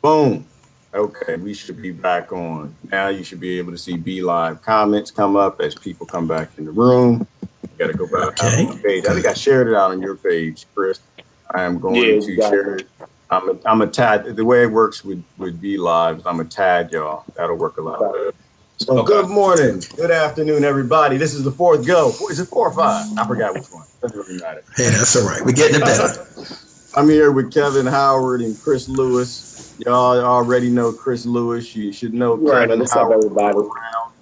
Boom. Okay, we should be back on. Now you should be able to see Be Live comments come up as people come back in the room. You got to go back out on Okay, my page. I think I good. shared it out on your page, Chris. I am Yeah, going to exactly. share it. I'm a tag. The way it works with Be Live is I'm a tag y'all. That'll work a lot better. So Okay. good morning, good afternoon, everybody. This is the fourth go. Is it 4 or 5? I forgot which one. Doesn't really matter. Hey, that's all right. We're getting it better. I'm here with Kevin Howard and Chris Lewis. Y'all already know Chris Lewis. You should know You already know. Kevin What's up, Howard everybody? around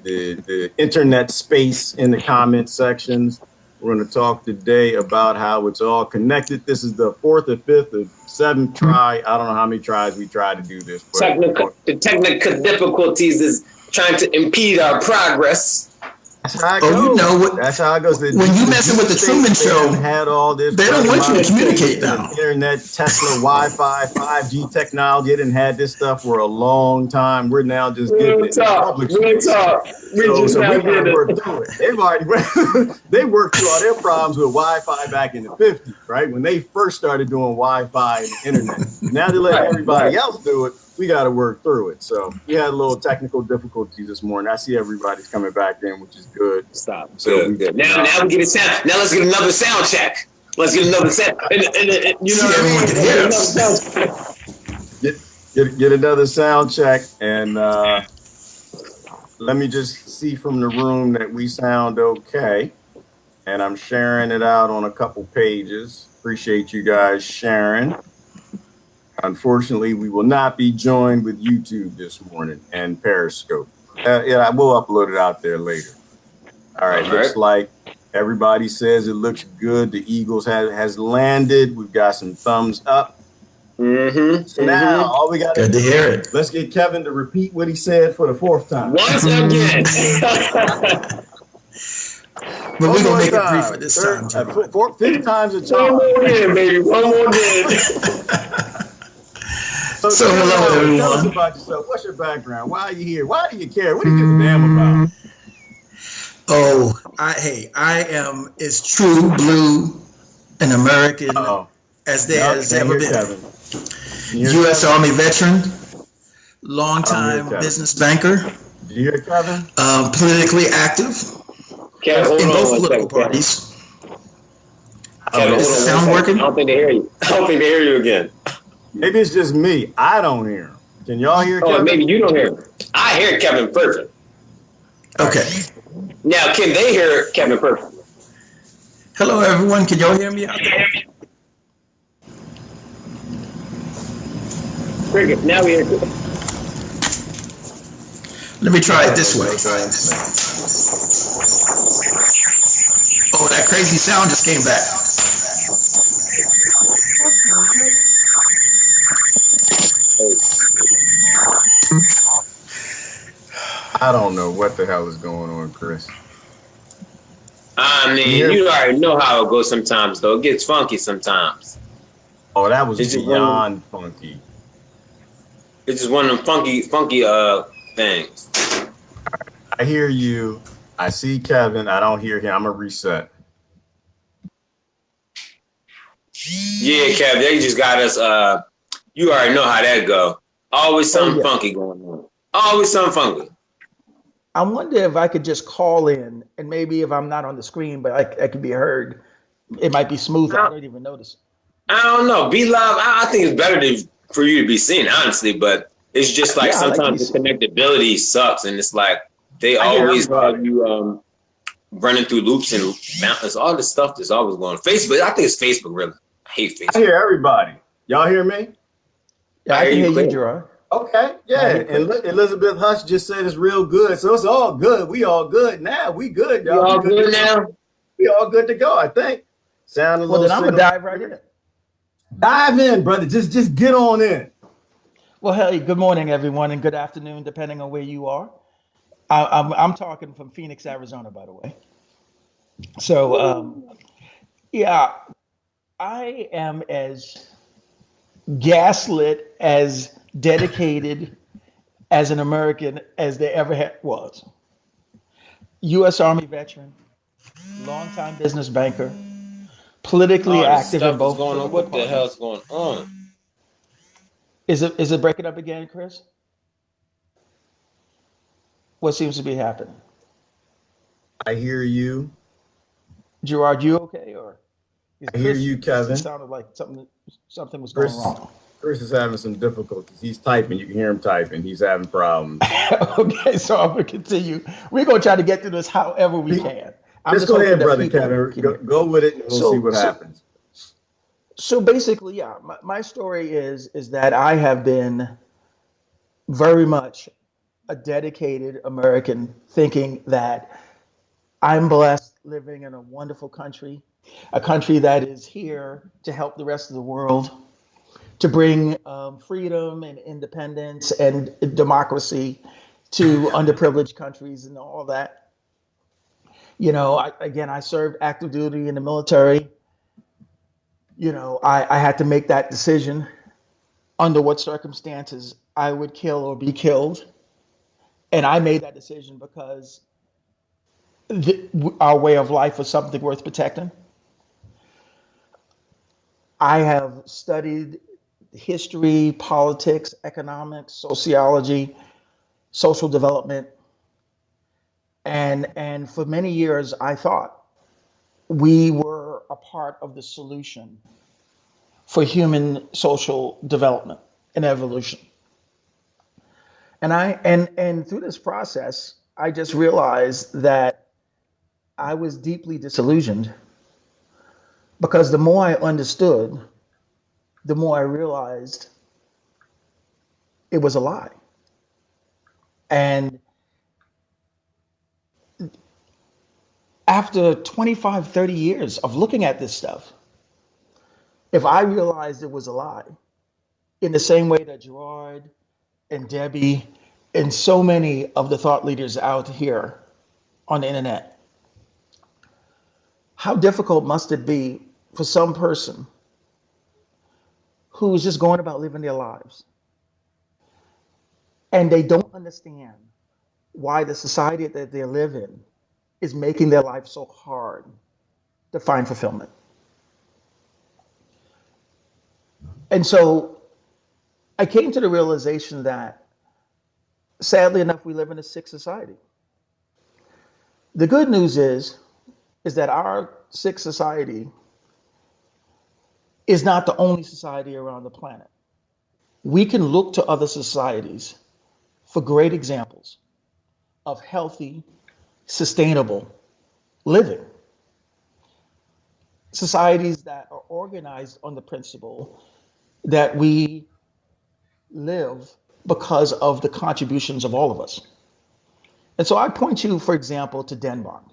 the internet space in the comment sections. We're going to talk today about how it's all connected. This is the fourth or fifth or seventh try. I don't know how many tries we tried to do this, but The technical difficulties is trying to impede our progress. that's how it Oh, you goes. know what? That's how it goes. When you messing with the Truman Show, had all this. they don't want you to communicate now. Internet, Tesla, Wi-Fi, 5G technology. They didn't have this stuff for a long time. We're now just getting it in public space. We just now get it. Work through it. They've already they worked through all their problems with Wi-Fi back in the 50s, right? When they first started doing Wi-Fi and the internet. Now they let everybody else do it. We got to work through it. So we had a little technical difficulty this morning. I see everybody's coming back in, which is good. Stop. So good. Now we get a sound. Now let's get another sound check. Let's get another sound. You know what I mean? Get another sound check, and let me just see from the room that we sound okay. And I'm sharing it out on a couple pages. Appreciate you guys sharing. Unfortunately, we will not be joined with YouTube this morning and Periscope. Yeah, I will upload it out there later. All right, looks like everybody says it looks good. The Eagles has landed. We've got some thumbs up. So now all we got to do, hear it. Let's get Kevin to repeat what he said for the fourth time. Once again. But we're going to make it brief for this time. Fifth time's a charm. One more again, baby. One more again. So hello, everyone. Tell us about yourself. What's your background? Why are you here? Why do you care? What do you give a damn about? Oh, I am as true blue an American as there has ever been. U.S. Army veteran, longtime business banker. Do you hear Kevin? Politically active in both political parties. Kevin, is the sound working? I don't think they hear you. I don't think they hear you again. Maybe it's just me. I don't hear him. Can y'all hear Kevin? Oh, maybe you don't hear him. I hear Kevin perfect. Okay. Now, can they hear Kevin perfect? Hello, everyone. Can y'all hear me? Cricket. Now we hear you. Let me try it this way. Oh, that crazy sound just came back. I don't know what the hell is going on, Chris. I mean, you already know how it goes sometimes, though. It gets funky sometimes. Oh, that was beyond funky. It's just one of them funky things. I hear you. I see Kevin. I don't hear him. I'm going to reset. Yeah, Kevin, they just got us. You already know how that go. Always something funky going on. Always something funky. I wonder if I could just call in, and maybe if I'm not on the screen, but I can be heard, it might be smoother. I don't even notice. I don't know. Be live. I think it's better for you to be seen, honestly. But it's just like sometimes the connectability sucks, and it's like they always have you running through loops and mountains. All this stuff that's always going on. Facebook. I think it's Facebook. Really, I hate Facebook. I hear everybody. Y'all hear me? Yeah, I can hear you, Gerard. Okay, yeah, and Elizabeth Hush just said it's real good, so it's all good. We all good now. We good, y'all. We all good now. We all good to go, I think. Sound a little. Well, then I'm gonna dive right in. Dive in, brother. Just get on in. Well, hey, good morning, everyone, and good afternoon, depending on where you are. I'm talking from Phoenix, Arizona, by the way. So, yeah, I am as gaslit, as dedicated as an American as there ever was. U.S. Army veteran, longtime business banker, politically active in both. What the hell's going on? Is it breaking up again, Chris? What seems to be happening? I hear you. Gerard, you okay? Or is I hear Chris? you, It Kevin. sounded like something was going Chris, wrong. Chris is having some difficulties. He's typing. You can hear him typing. He's having problems. Okay, so I'm gonna continue. We're gonna try to get through this however we can. I'm Just just go hoping ahead, that brother people Kevin. can Go, hear. go with it, and we'll see So what so happens. so basically, yeah, my story is that I have been very much a dedicated American, thinking that I'm blessed living in a wonderful country, a country that is here to help the rest of the world, to bring freedom and independence and democracy to underprivileged countries and all that. Again, I served active duty in the military. I had to make that decision under what circumstances I would kill or be killed. And I made that decision because our way of life was something worth protecting. I have studied history, politics, economics, sociology, social development, and for many years I thought we were a part of the solution for human social development and evolution. And through this process, I just realized that I was deeply disillusioned because the more I understood, the more I realized it was a lie. And after 25, 30 years of looking at this stuff, if I realized it was a lie, in the same way that Gerard and Debbie and so many of the thought leaders out here on the internet, how difficult must it be for some person who is just going about living their lives and they don't understand why the society that they live in is making their life so hard to find fulfillment. And so I came to the realization that sadly enough, we live in a sick society. The good news is that our sick society is not the only society around the planet. We can look to other societies for great examples of healthy, sustainable living. Societies that are organized on the principle that we live because of the contributions of all of us. And so I point you, for example, to Denmark.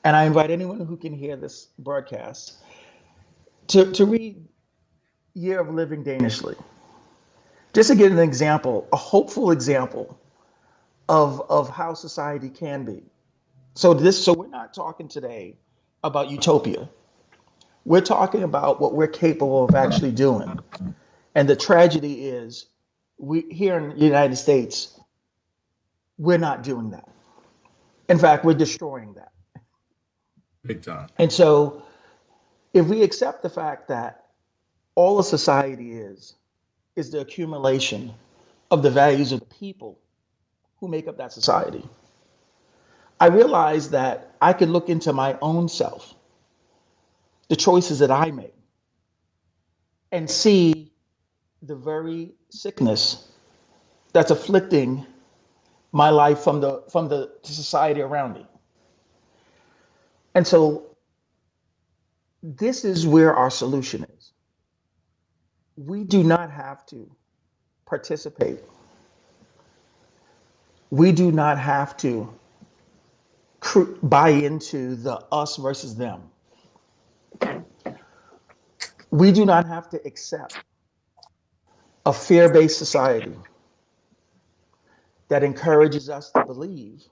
And I invite anyone who can hear this broadcast to read Year of Living Danishly. Just to get an example, a hopeful example of how society can be. So we're not talking today about utopia. We're talking about what we're capable of actually doing. And the tragedy is we here in the United States, we're not doing that. In fact, we're destroying that. Big time. And so if we accept the fact that all a society is the accumulation of the values of the people who make up that society, I realized that I could look into my own self, the choices that I make, and see the very sickness that's afflicting my life from the society around me. And so this is where our solution is. We do not have to participate. We do not have to buy into the us versus them. We do not have to accept a fear based society that encourages us to believe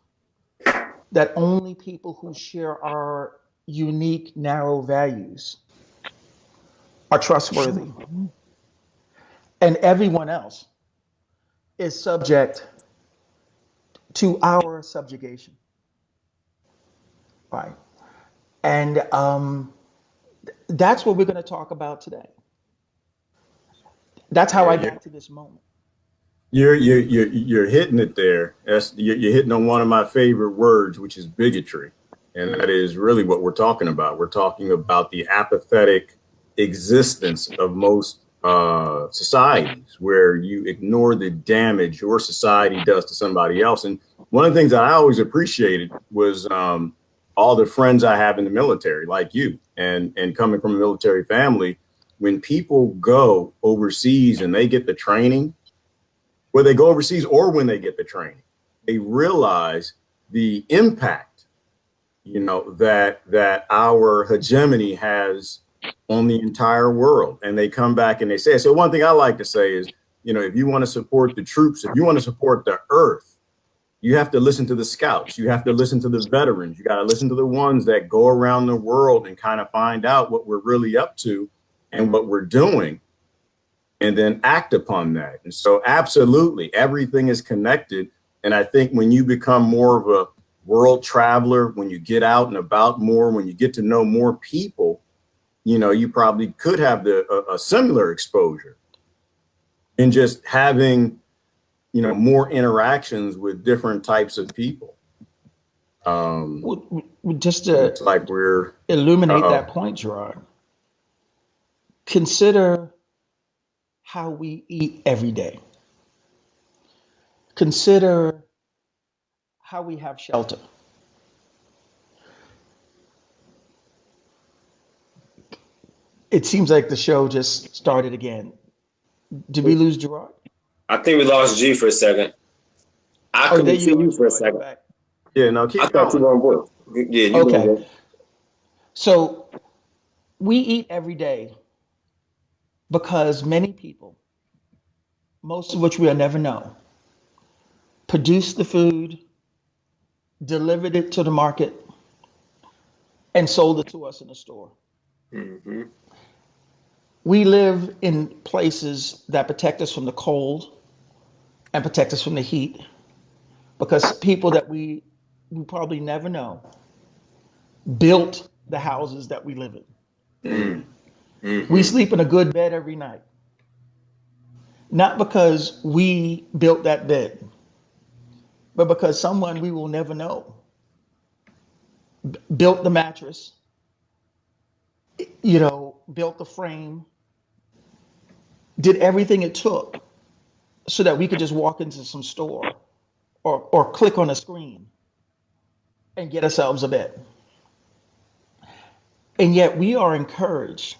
that only people who share our unique, narrow values are trustworthy, and everyone else is subject to our subjugation. Right. And that's what we're going to talk about today. That's how Yeah, I got to this moment. you're hitting it there. You're hitting on one of my favorite words, which is bigotry, and that is really what we're talking about. We're talking about the apathetic existence of most societies, where you ignore the damage your society does to somebody else. And one of the things that I always appreciated was all the friends I have in the military, like you, and coming from a military family. When people go overseas and they get the training, where they go overseas or when they get the training, they realize the impact, that our hegemony has on the entire world. And they come back and they say, so one thing I like to say is, if you want to support the troops, if you want to support the earth, you have to listen to the scouts. You have to listen to the veterans. You got to listen to the ones that go around the world and kind of find out what we're really up to and what we're doing, and then act upon that. And so absolutely everything is connected. And I think when you become more of a world traveler, when you get out and about more, when you get to know more people, you probably could have a similar exposure in just having, more interactions with different types of people. Just to It's like we're illuminate that point, Gerard, consider how we eat every day. Consider how we have shelter. It seems like the show just started again. Did we lose Gerard? I think we lost G for a second. I Oh, there couldn't see you are. you for a Gerard, you're second. back. Yeah, no, keep I thought you going. were on board. Yeah, you Okay. doing good. So we eat every day because many people, most of which we'll never know, produced the food, delivered it to the market, and sold it to us in the store. Mm-hmm. We live in places that protect us from the cold and protect us from the heat because people that we probably never know built the houses that we live in. Mm. We Mm-hmm. sleep in a good bed every night, not because we built that bed, but because someone we will never know built the mattress, built the frame, did everything it took so that we could just walk into some store or click on a screen and get ourselves a bed. And yet we are encouraged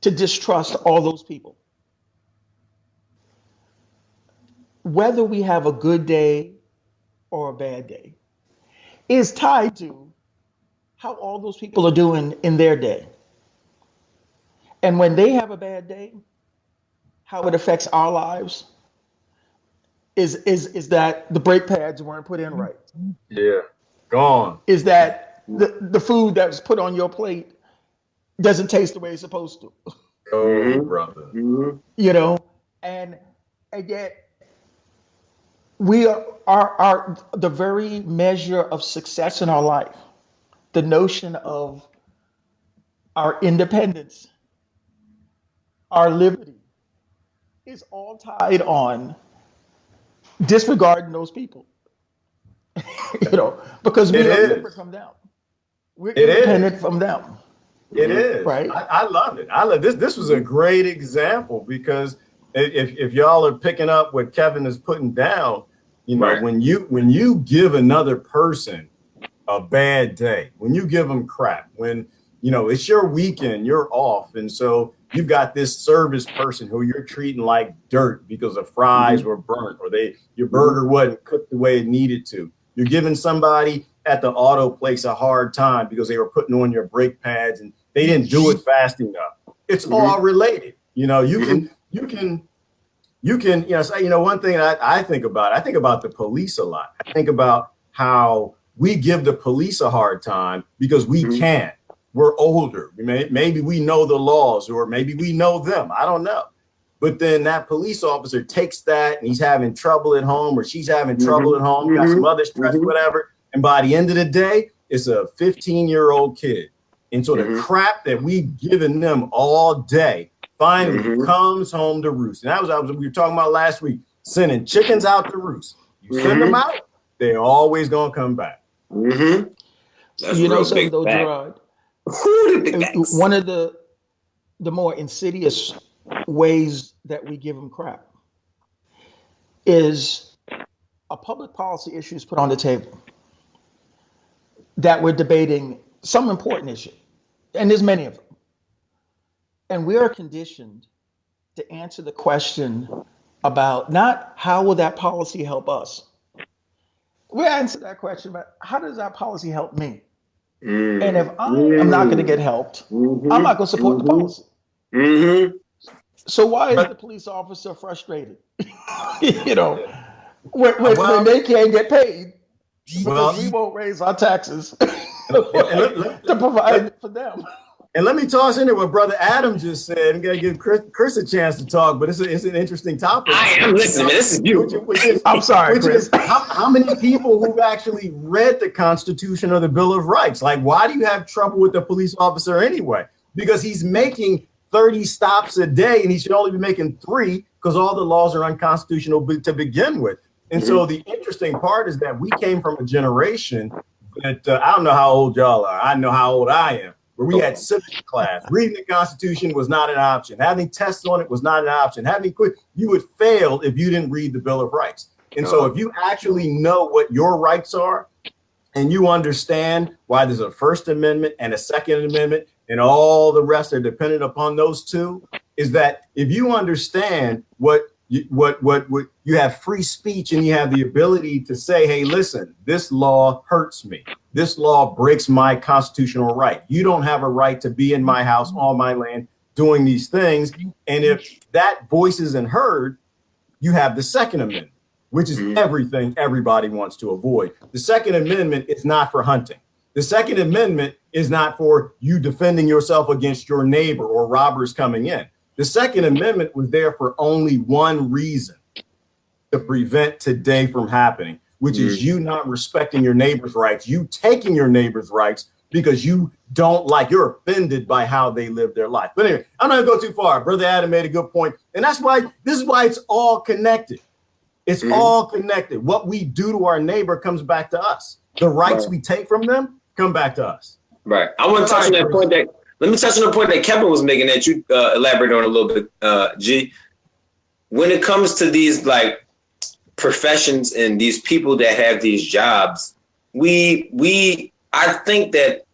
to distrust all those people. Whether we have a good day or a bad day is tied to how all those people are doing in their day. And when they have a bad day, how it affects our lives is that the brake pads weren't put in right. Yeah, gone. Is that the food that was put on your plate doesn't taste the way it's supposed to. Oh, Mm-hmm. brother. Mm-hmm. you know, and yet we are the very measure of success in our life, the notion of our independence, our liberty, is all tied on disregarding those people, because It we are is. separate from them. We're It is. independent from them, It Mm-hmm. is. right? I love it. I love this. This was a great example because if y'all are picking up what Kevin is putting down, Right. when you give another person a bad day, when you give them crap, when it's your weekend, you're off, and so you've got this service person who you're treating like dirt because the fries Mm-hmm. were burnt or your Mm-hmm. burger wasn't cooked the way it needed to. You're giving somebody at the auto place a hard time because they were putting on your brake pads and they didn't do it fast enough. It's Mm-hmm. all related. You Mm-hmm. can say, one thing I think about the police a lot. I think about how we give the police a hard time because we Mm-hmm. can't. We're older. Maybe we know the laws, or maybe we know them. I don't know. But then that police officer takes that and he's having trouble at home, or she's having trouble at home, got some other stress, Mm-hmm. whatever. And by the end of the day, it's a 15-year-old kid. And so the Mm-hmm. crap that we've given them all day finally comes home to roost. And that was we were talking about last week, sending chickens out to roost. You send them out, they're always gonna come back. That's You know real something big though, fact. Gerard? Big facts. One of the more insidious ways that we give them crap is a public policy issue is put on the table that we're debating some important issue, and there's many of them, and we are conditioned to answer the question about not how will that policy help us. We answer that question about how does that policy help me? And if I am not going to get helped, I'm not going to support the policy. So why is the police officer frustrated? You know, when they can't get paid because we won't raise our taxes to provide for them. And let me toss in there what Brother Adam just said. I'm going to give Chris a chance to talk, but it's an interesting topic. I am listening, man. This is beautiful. I'm sorry, Chris. How many people who've actually read the Constitution or the Bill of Rights? Like, why do you have trouble with the police officer anyway? Because he's making 30 stops a day and he should only be making 3 because all the laws are unconstitutional to begin with. And so the interesting part is that we came from a generation that I don't know how old y'all are. I know how old I am. Where we had civics class. Reading the Constitution was not an option. Having tests on it was not an option. You would fail if you didn't read the Bill of Rights. And so if you actually know what your rights are and you understand why there's a First Amendment and a Second Amendment and all the rest are dependent upon those two, is that if you understand what you have free speech and you have the ability to say, hey, listen, this law hurts me. This law breaks my constitutional right. You don't have a right to be in my house, on my land, doing these things. And if that voice isn't heard, you have the Second Amendment, which is everything everybody wants to avoid. The Second Amendment is not for hunting. The Second Amendment is not for you defending yourself against your neighbor or robbers coming in. The Second Amendment was there for only one reason, to prevent today from happening, which is you not respecting your neighbor's rights, you taking your neighbor's rights because you're offended by how they live their life. But anyway, I'm not gonna go too far. Brother Adam made a good point. And this is why it's all connected. It's all connected. What we do to our neighbor comes back to us. The rights we take from them come back to us. Right. I want to touch on that point let me touch on the point that Kevin was making that you elaborate on a little bit, G. When it comes to these like professions and these people that have these jobs, I think that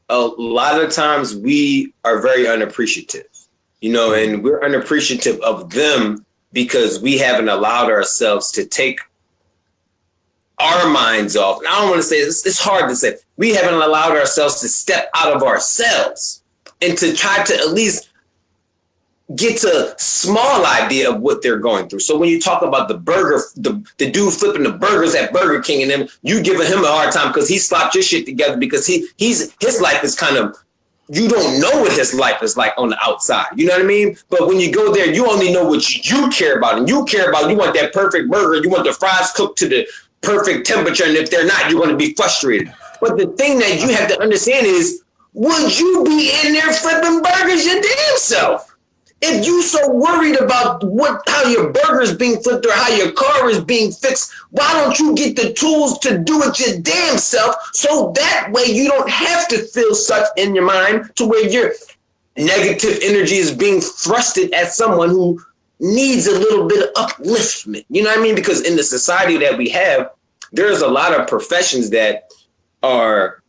a lot of times we are very unappreciative, and we're unappreciative of them because we haven't allowed ourselves to take our minds off. And I don't want to say this, it's hard to say. We haven't allowed ourselves to step out of ourselves and to try to at least get to small idea of what they're going through. So when you talk about the burger, the dude flipping the burgers at Burger King and them, you giving him a hard time because he slapped your shit together because his life is kind of, you don't know what his life is like on the outside. You know what I mean? But when you go there, you only know what you care about. And you want that perfect burger. You want the fries cooked to the perfect temperature. And if they're not, you're going to be frustrated. But the thing that you have to understand is, would you be in there flipping burgers your damn self? If you so worried about how your burger is being flipped or how your car is being fixed, why don't you get the tools to do it your damn self so that way you don't have to feel such in your mind to where your negative energy is being thrusted at someone who needs a little bit of upliftment. You know what I mean? Because in the society that we have, there's a lot of professions that are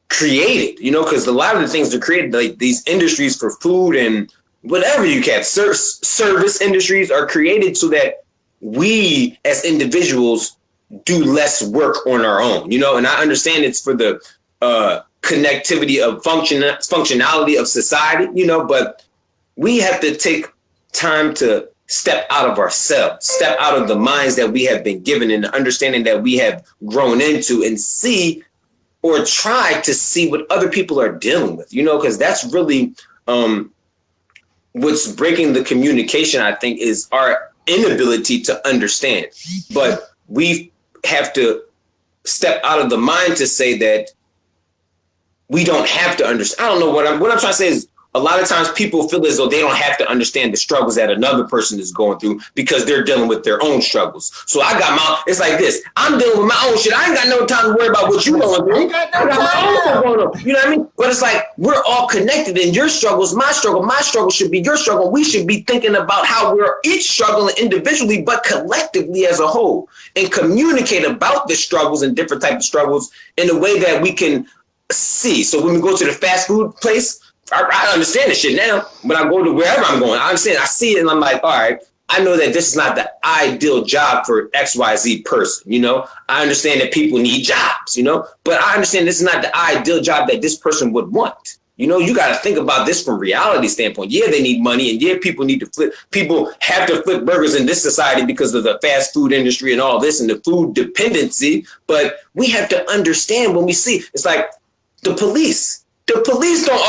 created, because a lot of the things are created, like these industries for food and whatever you can, service industries are created so that we as individuals do less work on our own, and I understand it's for the connectivity of functionality of society, but we have to take time to step out of ourselves, step out of the minds that we have been given and the understanding that we have grown into and see or try to see what other people are dealing with, because that's really what's breaking the communication, I think, is our inability to understand. But we have to step out of the mind to say that we don't have to understand. I don't know what I'm trying to say is a lot of times people feel as though they don't have to understand the struggles that another person is going through because they're dealing with their own struggles. So I got it's like this. I'm dealing with my own shit. I ain't got no time to worry about what you going through. I got my own stuff going on. You know what I mean? But it's like we're all connected, and your struggle is my struggle. My struggle should be your struggle. We should be thinking about how we're each struggling individually, but collectively as a whole, and communicate about the struggles and different types of struggles in a way that we can see. So when we go to the fast food place, I understand this shit now. When I go to wherever I'm going, I understand. I see it, and I'm like, all right, I know that this is not the ideal job for XYZ person. You know, I understand that people need jobs, you know, but I understand this is not the ideal job that this person would want. You know, you got to think about this from reality standpoint. Yeah, they need money, and yeah, people need to flip. People have to flip burgers in this society because of the fast food industry and all this and the food dependency. But we have to understand when we see it's like the police. The police don't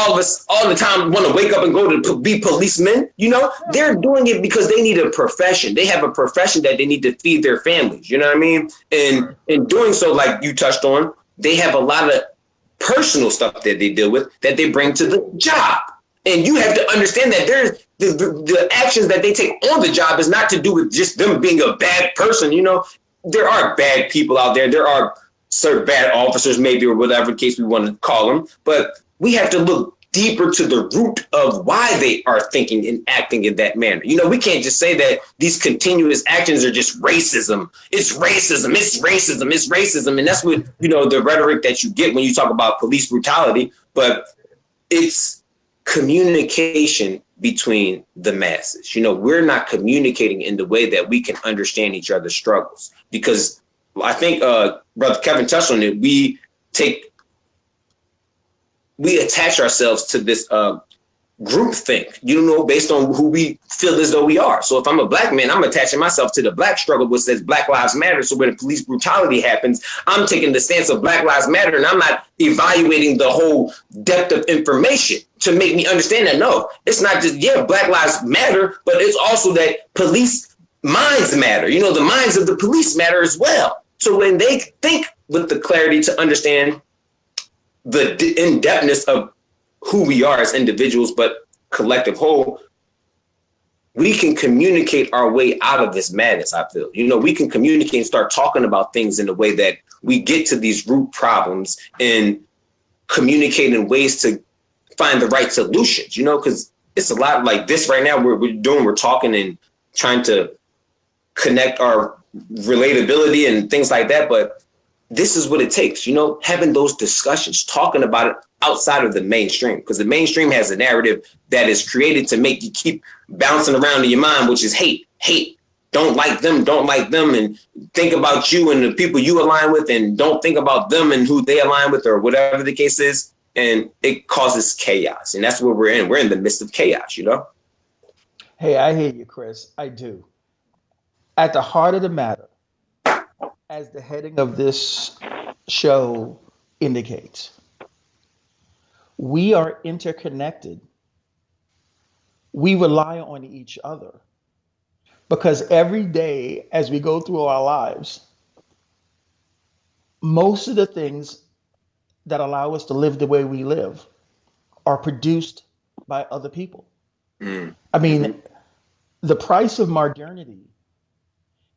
all the time want to wake up and go to be policemen. You know, they're doing it because they need a profession. They have a profession that they need to feed their families. You know what I mean? And in doing so, like you touched on, they have a lot of personal stuff that they deal with that they bring to the job. And you have to understand that there's the actions that they take on the job is not to do with just them being a bad person. You know, there are bad people out there. There are certain bad officers, maybe, or whatever case we want to call them. But we have to look deeper to the root of why they are thinking and acting in that manner. You know, we can't just say that these continuous actions are just racism. It's racism. It's racism. It's racism. And that's what, you know, the rhetoric that you get when you talk about police brutality. But it's communication between the masses. You know, we're not communicating in the way that we can understand each other's struggles. Because I think Brother Kevin touched on it. We attach ourselves to this group think, you know, based on who we feel as though we are. So if I'm a black man, I'm attaching myself to the black struggle, which says Black Lives Matter. So when police brutality happens, I'm taking the stance of Black Lives Matter, and I'm not evaluating the whole depth of information to make me understand that, no, it's not just, yeah, Black Lives Matter, but it's also that police minds matter. You know, the minds of the police matter as well. So when they think with the clarity to understand the in-depthness of who we are as individuals, but collective whole, we can communicate our way out of this madness, I feel. You know, we can communicate and start talking about things in a way that we get to these root problems and communicate in ways to find the right solutions, you know, because it's a lot like this right now we're talking and trying to connect our relatability and things like that, but this is what it takes, you know, having those discussions, talking about it outside of the mainstream, because the mainstream has a narrative that is created to make you keep bouncing around in your mind, which is hate, don't like them, and think about you and the people you align with, and don't think about them and who they align with, or whatever the case is. And it causes chaos. And that's what we're in. We're in the midst of chaos, you know? Hey, I hear you, Chris. I do. At the heart of the matter, as the heading of this show indicates, we are interconnected. We rely on each other because every day as we go through our lives, most of the things that allow us to live the way we live are produced by other people. I mean, the price of modernity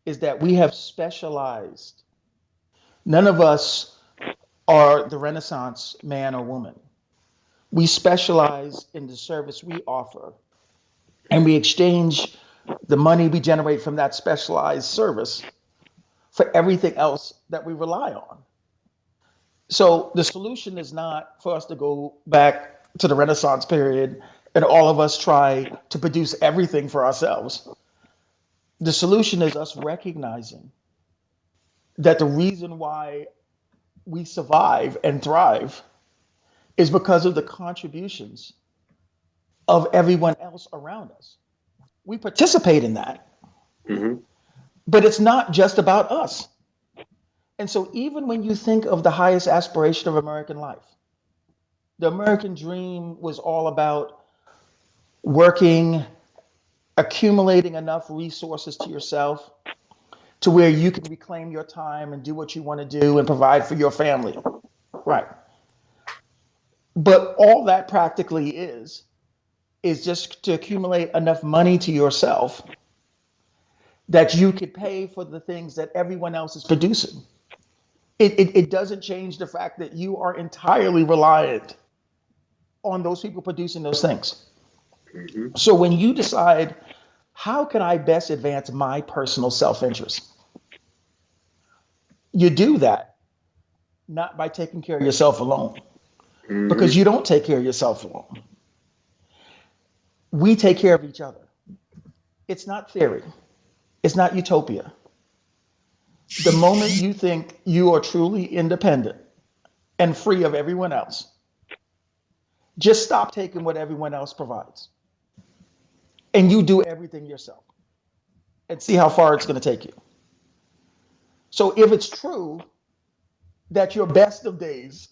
is that we have specialized. None of us are the Renaissance man or woman. We specialize in the service we offer, and we exchange the money we generate from that specialized service for everything else that we rely on. So the solution is not for us to go back to the Renaissance period and all of us try to produce everything for ourselves. The solution is us recognizing that the reason why we survive and thrive is because of the contributions of everyone else around us. We participate in that, but it's not just about us. And so even when you think of the highest aspiration of American life, the American dream was all about working, accumulating enough resources to yourself to where you can reclaim your time and do what you want to do and provide for your family. Right. But all that practically is is just to accumulate enough money to yourself that you could pay for the things that everyone else is producing. It doesn't change the fact that you are entirely reliant on those people producing those things. Mm-hmm. So when you decide, how can I best advance my personal self-interest? You do that not by taking care of yourself alone, because you don't take care of yourself alone. We take care of each other. It's not theory. It's not utopia. The moment you think you are truly independent and free of everyone else, just stop taking what everyone else provides and you do everything yourself and see how far it's going to take you. So if it's true that your best of days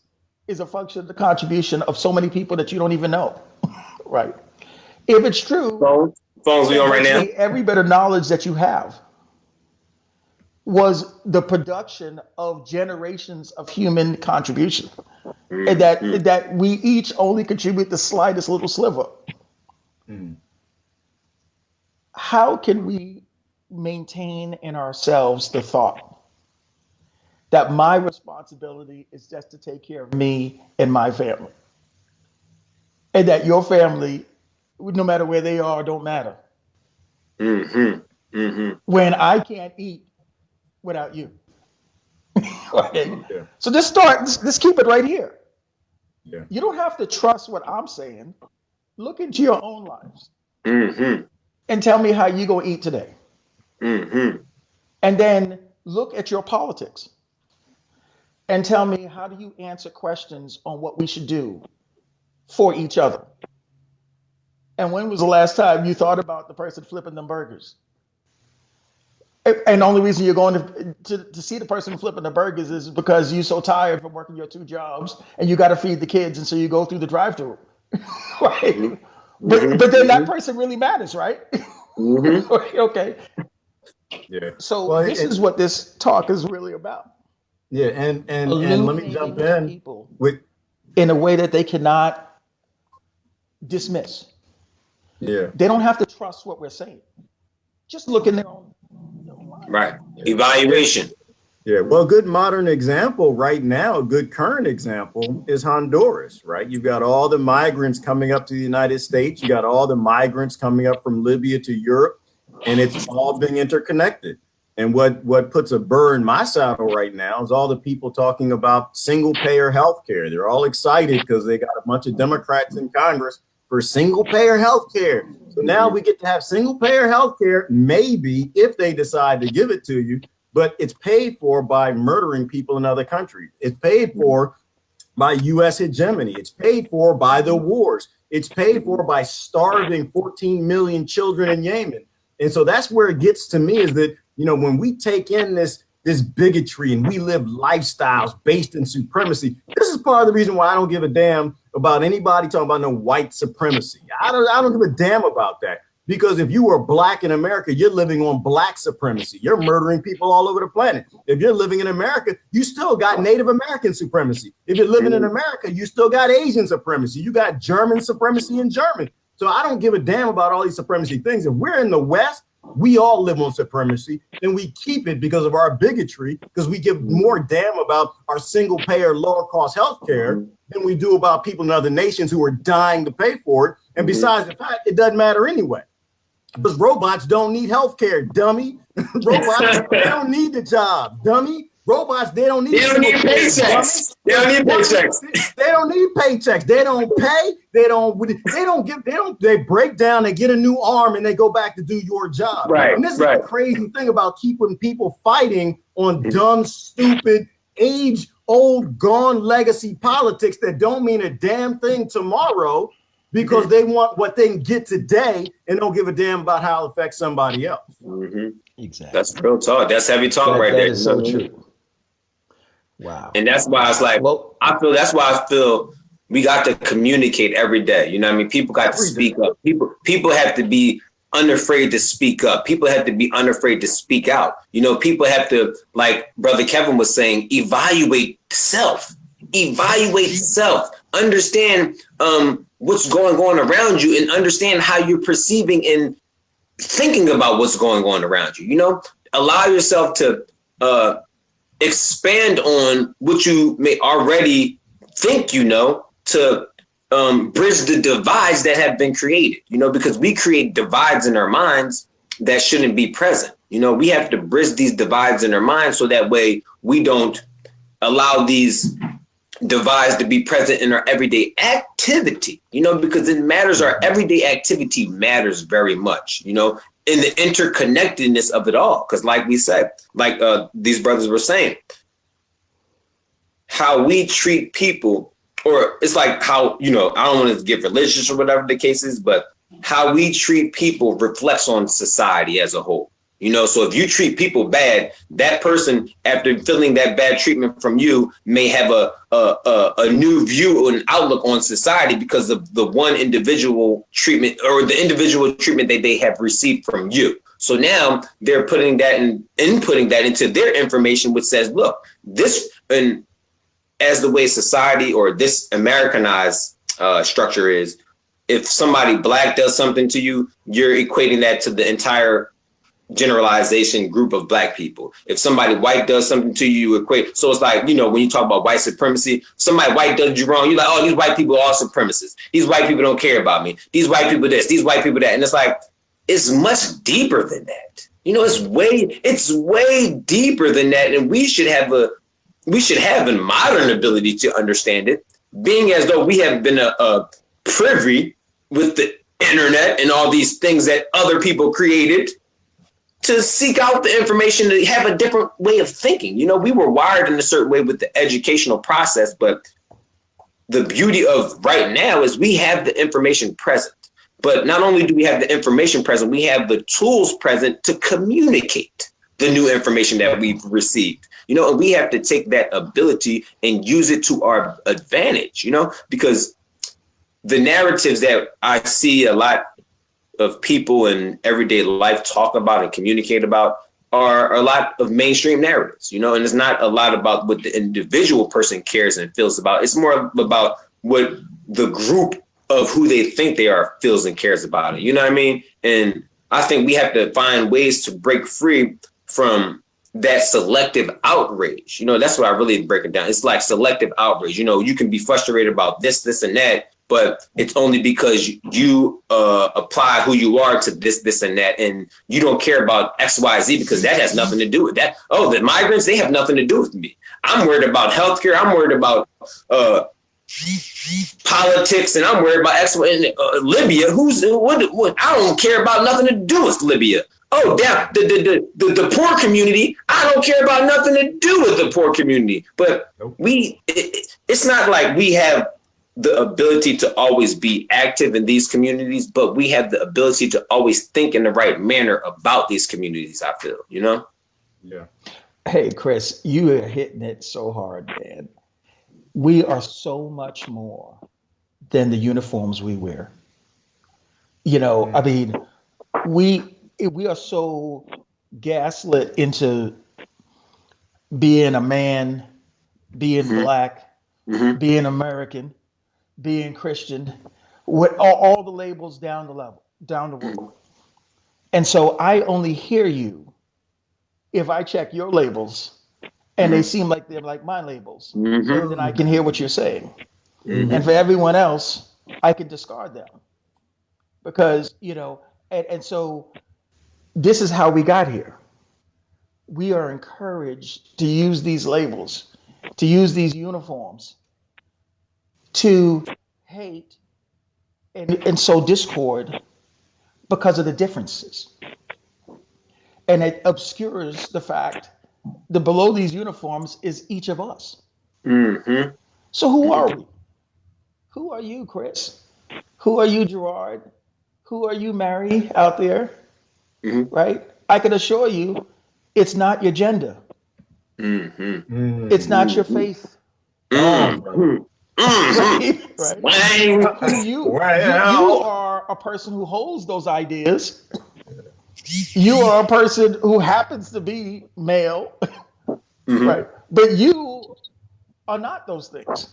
is a function of the contribution of so many people that you don't even know, right? If it's true Phones we on right now. every bit of knowledge that you have was the production of generations of human contribution, and that we each only contribute the slightest little sliver. How can we maintain in ourselves the thought that my responsibility is just to take care of me and my family, and that your family, no matter where they are, don't matter? When I can't eat without you. Right? Yeah. So let's keep it right here. Yeah. You don't have to trust what I'm saying. Look into your own lives and tell me how you're going to eat today. And then look at your politics and tell me, how do you answer questions on what we should do for each other? And when was the last time you thought about the person flipping them burgers? And the only reason you're going to see the person flipping the burgers is because you're so tired from working your 2 jobs and you got to feed the kids, and so you go through the drive-through, right? But then that person really matters, right? Okay. Yeah. So this is what this talk is really about. Yeah, and let me jump in people with in a way that they cannot dismiss. Yeah. They don't have to trust what we're saying. Just look in their own lives. Right. Evaluation. Yeah. Well, a good modern example right now, a good current example is Honduras, right? You've got all the migrants coming up to the United States. You got all the migrants coming up from Libya to Europe, and it's all being interconnected. And what puts a burr in my saddle right now is all the people talking about single payer health care. They're all excited because they got a bunch of Democrats in Congress for single payer health care. So now we get to have single payer health care, maybe, if they decide to give it to you, but it's paid for by murdering people in other countries. It's paid for by U.S. hegemony. It's paid for by the wars. It's paid for by starving 14 million children in Yemen. And so that's where it gets to me, is that, you know, when we take in this bigotry and we live lifestyles based in supremacy, this is part of the reason why I don't give a damn about anybody talking about no white supremacy. I don't give a damn about that, because if you were black in America, you're living on black supremacy. You're murdering people all over the planet. If you're living in America, you still got Native American supremacy. If you're living in America, you still got Asian supremacy. You got German supremacy in Germany. So I don't give a damn about all these supremacy things. If we're in the West, we all live on supremacy, and we keep it because of our bigotry, because we give more damn about our single payer, lower cost health care than we do about people in other nations who are dying to pay for it. And besides the fact, it doesn't matter anyway, because robots don't need health care, dummy. Robots, they don't need the job, dummy. Robots, they don't need paychecks. They don't need paychecks. They don't need paychecks. They don't pay. They break down, they get a new arm, and they go back to do your job. Right. And this is the crazy thing about keeping people fighting on dumb, stupid, age-old, gone legacy politics that don't mean a damn thing tomorrow, because they want what they can get today and don't give a damn about how it affects somebody else. Exactly. That's real talk. That's heavy talk right there. That is so true. Wow. And that's why it's like, that's why I feel we got to communicate every day. You know what I mean? People got to speak up. People have to be unafraid to speak up. People have to be unafraid to speak out. You know, people have to, like Brother Kevin was saying, evaluate self. Understand what's going on around you and understand how you're perceiving and thinking about what's going on around you. You know, allow yourself to expand on what you may already think you know, to bridge the divides that have been created, you know, because we create divides in our minds that shouldn't be present. You know, we have to bridge these divides in our minds so that way we don't allow these divides to be present in our everyday activity, you know, because it matters. Our everyday activity matters very much, you know, in the interconnectedness of it all. Because like we said, like these brothers were saying, how we treat people, or it's like how, you know, I don't want to get religious or whatever the case is, but how we treat people reflects on society as a whole. You know, so if you treat people bad, that person, after feeling that bad treatment from you, may have a new view or an outlook on society because of the one individual treatment or the individual treatment that they have received from you. So now they're putting that and inputting that into their information, which says, look, this, and as the way society or this Americanized structure is, if somebody black does something to you, you're equating that to the entire generalization group of black people. If somebody white does something to you, you equate. So it's like, you know, when you talk about white supremacy, somebody white does you wrong, you're like, oh, these white people are all supremacists. These white people don't care about me. These white people this, these white people that. And it's like, it's much deeper than that. You know, it's way deeper than that. And we should have a modern ability to understand it, being as though we have been a privy with the internet and all these things that other people created to seek out the information, to have a different way of thinking. You know, we were wired in a certain way with the educational process, but the beauty of right now is we have the information present. But not only do we have the information present, we have the tools present to communicate the new information that we've received. You know, and we have to take that ability and use it to our advantage, you know, because the narratives that I see a lot of people in everyday life talk about and communicate about are a lot of mainstream narratives, you know, and it's not a lot about what the individual person cares and feels about. It's more about what the group of who they think they are feels and cares about it. You know what I mean? And I think we have to find ways to break free from that selective outrage. You know, that's what I really break it down. It's like selective outrage. You know, you can be frustrated about this, and that, but it's only because you apply who you are to this, and that, and you don't care about X, Y, Z because that has nothing to do with that. Oh, the migrants, they have nothing to do with me. I'm worried about healthcare. I'm worried about politics, and I'm worried about X, Libya. What? I don't care about nothing to do with Libya. Oh, damn, the poor community, I don't care about nothing to do with the poor community. But it's not like we have the ability to always be active in these communities, but we have the ability to always think in the right manner about these communities, I feel, you know? Yeah. Hey, Chris, you are hitting it so hard, man. We are so much more than the uniforms we wear. You know, I mean, we are so gaslit into being a man, being black, being American, being Christian, with all the labels down the road. And so I only hear you if I check your labels and they seem like they're like my labels. Then I can hear what you're saying. And for everyone else, I can discard them because, you know, and so this is how we got here. We are encouraged to use these labels, to use these uniforms, to hate and sow discord because of the differences. And it obscures the fact that below these uniforms is each of us. Mm-hmm. So who are we? Who are you, Chris? Who are you, Gerard? Who are you, Mary, out there? Right? I can assure you, it's not your gender. It's not your faith. Right? You are a person who holds those ideas. You are a person who happens to be male, right? But you are not those things.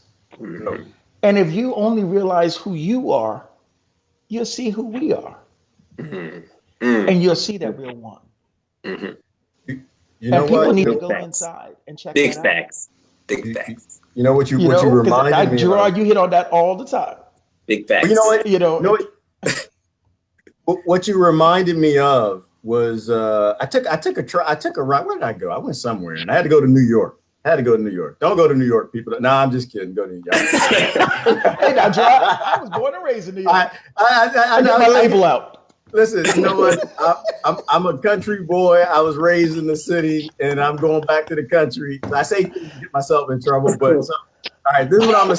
And if you only realize who you are, you'll see who we are. Mm-hmm. And you'll see that we're one. Mm-hmm. You know And people what? need to Big go facts. inside and check Big that out. facts. Big You, facts. you know what You what you know, because reminded me of. Gerard, you hit on that all the time. Big But you know facts. what? You know, You know what you reminded me of was I took a ride. Where did I go? I went somewhere and I had to go to New York. I had to go to New York. Don't go to New York, people. No, I'm just kidding. Go to New York. hey, now, Gerard, I was born and raised in New York. I get my label out. Listen, you know what? I'm a country boy. I was raised in the city, and I'm going back to the country. I say things to get myself in trouble, but all right. This is what I'm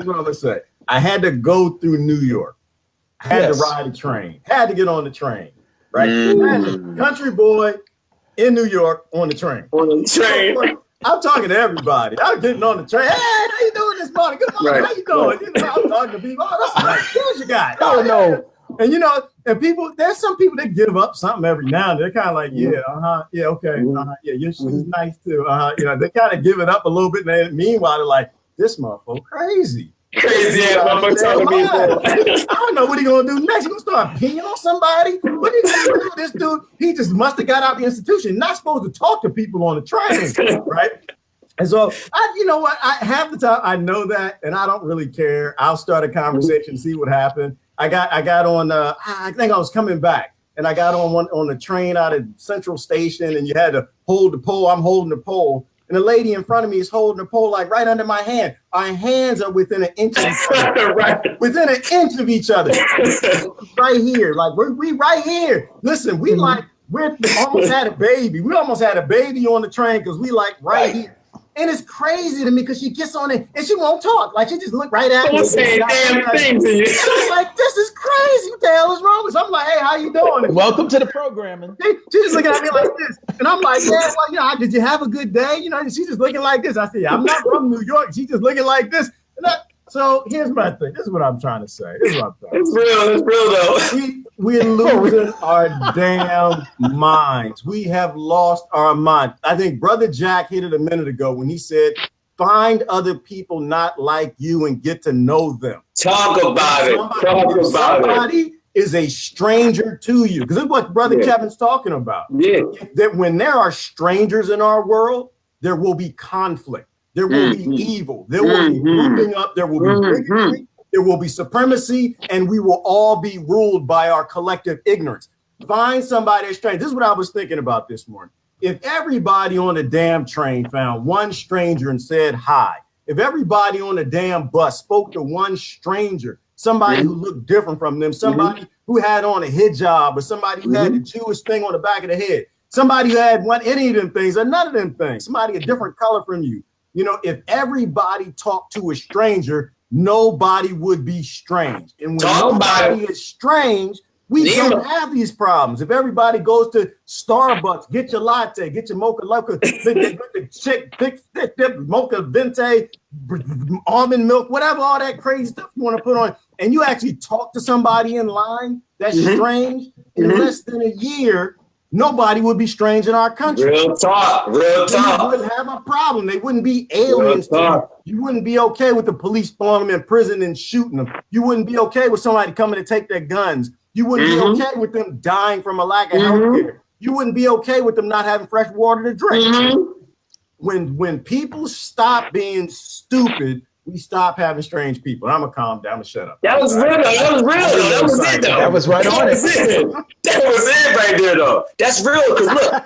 gonna say. I had to go through New York. I had to ride a train. Had to get on the train. Right? Imagine, country boy in New York on the train. On the train. I'm talking to everybody. I'm getting on the train. Hey, how you doing this morning? Good morning. Right. How you doing? You know, I'm talking to people. Oh, that's nice. Here's your guy. Oh, no. And you know, and people, there's some people that give up something every now and then. They're kind of like, yeah, okay, yeah, your shoe's nice too. You know, they kind of give it up a little bit. And meanwhile, they're like, this motherfucker crazy. Crazy ass motherfucker talking to people. I don't know what he gonna do next. He gonna start peeing on somebody? What are you gonna do? This dude, he just must have got out the institution. Not supposed to talk to people on the train, right? And so, you know what? Half the time I know that, and I don't really care. I'll start a conversation, see what happened. I got on. I think I was coming back, and I got on the train out of Central Station, and you had to hold the pole. I'm holding the pole, and the lady in front of me is holding the pole like right under my hand. Our hands are within an inch of each other. Right. Within an inch of each other. Right here. Like we right here. Listen, we almost had a baby. We almost had a baby on the train because we like right here. And it's crazy to me because she gets on it and she won't talk. Like she just look right at me. Don't say damn thing to you. I'm like, this is crazy. What the hell is wrong with us? I'm like, hey, how you doing? Welcome to the programming. She's just looking at me like this. And I'm like, yeah, well, you know, did you have a good day? You know, she's just looking like this. I said, I'm not from New York. She's just looking like this. So here's my thing. This is what I'm trying to say. It's real though. We're losing our damn minds. We have lost our mind. I think Brother Jack hit it a minute ago when he said, find other people not like you and get to know them. Talk about it. Somebody is a stranger to you. Because this is what Brother Kevin's talking about. Yeah. That when there are strangers in our world, there will be conflict. There will be evil. There will be grouping up. There will be bigotry. There will be supremacy, and we will all be ruled by our collective ignorance. Find somebody that's strange. This is what I was thinking about this morning. If everybody on the damn train found one stranger and said hi, if everybody on the damn bus spoke to one stranger, somebody who looked different from them, somebody who had on a hijab or somebody who had the Jewish thing on the back of the head, somebody who had any of them things or none of them things, somebody a different color from you. You know, if everybody talked to a stranger, nobody would be strange. And when nobody is strange, we don't have these problems. If everybody goes to Starbucks, get your latte, get your mocha loca, the chick, thick, mocha venti, almond milk, whatever, all that crazy stuff you want to put on, and you actually talk to somebody in line that's strange, in less than a year, nobody would be strange in our country. Real talk. You wouldn't have a problem. They wouldn't be aliens to you. You wouldn't be okay with the police throwing them in prison and shooting them. You wouldn't be okay with somebody coming to take their guns. You wouldn't be okay with them dying from a lack of health care. You wouldn't be okay with them not having fresh water to drink. When people stop being stupid, we stop having strange people. I'm gonna calm down and shut up. That was real. That was it though. That was right on it. That was it right there though. That's real because look,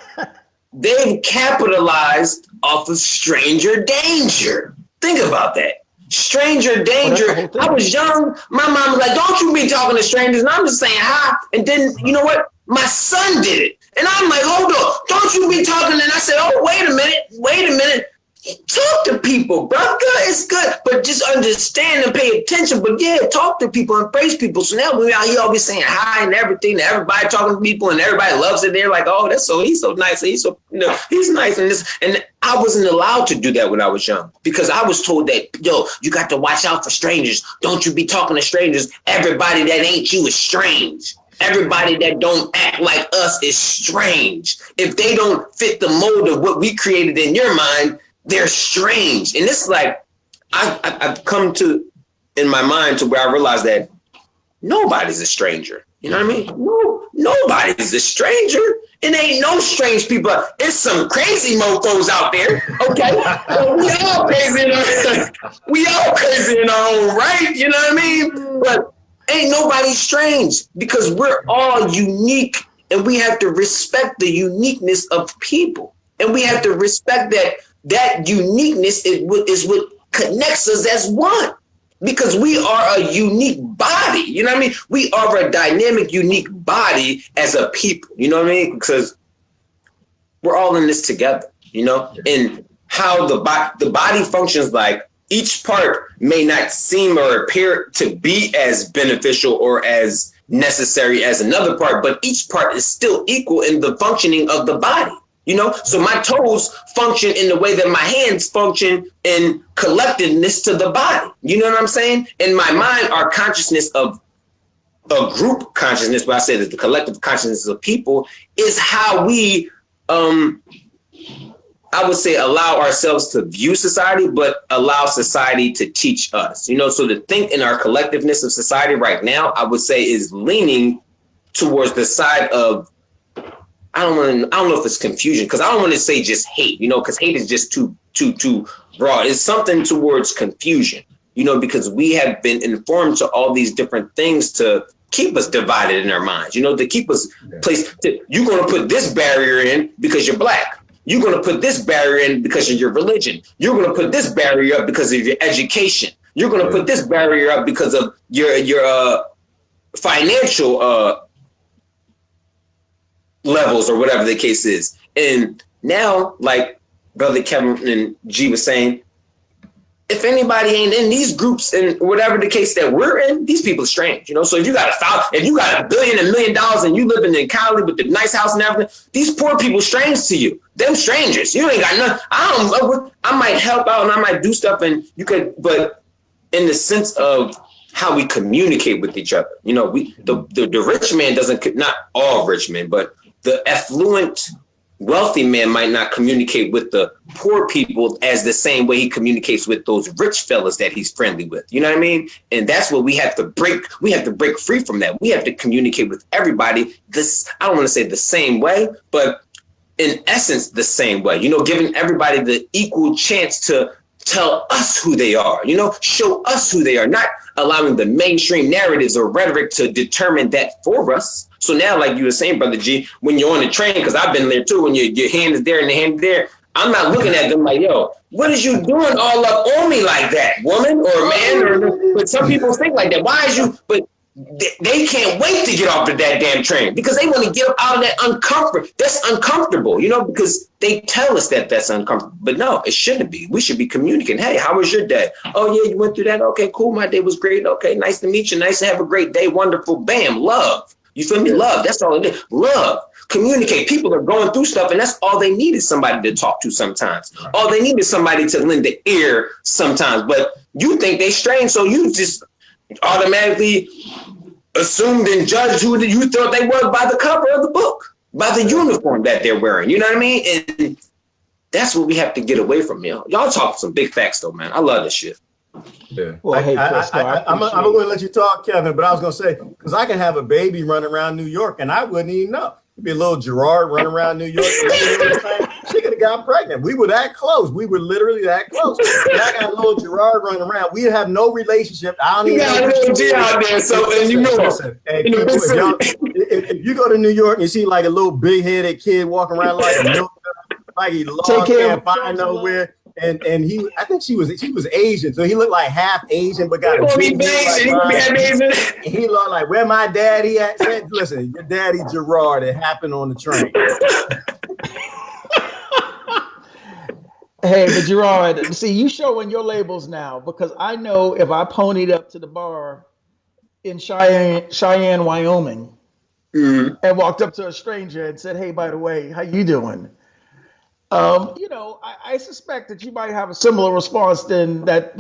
they've capitalized off of stranger danger. Think about that. Stranger danger. I was young. My mom was like, don't you be talking to strangers. And I'm just saying hi. And then, you know what? My son did it. And I'm like, hold on. Don't you be talking. And I said, oh, wait a minute. Talk to people, bro. Good, it's good. But just understand and pay attention. But yeah, talk to people and praise people. So now we out here always saying hi and everything. And everybody talking to people and everybody loves it. They're like, oh, he's so nice. He's so, he's nice. And I wasn't allowed to do that when I was young because I was told that, you got to watch out for strangers. Don't you be talking to strangers. Everybody that ain't you is strange. Everybody that don't act like us is strange. If they don't fit the mold of what we created in your mind, they're strange. And it's like, I've come to in my mind to where I realized that nobody's a stranger. You know what I mean? No, nobody's a stranger. It ain't no strange people. It's some crazy mofos out there. Okay, we all crazy in our own right. You know what I mean? But ain't nobody strange because we're all unique, and we have to respect the uniqueness of people, and we have to respect that uniqueness is what connects us as one. Because we are a unique body, you know what I mean? We are a dynamic, unique body as a people, you know what I mean? Because we're all in this together, you know? And how the body functions, like each part may not seem or appear to be as beneficial or as necessary as another part, but each part is still equal in the functioning of the body. You know, so my toes function in the way that my hands function in collectiveness to the body. You know what I'm saying? In my mind, our consciousness of a group consciousness, what I said is the collective consciousness of people, is how we, I would say, allow ourselves to view society, but allow society to teach us. You know, so to think in our collectiveness of society right now, I would say is leaning towards the side of, I don't know if it's confusion, because I don't want to say just hate, you know, because hate is just too broad. It's something towards confusion, you know, because we have been informed to all these different things to keep us divided in our minds, you know, to keep us placed. You're going to put this barrier in because you're Black. You're going to put this barrier in because of your religion. You're going to put this barrier up because of your education. You're going to put this barrier up because of your financial levels or whatever the case is. And now, like Brother Kevin and G was saying, if anybody ain't in these groups and whatever the case that we're in, these people are strange, you know. So if you got $1 billion, $1 million and you living in Cali with the nice house and everything, these poor people strange to you. Them strangers. You ain't got nothing. I might help out and I might do stuff and you could, but in the sense of how we communicate with each other, you know, the rich man doesn't, not all rich men, but the affluent, wealthy man might not communicate with the poor people as the same way he communicates with those rich fellas that he's friendly with. You know what I mean? And that's what we have to break. We have to break free from that. We have to communicate with everybody. I don't want to say the same way, but in essence, the same way, you know, giving everybody the equal chance to tell us who they are, you know, show us who they are, not allowing the mainstream narratives or rhetoric to determine that for us. So now, like you were saying, Brother G, when you're on the train, because I've been there too, when your hand is there and the hand is there, I'm not looking at them like, yo, what is you doing all up on me like that, woman or man? But some people think like that. Why is you? But they can't wait to get off of that damn train because they want to get up out of that uncomfort. That's uncomfortable, you know, because they tell us that that's uncomfortable. But no, it shouldn't be. We should be communicating. Hey, how was your day? Oh, yeah, you went through that? Okay, cool. My day was great. Okay, nice to meet you. Nice to have a great day. Wonderful. Bam. Love. You feel me? Love. That's all it is. Love. Communicate. People are going through stuff, and that's all they need is somebody to talk to sometimes. All they need is somebody to lend the ear sometimes. But you think they strange, so you just automatically assumed and judged who you thought they were by the cover of the book, by the uniform that they're wearing. You know what I mean? And that's what we have to get away from, y'all. Y'all talk some big facts, though, man. I love this shit. Yeah. Well, hey, Chris, I'm going to let you talk, Kevin, but I was going to say, because I can have a baby running around New York and I wouldn't even know. It'd be a little Gerard running around New York. She could have got pregnant. We were that close. We were literally that close. And I got a little Gerard running around. We have no relationship. I don't even know. You got a little G out there, so and you know. Listen, hey, people, if you go to New York and you see like a little big-headed kid walking around like a milk, like he lost, can't find nowhere. And I think she was Asian, so he looked like half Asian, but got a big head. He looked like, where my daddy at? Said, listen, your daddy Gerard. It happened on the train. Hey, but Gerard, see, you showing your labels now because I know if I ponied up to the bar in Cheyenne, Wyoming, and walked up to a stranger and said, "Hey, by the way, how you doing?" You know, I suspect that you might have a similar response than that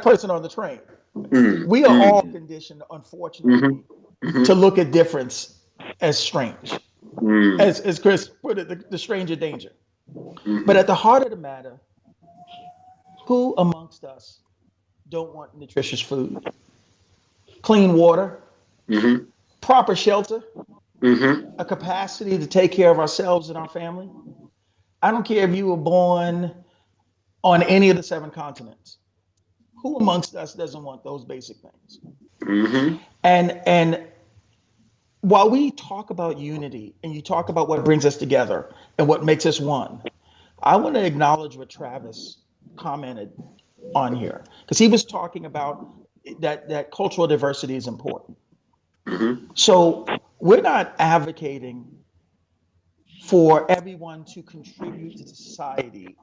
person on the train. We are all conditioned, unfortunately, to look at difference as strange, as Chris put it, the stranger danger. But at the heart of the matter, who amongst us don't want nutritious food, clean water, Mm-hmm. proper shelter, Mm-hmm. a capacity to take care of ourselves and our family. I don't care if you were born on any of the 7 continents. Who amongst us doesn't want those basic things? Mm-hmm. And while we talk about unity and you talk about what brings us together and what makes us one, I want to acknowledge what Travis commented on here because he was talking about that cultural diversity is important. Mm-hmm. So we're not advocating for everyone to contribute to society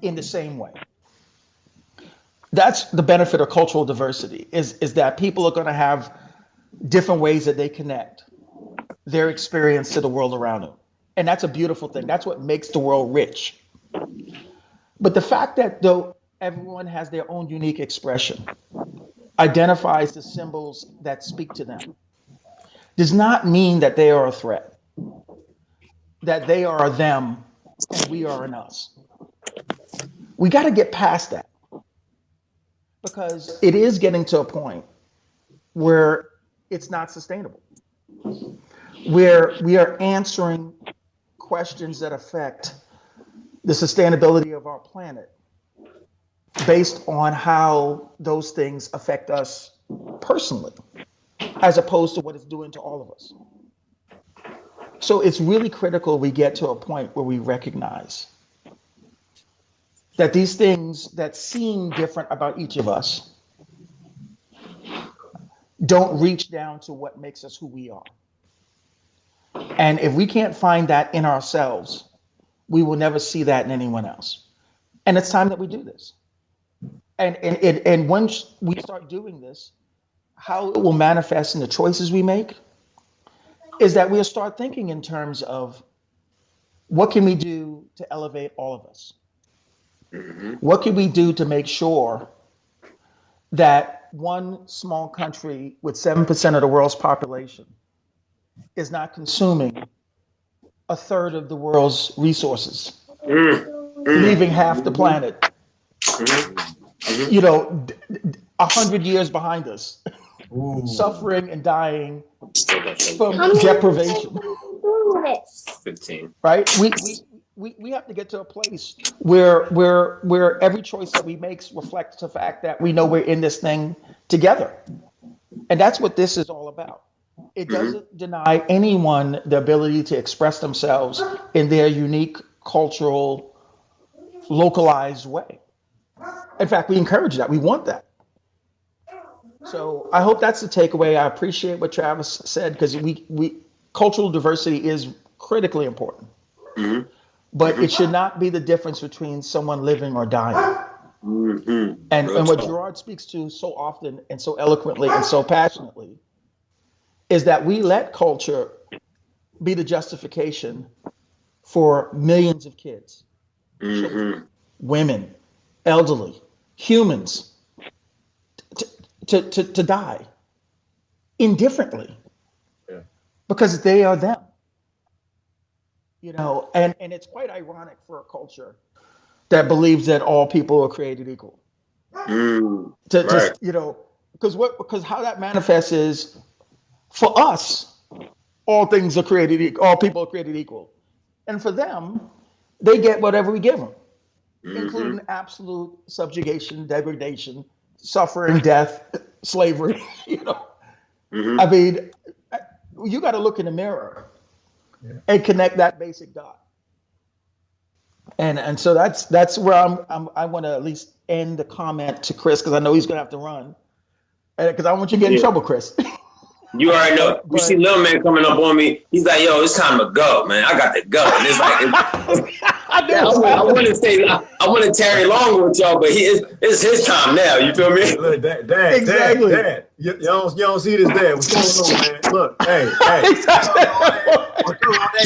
in the same way. That's the benefit of cultural diversity is that people are going to have different ways that they connect their experience to the world around them. And that's a beautiful thing. That's what makes the world rich. But the fact that though everyone has their own unique expression, identifies the symbols that speak to them, does not mean that they are a threat, that they are a them and we are an us. We got to get past that because it is getting to a point where it's not sustainable, where we are answering questions that affect the sustainability of our planet based on how those things affect us personally, as opposed to what it's doing to all of us. So it's really critical we get to a point where we recognize that these things that seem different about each of us don't reach down to what makes us who we are. And if we can't find that in ourselves, we will never see that in anyone else. And it's time that we do this. And once we start doing this, how it will manifest in the choices we make is that we'll start thinking in terms of what can we do to elevate all of us? Mm-hmm. What can we do to make sure that one small country with 7% of the world's population is not consuming a third of the world's resources, leaving half the Mm-hmm. planet, Mm-hmm. you know, 100 years behind us, suffering and dying from deprivation, 15. right? We have to get to a place where every choice that we make reflects the fact that we know we're in this thing together. And that's what this is all about. It Mm-hmm. doesn't deny anyone the ability to express themselves in their unique cultural, localized way. In fact, we encourage that. We want that. So I hope that's the takeaway. I appreciate what Travis said because we cultural diversity is critically important, Mm-hmm. but Mm-hmm. it should not be the difference between someone living or dying. Mm-hmm. And what Gerard speaks to so often and so eloquently and so passionately is that we let culture be the justification for millions of kids, children, Mm-hmm. women, elderly, humans to, to die indifferently because they are them. And it's quite ironic for a culture that believes that all people are created equal. Mm. To Right. because how that manifests is for us, all things are created equal, all people are created equal. And for them, they get whatever we give them, Mm-hmm. including absolute subjugation, degradation, suffering, death, slavery. I Mm-hmm. mean, you got to look in the mirror and connect that basic dot. And so that's where I want to at least end the comment to Chris because I know he's gonna have to run. Because I don't want you to get in Yeah. trouble, Chris. You already know. but You see but little man coming up on me. He's like, "Yo, it's time to go, man. I got to go." And it's like, I yeah, knew I want to say, I want to tarry longer with y'all, but it's his time now. You feel me? Look, Dad, exactly. Dad. You don't see this, Dad. What's going on, man? Look, hey. Exactly.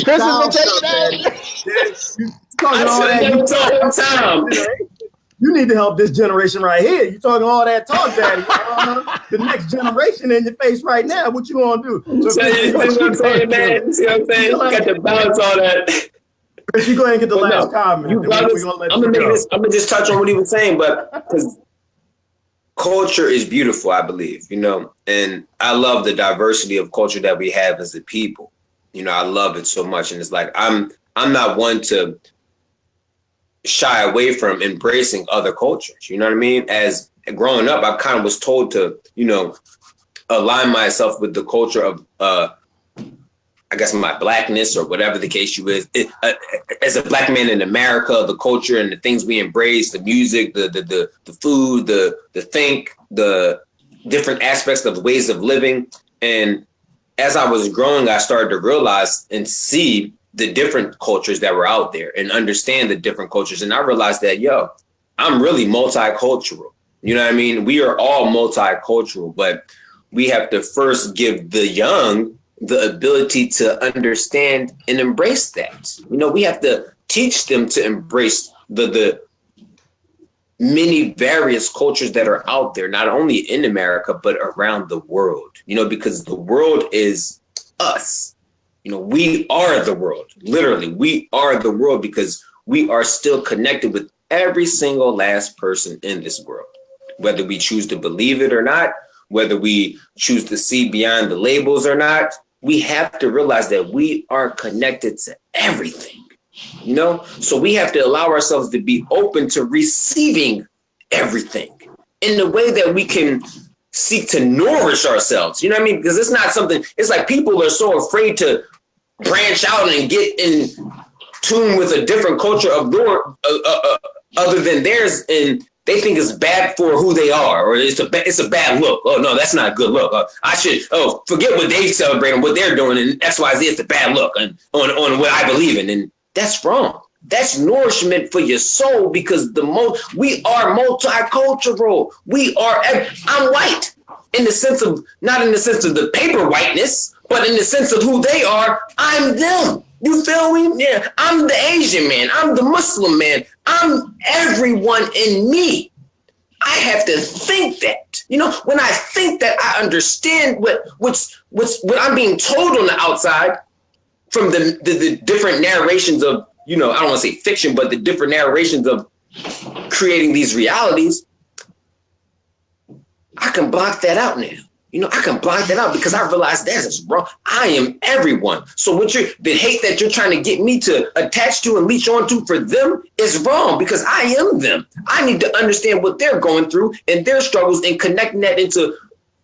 Chris has been taken Daddy. out. Dad, you talking I all should have that? never told him time. You need to help this generation right here. You talking all that talk, Daddy. The next generation in your face right now. What you gonna do? So So you see what I'm saying, man? You see what I'm saying? You got to balance all that. Chris, you go ahead and get the But last no, comment. you Then we're brothers, gonna let I'm you gonna make go. this. I'm gonna just touch on what he was saying, but because culture is beautiful, I believe, and I love the diversity of culture that we have as a people. I love it so much. And it's like, I'm not one to shy away from embracing other cultures. You know what I mean? As growing up, I kind of was told to, align myself with the culture of, I guess, my blackness or whatever the case you is. As a black man in America, the culture and the things we embrace, the music, the food, the different aspects of ways of living. And as I was growing, I started to realize and see the different cultures that were out there and understand the different cultures. And I realized that, I'm really multicultural. You know what I mean? We are all multicultural, but we have to first give the young the ability to understand and embrace that. We have to teach them to embrace the many various cultures that are out there, not only in America, but around the world, because the world is us. We are the world. Literally, we are the world because we are still connected with every single last person in this world, whether we choose to believe it or not, whether we choose to see beyond the labels or not. We have to realize that we are connected to everything. So we have to allow ourselves to be open to receiving everything in the way that we can seek to nourish ourselves. You know what I mean? Because it's not something, it's like people are so afraid to branch out and get in tune with a different culture of other than theirs. And they think it's bad for who they are, or it's a bad look. Oh no, that's not a good look. I should forget what they celebrate and what they're doing, and XYZ is a bad look and on what I believe in. And that's wrong. That's nourishment for your soul, because we are multicultural. I'm white in the sense of, not in the sense of the paper whiteness, but in the sense of who they are. I'm them. You feel me? Yeah. I'm the Asian man. I'm the Muslim man. I'm everyone in me. I have to think that. When I think that, I understand what I'm being told on the outside from the different narrations of, I don't want to say fiction, but the different narrations of creating these realities. I can block that out now. I can block that out because I realize that is wrong. I am everyone. So the hate that you're trying to get me to attach to and leech onto for them is wrong, because I am them. I need to understand what they're going through and their struggles, and connecting that into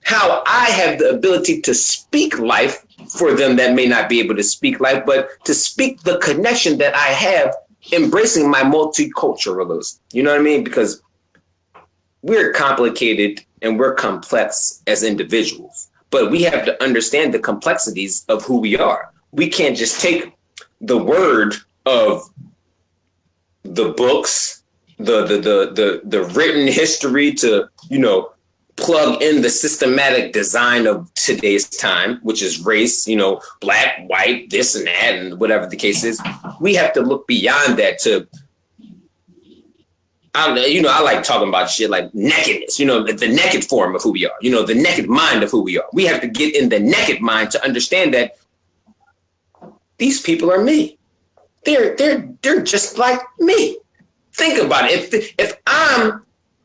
how I have the ability to speak life for them that may not be able to speak life, but to speak the connection that I have, embracing my multiculturalism. You know what I mean? Because we're complicated and we're complex as individuals, but we have to understand the complexities of who we are. We can't just take the word of the books, the written history to, plug in the systematic design of today's time, which is race, black, white, this and that, and whatever the case is. We have to look beyond that to, I like talking about shit like nakedness, the naked form of who we are, the naked mind of who we are. We have to get in the naked mind to understand that these people are me. They're just like me. Think about it.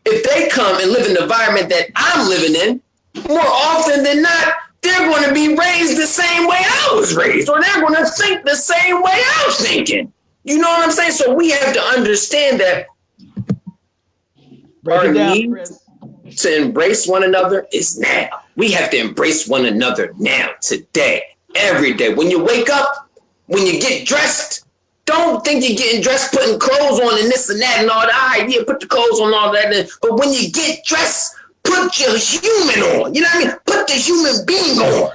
If they come and live in the environment that I'm living in, more often than not, they're going to be raised the same way I was raised, or they're going to think the same way I was thinking. You know what I'm saying? So we have to understand that our need to embrace one another is now. We have to embrace one another now, today, every day. When you wake up, when you get dressed, don't think you're getting dressed, putting clothes on and this and that and all that. All right, yeah, put the clothes on and all that. But when you get dressed, put your human on. You know what I mean? Put the human being on.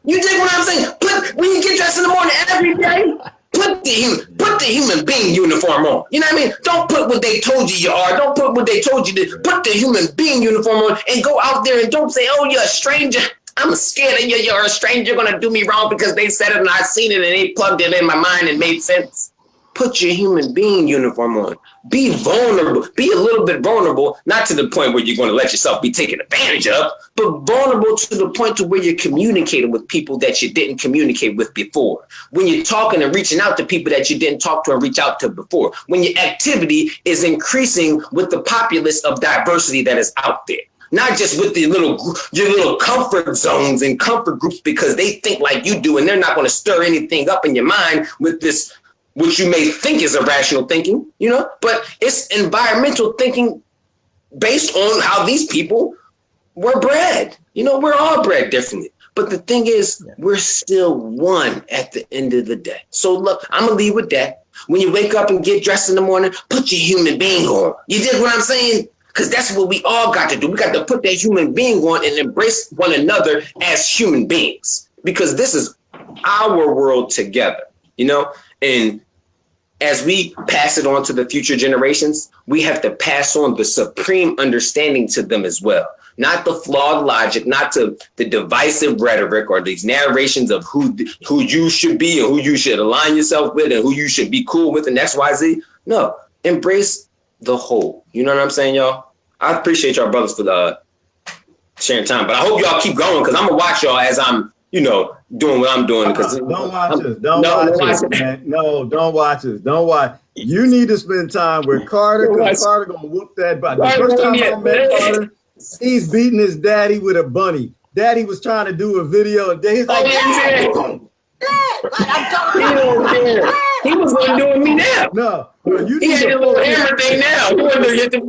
You dig what I'm saying? When you get dressed in the morning every day, put the human being uniform on. You know what I mean? Don't put what they told you are. Don't put what they told you to. Put the human being uniform on and go out there and don't say, oh, you're a stranger. I'm scared of you. You're a stranger. You're going to do me wrong because they said it and I seen it and they plugged it in my mind and made sense. Put your human being uniform on. Be vulnerable. Be a little bit vulnerable, not to the point where you're going to let yourself be taken advantage of, but vulnerable to the point to where you're communicating with people that you didn't communicate with before. When you're talking and reaching out to people that you didn't talk to and reach out to before. When your activity is increasing with the populace of diversity that is out there. not just with your little comfort zones and comfort groups because they think like you do, and they're not going to stir anything up in your mind with this, which you may think is irrational thinking, you know, but it's environmental thinking based on how these people were bred. You know, we're all bred differently. But the thing is, we're still one at the end of the day. So look, I'm going to leave with that. When you wake up and get dressed in the morning, put your human being on. You dig what I'm saying? Because that's what we all got to do. We got to put that human being on and embrace one another as human beings. Because this is our world together, you know? And as we pass it on to the future generations, we have to pass on the supreme understanding to them as well. Not the flawed logic, not the divisive rhetoric or these narrations of who you should be and who you should align yourself with and who you should be cool with and XYZ. No, embrace the whole. You know what I'm saying, y'all? I appreciate y'all brothers for sharing time, but I hope y'all keep going because I'm gonna watch y'all as I'm, you know, doing what I'm doing. Because don't watch us. Don't watch us, man. No, don't watch us. Don't watch. You need to spend time with Carter because Carter gonna whoop that butt. The first time I met Carter, he's beating his daddy with a bunny. Daddy was trying to do a video and he's like, he was going to do it me now. No, you he had a little hammer thing now. He wanted to hit the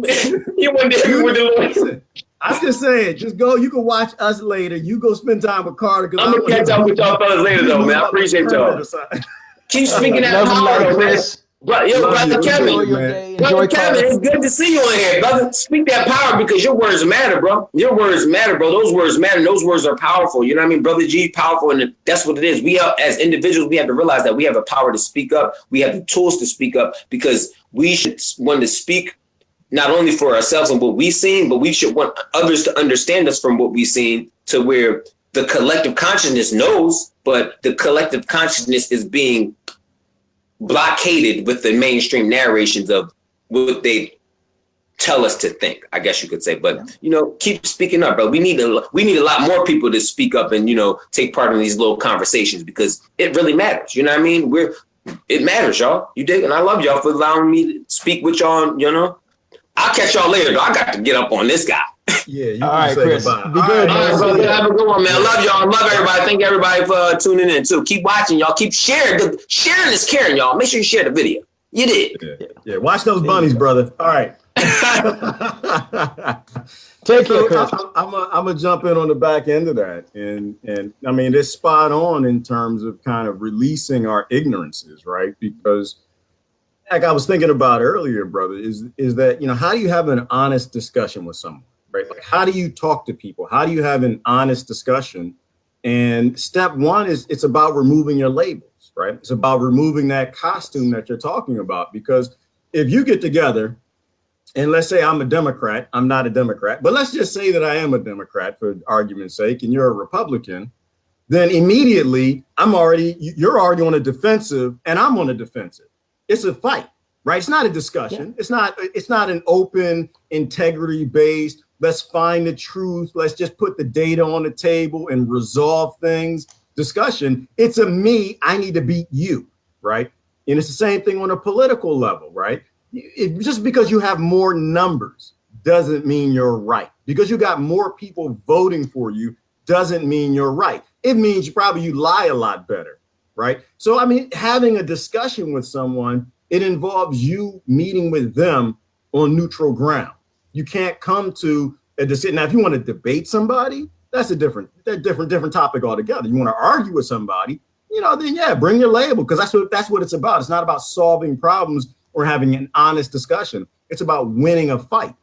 I'm just saying, just go. You can watch us later. You go spend time with Carter. I'm going to catch up with y'all fellas later, though, man. I appreciate y'all. Keep speaking that power, man. Brother Kevin, it's good to see you on here, brother. Speak that power because your words matter, bro. Your words matter, bro. Those words matter. Those words are powerful. You know what I mean? Brother G, powerful. And that's what it is. We have, as individuals, we have to realize that we have the power to speak up. We have the tools to speak up because we should want to speak not only for ourselves and what we've seen, but we should want others to understand us from what we've seen to where the collective consciousness knows, but the collective consciousness is being blockaded with the mainstream narrations of what they tell us to think, I guess you could say. But you know, keep speaking up, bro. We need a lot more people to speak up and, you know, take part in these little conversations because it really matters. You know what I mean? It matters, y'all. You dig? And I love y'all for allowing me to speak with y'all. You know, I'll catch y'all later, though. I got to get up on this guy. Yeah, you all can right, say Chris. goodbye. Be good. All right, bro. Have a good one, man. I love y'all. I love everybody. Thank everybody for tuning in too. Keep watching, y'all. Keep sharing. Sharing is caring, y'all. Make sure you share the video. You did. Yeah. Watch those bunnies, brother. All right. Take care, Chris. I'm gonna jump in on the back end of that, and I mean it's spot on in terms of kind of releasing our ignorances, right? Because like I was thinking about earlier, brother, is that, you know, how do you have an honest discussion with someone, right? Like, how do you talk to people? How do you have an honest discussion? And step one is it's about removing your labels, right? It's about removing that costume that you're talking about. Because if you get together and let's say I'm a Democrat, I'm not a Democrat, but let's just say that I am a Democrat for argument's sake, and you're a Republican, then immediately you're already on a defensive and I'm on a defensive. It's a fight, right? It's not a discussion. Yeah. It's not an open, integrity-based, let's find the truth, let's just put the data on the table and resolve things discussion. It's I need to beat you, right? And it's the same thing on a political level, right? Just because you have more numbers doesn't mean you're right. Because you got more people voting for you doesn't mean you're right. It means you lie a lot better. Right. So, I mean, having a discussion with someone, it involves you meeting with them on neutral ground. You can't come to a decision. Now, if you want to debate somebody, that's a different topic altogether. You want to argue with somebody, you know, then yeah, bring your label, because that's what it's about. It's not about solving problems or having an honest discussion. It's about winning a fight.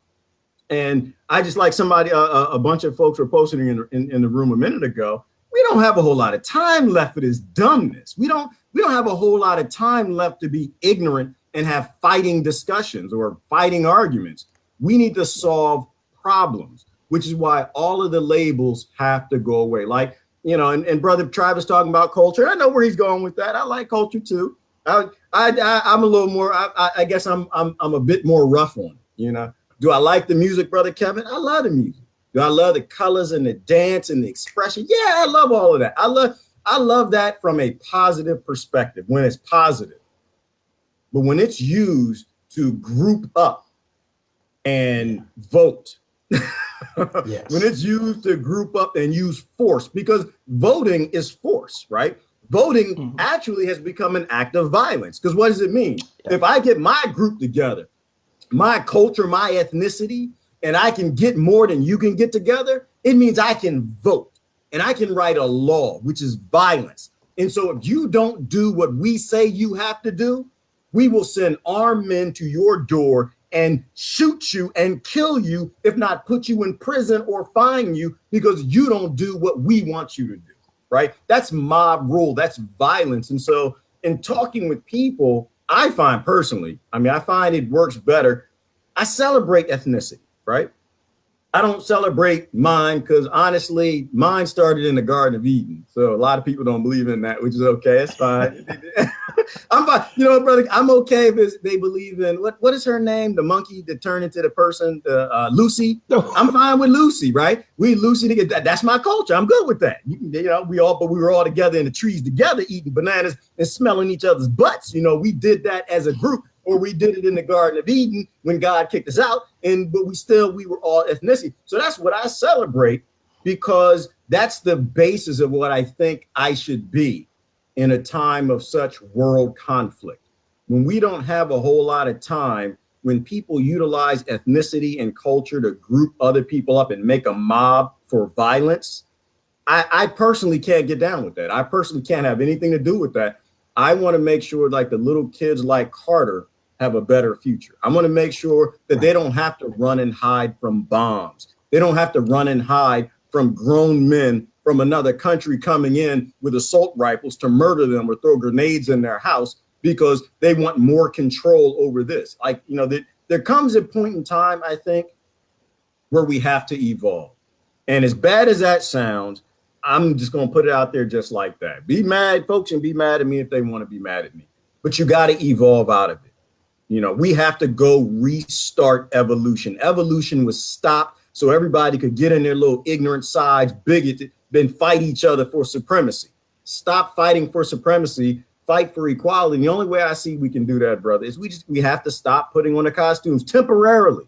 And I just like a bunch of folks were posting in the room a minute ago. We don't have a whole lot of time left for this dumbness. We don't have a whole lot of time left to be ignorant and have fighting discussions or fighting arguments. We need to solve problems, which is why all of the labels have to go away. Like, you know, and Brother Travis talking about culture. I know where he's going with that. I like culture too. I'm a little more, I guess I'm a bit more rough on it, you know. Do I like the music, Brother Kevin? I love the music. Do I love the colors and the dance and the expression? Yeah, I love all of that. I love that from a positive perspective, when it's positive. But when it's used to group up and vote When Yes. it's used to group up and use force, because voting is force, right? Voting Mhm. actually has become an act of violence. Because what does it mean? Yeah. If I get my group together, my culture, my ethnicity, and I can get more than you can get together, it means I can vote and I can write a law, which is violence. And so if you don't do what we say you have to do, we will send armed men to your door and shoot you and kill you, if not put you in prison or fine you because you don't do what we want you to do, right? That's mob rule, that's violence. And so in talking with people, I find personally, I find it works better. I celebrate ethnicity, right? I don't celebrate mine because honestly, mine started in the Garden of Eden. So a lot of people don't believe in that, which is okay. It's fine. I'm fine. You know, brother, I'm okay if they believe in what is her name? The monkey that turned into the person, Lucy. I'm fine with Lucy, right? We Lucy to get that's my culture. I'm good with that. We were all together in the trees together, eating bananas and smelling each other's butts. We did that as a group, or we did it in the Garden of Eden when God kicked us out. But we were all ethnicity. So that's what I celebrate, because that's the basis of what I think I should be in a time of such world conflict. When we don't have a whole lot of time, when people utilize ethnicity and culture to group other people up and make a mob for violence, I personally can't get down with that. I personally can't have anything to do with that. I want to make sure like the little kids like Carter have a better future. I want to make sure that they don't have to run and hide from bombs. They don't have to run and hide from grown men from another country coming in with assault rifles to murder them or throw grenades in their house because they want more control over this. There comes a point in time, I think, where we have to evolve. And as bad as that sounds, I'm just going to put it out there just like that. Be mad, folks, and be mad at me if they want to be mad at me. But you got to evolve out of it. We have to go restart evolution. Evolution was stopped so everybody could get in their little ignorant sides, bigoted, then fight each other for supremacy. Stop fighting for supremacy, fight for equality. And the only way I see we can do that, brother, is we have to stop putting on the costumes temporarily.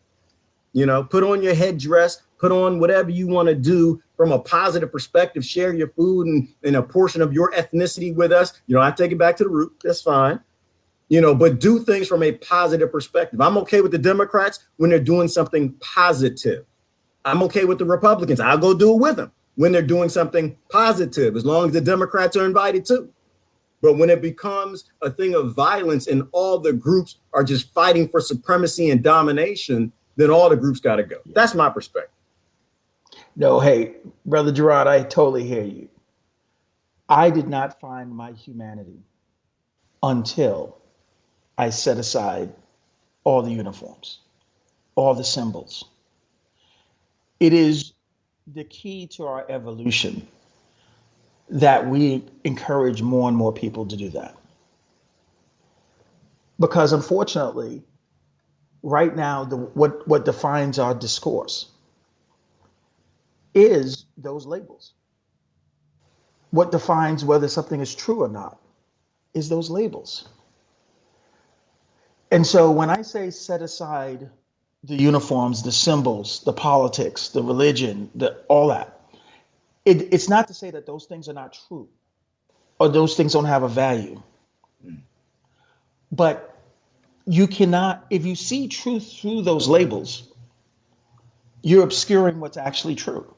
Put on your headdress, put on whatever you want to do from a positive perspective, share your food and a portion of your ethnicity with us. I take it back to the root. That's fine. But do things from a positive perspective. I'm okay with the Democrats when they're doing something positive. I'm okay with the Republicans. I'll go do it with them when they're doing something positive, as long as the Democrats are invited too. But when it becomes a thing of violence and all the groups are just fighting for supremacy and domination, then all the groups got to go. That's my perspective. No, hey, Brother Gerard, I totally hear you. I did not find my humanity until I set aside all the uniforms, all the symbols. It is the key to our evolution that we encourage more and more people to do that. Because unfortunately, right now, what defines our discourse is those labels. What defines whether something is true or not is those labels. And so when I say set aside the uniforms, the symbols, the politics, the religion, all that, it's not to say that those things are not true or those things don't have a value. But you cannot, if you see truth through those labels, you're obscuring what's actually true.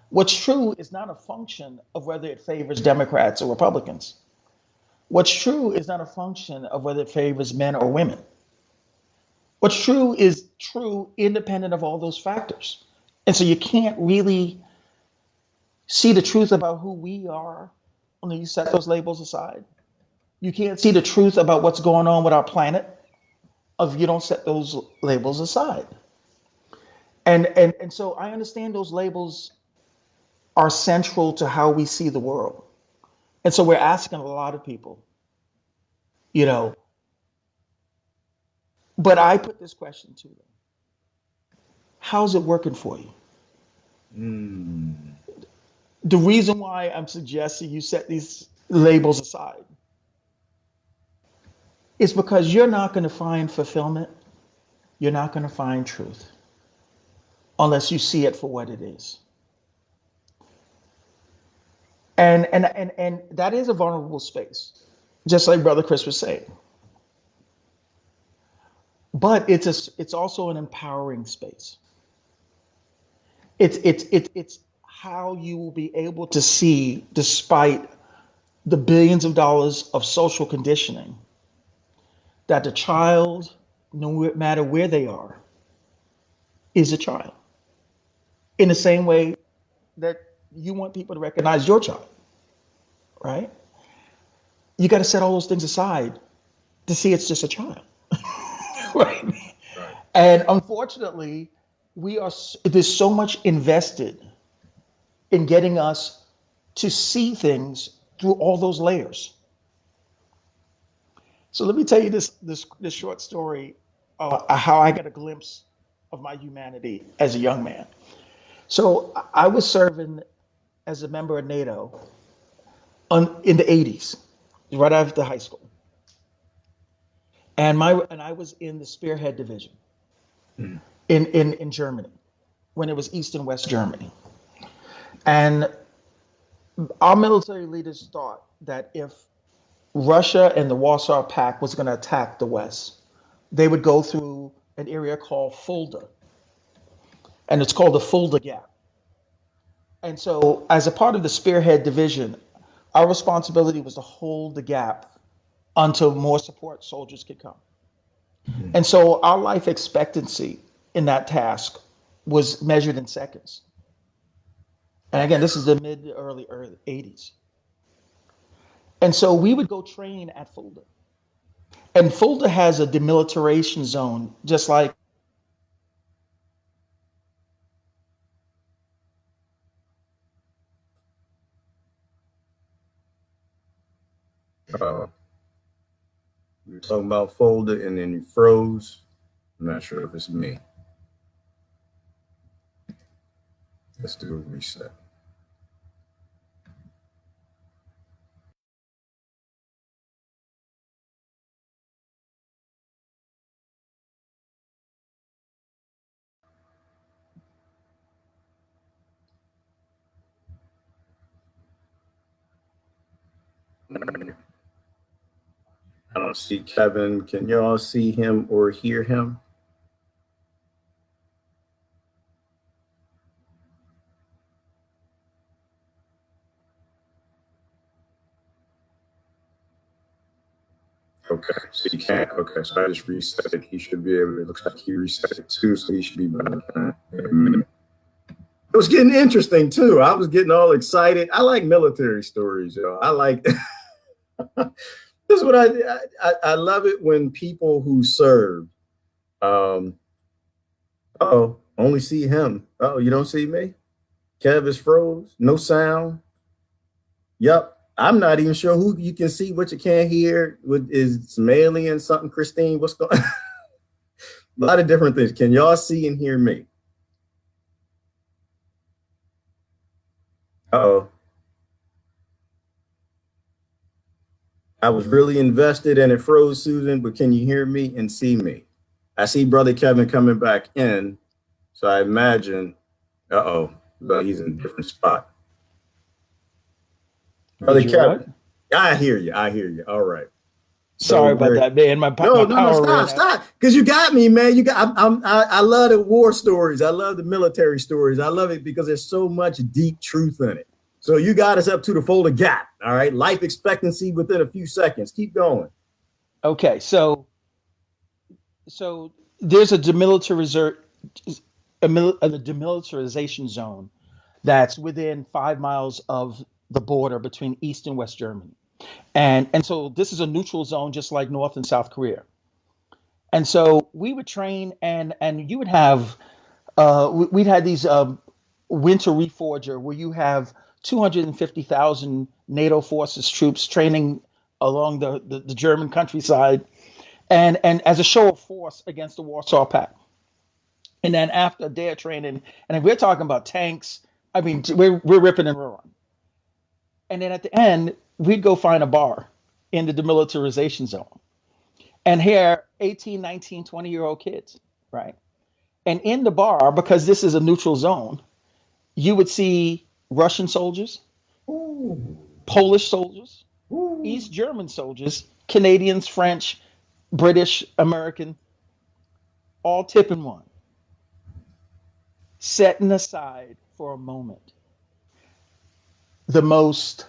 What's true is not a function of whether it favors Democrats or Republicans. What's true is not a function of whether it favors men or women. What's true is true independent of all those factors. And so you can't really see the truth about who we are when you set those labels aside. You can't see the truth about what's going on with our planet if you don't set those labels aside. And so I understand those labels are central to how we see the world. And so we're asking a lot of people, you know, but I put this question to them. How's it working for you? Mm. The reason why I'm suggesting you set these labels aside is because you're not going to find fulfillment. You're not going to find truth. unless you see it for what it is. And that is a vulnerable space, just like Brother Chris was saying. But it's also an empowering space. It's how you will be able to see, despite the billions of dollars of social conditioning, that the child, no matter where they are, is a child. In the same way that you want people to recognize your child, right? You got to set all those things aside to see it's just a child, right? Right. And unfortunately, there's so much invested in getting us to see things through all those layers. So let me tell you this short story, how I got a glimpse of my humanity as a young man. So I was serving as a member of NATO in the 80s, right after high school, and I was in the Spearhead Division Mm. in Germany when it was East and West Germany, and our military leaders thought that if Russia and the Warsaw Pact was going to attack the West, they would go through an area called Fulda, and it's called the Fulda Gap. And so, as a part of the Spearhead Division, our responsibility was to hold the gap until more support soldiers could come. Mm. And so, our life expectancy in that task was measured in seconds. And again, this is the mid to early 80s. And so, we would go train at Fulda. And Fulda has a demilitarization zone, just like Uh, we were talking about folder and then you froze. I'm not sure if it's me. Let's do a reset. I don't see Kevin. Can y'all see him or hear him? Okay, so you can't. Okay, so I just reset it. He should be able to. It looks like he reset it too, so he should be back. It was getting interesting too. I was getting all excited. I like military stories, yo. I like. This is what I love it when people who serve. Um. Oh, only see him. Oh, you don't see me. Kev is froze. No sound. Yep. I'm not even sure who you can see, what you can't hear. What is some alien something? Christine, what's going? A lot of different things. Can y'all see and hear me? Oh, I was really invested and it froze, Susan. But can you hear me and see me? I see Brother Kevin coming back in, so I imagine. But he's in a different spot. Brother did you what? Kevin, I hear you. I hear you. All right. So Sorry about we're that, man. My no, power ran out. stop, because you got me, man. You got. I love the war stories. I love the military stories. I love it because there's so much deep truth in it. So you got us up to the Fulda Gap. All right, life expectancy within a few seconds. Keep going. Okay, so there's a demilitarization zone that's within 5 miles of the border between East and West Germany. And so this is a neutral zone, just like North and South Korea. And so we would train, and you would have we'd had these winter reforger where you have 250,000 NATO forces troops training along the German countryside, and as a show of force against the Warsaw Pact. And then after a day of training, and if we're talking about tanks, I mean, we're ripping and roaring. And then at the end, we'd go find a bar in the demilitarization zone and here 18, 19, 20-year-old kids, right? And in the bar, because this is a neutral zone, you would see Russian soldiers, Ooh. Polish soldiers, Ooh. East German soldiers, Canadians, French, British, American, all tipping one, setting aside for a moment the most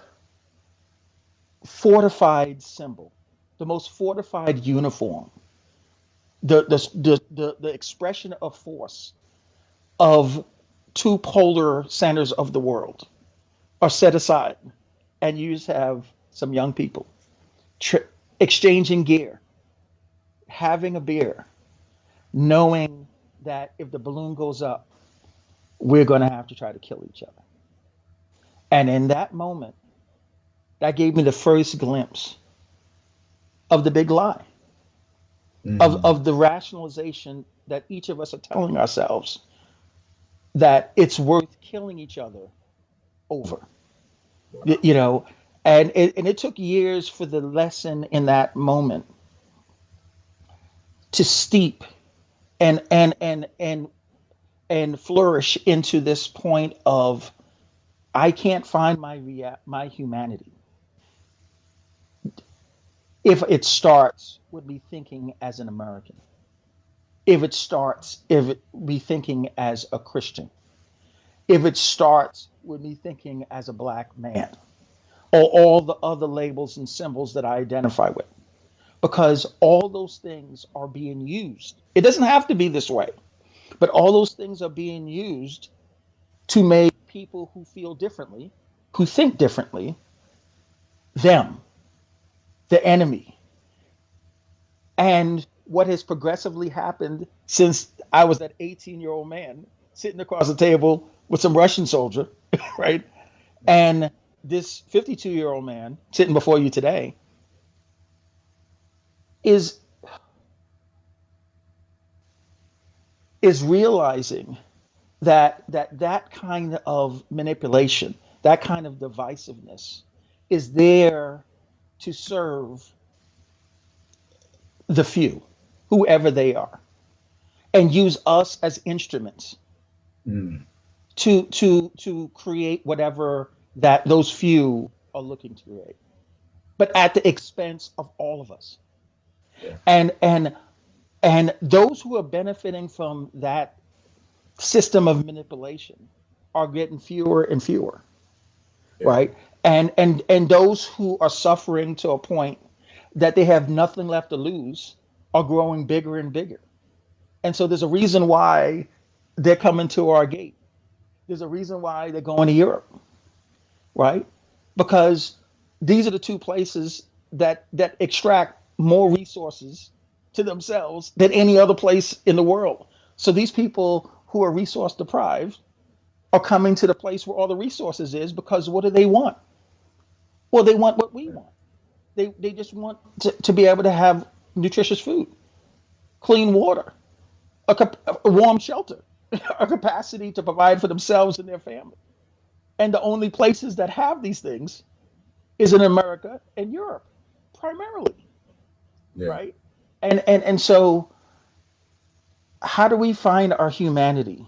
fortified symbol, the most fortified uniform, the expression of force of two polar centers of the world are set aside, and you just have some young people tr- exchanging gear, having a beer, knowing that if the balloon goes up, we're going to have to try to kill each other. And in that moment, that gave me the first glimpse of the big lie, of the rationalization that each of us are telling ourselves that it's worth killing each other over. You know, and it took years for the lesson in that moment to steep and flourish into this point of I can't find my humanity if it starts with me thinking as an American, if it me thinking as a Christian, if it starts with me thinking as a black man, or all the other labels and symbols that I identify with, because all those things are being used. It doesn't have to be this way, but all those things are being used to make people who feel differently, who think differently, them, the enemy. And what has progressively happened since I was that 18-year-old man sitting across the table with some Russian soldier, right? And this 52-year-old man sitting before you today is is realizing that kind of manipulation, that kind of divisiveness is there to serve the few, whoever they are, and use us as instruments Mm. to create whatever that those few are looking to create, but at the expense of all of us. Yeah. And those who are benefiting from that system of manipulation are getting fewer and fewer, Yeah. right? And those who are suffering to a point that they have nothing left to lose are growing bigger and bigger. And so there's a reason why they're coming to our gate. There's a reason why they're going to Europe, right? Because these are the two places that extract more resources to themselves than any other place in the world. So these people who are resource deprived are coming to the place where all the resources is, because what do they want? Well, they want what we want. They just want to be able to have nutritious food, clean water, a warm shelter, a capacity to provide for themselves and their family. And the only places that have these things is in America and Europe, primarily, Yeah. right? And so, how do we find our humanity?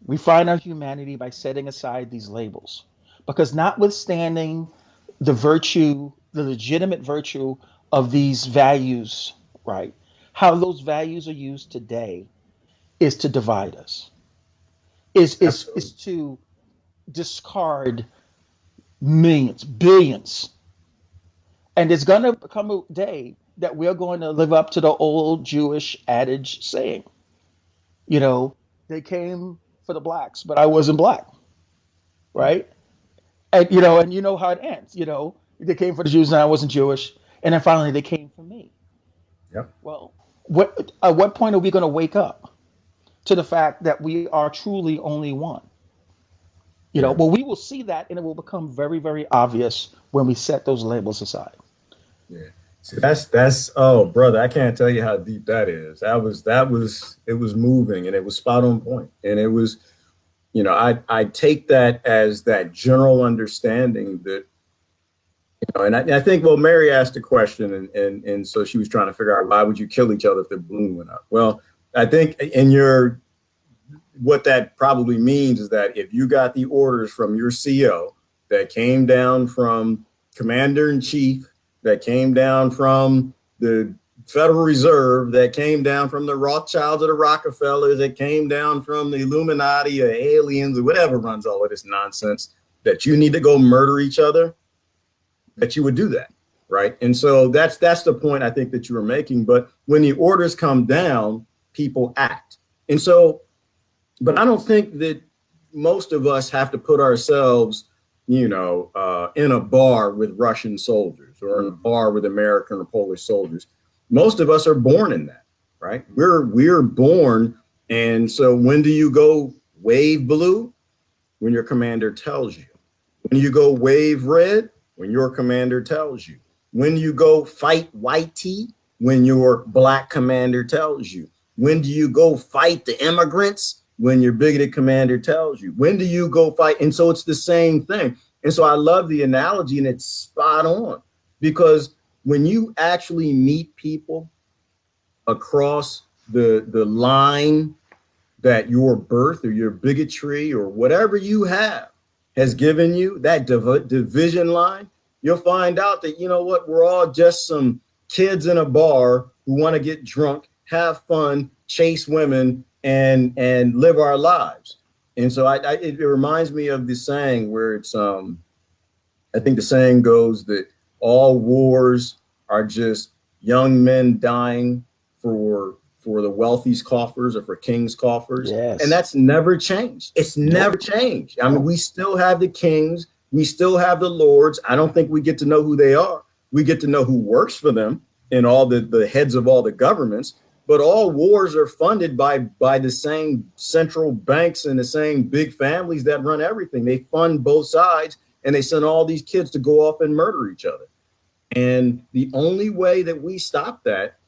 We find our humanity by setting aside these labels, because notwithstanding the virtue, the legitimate virtue of these values, right? How those values are used today is to divide us, is Absolutely. to discard millions, billions. And there's going to come a day that we're going to live up to the old Jewish adage saying, you know, they came for the blacks, but I wasn't black, Yeah. right? And you know how it ends. You know, they came for the Jews and I wasn't Jewish, and then finally they came for me. Yep. Well, at what point are we going to wake up to the fact that we are truly only one? Yeah. Well, we will see that, and it will become very, very obvious when we set those labels aside. Yeah. See, that's oh brother, I can't tell you how deep that is. That was it was moving and it was spot on point. And it was, I take that as that general understanding that, and I think, well, Mary asked a question, and so she was trying to figure out why would you kill each other if the balloon went up. Well, I think in your, what that probably means is that if you got the orders from your CO that came down from commander in chief, that came down from the Federal Reserve, that came down from the Rothschilds or the Rockefellers, that came down from the Illuminati or aliens or whatever runs all of this nonsense, that you need to go murder each other, that you would do that, right? And so that's the point I think that you were making. But when the orders come down, people act. And so, but I don't think that most of us have to put ourselves, in a bar with Russian soldiers or in a bar with American or Polish soldiers. Most of us are born in that, right? We're born. And so when do you go wave blue? When your commander tells you. When you go wave red? When your commander tells you. When you go fight white tea? When your black commander tells you. When do you go fight the immigrants? When your bigoted commander tells you. When do you go fight? And so it's the same thing. And so I love the analogy, and it's spot on, because when you actually meet people across the line that your birth or your bigotry or whatever you have has given you, that division line, you'll find out that, you know what, we're all just some kids in a bar who want to get drunk, have fun, chase women, and live our lives. And so it reminds me of the saying where it's, I think the saying goes that all wars are just young men dying for the wealthy's coffers or for king's coffers. Yes. And that's never changed. It's never changed. I mean, we still have the kings. We still have the lords. I don't think we get to know who they are. We get to know who works for them and all the heads of all the governments. But all wars are funded by the same central banks and the same big families that run everything. They fund both sides, and they send all these kids to go off and murder each other. And the only way that we stop that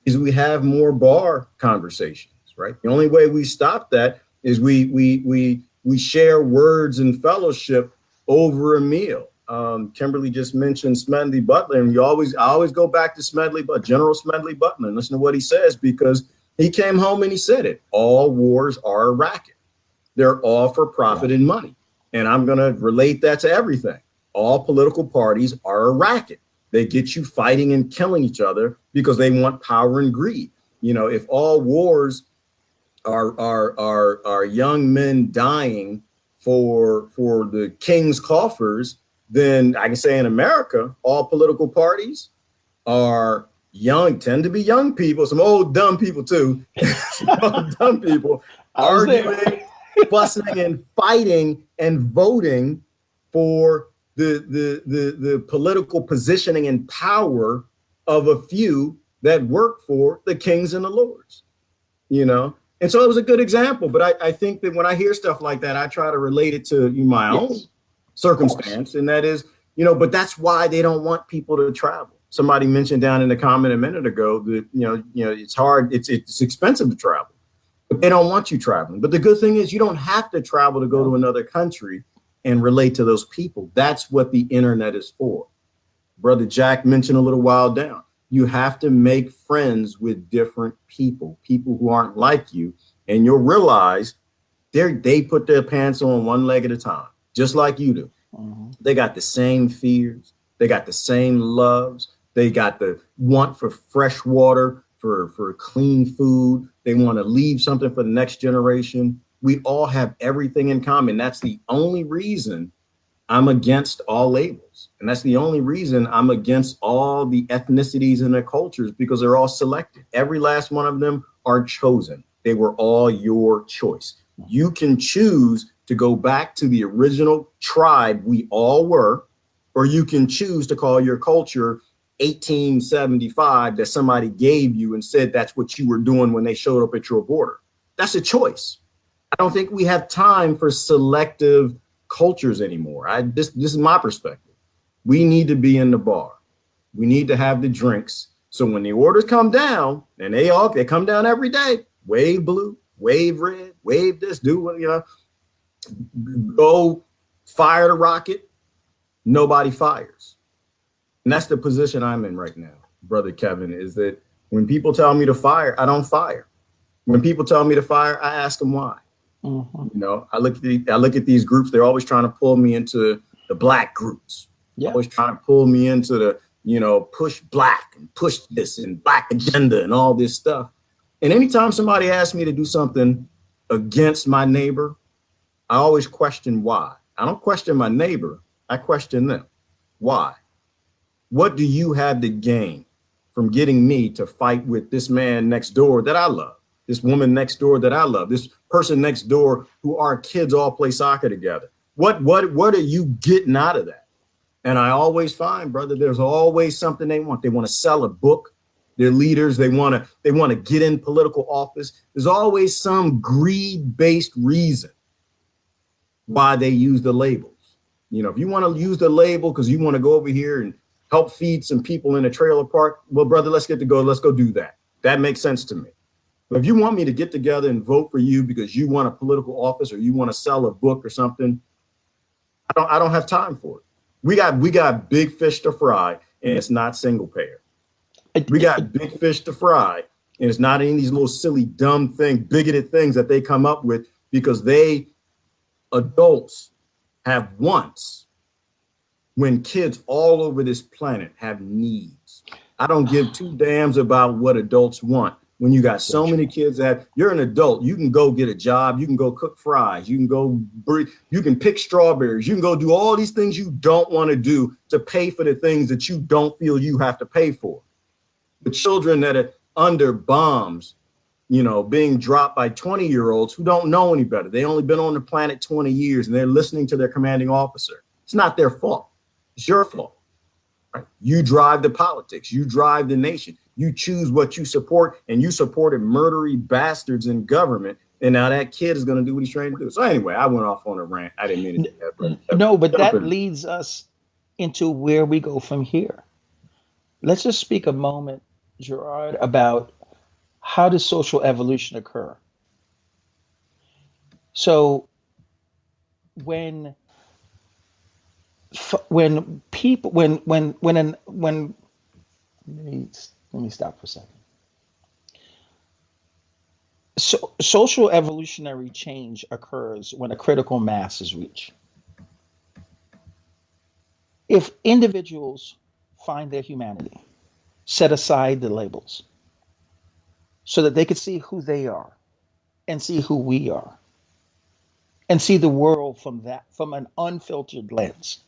is we have more bar conversations, right? The only way we stop that is we share words and fellowship over a meal. Kimberly just mentioned Smedley Butler, and I always go back to General Smedley Butler, and listen to what he says, because he came home and he said it. All wars are a racket. They're all for profit and money. And I'm going to relate that to everything. All political parties are a racket. They get you fighting and killing each other because they want power and greed. If all wars are young men dying for the king's coffers, then I can say in America, all political parties are tend to be young people, some old dumb people too, some old dumb people arguing, fussing and fighting and voting for the political positioning and power of a few that work for the kings and the lords, And so it was a good example. But I think that when I hear stuff like that, I try to relate it to my own circumstance. And that is, but that's why they don't want people to travel. Somebody mentioned down in the comment a minute ago that, it's hard. It's expensive to travel. But they don't want you traveling. But the good thing is you don't have to travel to go to another country and relate to those people. That's what the internet is for. Brother Jack mentioned a little while down. You have to make friends with different people who aren't like you, and you'll realize they put their pants on one leg at a time, just like you do. Mm-hmm. They got the same fears. They got the same loves. They got the want for fresh water, for clean food. They want to leave something for the next generation. We all have everything in common. That's the only reason I'm against all labels. And that's the only reason I'm against all the ethnicities and their cultures, because they're all selected. Every last one of them are chosen. They were all your choice. You can choose to go back to the original tribe we all were, or you can choose to call your culture 1875 that somebody gave you and said that's what you were doing when they showed up at your border. That's a choice. I don't think we have time for selective cultures anymore. This is my perspective. We need to be in the bar. We need to have the drinks. So when the orders come down, and they come down every day, wave blue, wave red, wave this, do what, go fire the rocket, nobody fires. And that's the position I'm in right now, Brother Kevin, is that when people tell me to fire, I don't fire. When people tell me to fire, I ask them why. Mm-hmm. You know, I look at these groups. They're always trying to pull me into the black groups. Yeah. Always trying to pull me into the, you know, push black and push this and black agenda and all this stuff. And anytime somebody asks me to do something against my neighbor, I always question why. I don't question my neighbor. I question them. Why? What do you have to gain from getting me to fight with this man next door that I love, this woman next door that I love, this person next door who our kids all play soccer together? What are you getting out of that? And I always find, brother, there's always something they want. They want to sell a book. They're leaders. They want to get in political office. There's always some greed-based reason why they use the labels. You know, if you want to use the label because you want to go over here and help feed some people in a trailer park, well, brother, let's go do that. That makes sense to me. But if you want me to get together and vote for you because you want a political office or you want to sell a book or something, I don't have time for it. We got big fish to fry, and it's not single payer. We got big fish to fry, and it's not any of these little silly, dumb bigoted things that they come up with because adults have wants when kids all over this planet have needs. I don't give two damns about what adults want. When you got so many kids you're an adult, you can go get a job, you can go cook fries, you can pick strawberries, you can go do all these things you don't want to do to pay for the things that you don't feel you have to pay for. The children that are under bombs, you know, being dropped by 20-year-olds who don't know any better. They only been on the planet 20 years and they're listening to their commanding officer. It's not their fault. It's your fault. Right? You drive the politics. You drive the nation. You choose what you support, and you supported murdery bastards in government. And now that kid is going to do what he's trying to do. So anyway, I went off on a rant. I didn't mean to do that, brother. No, but that leads us into where we go from here. Let's just speak a moment, Gerard, about how does social evolution occur? So when people when let me stop for a second. So social evolutionary change occurs when a critical mass is reached. If individuals find their humanity, set aside the labels so that they could see who they are and see who we are and see the world from an unfiltered lens.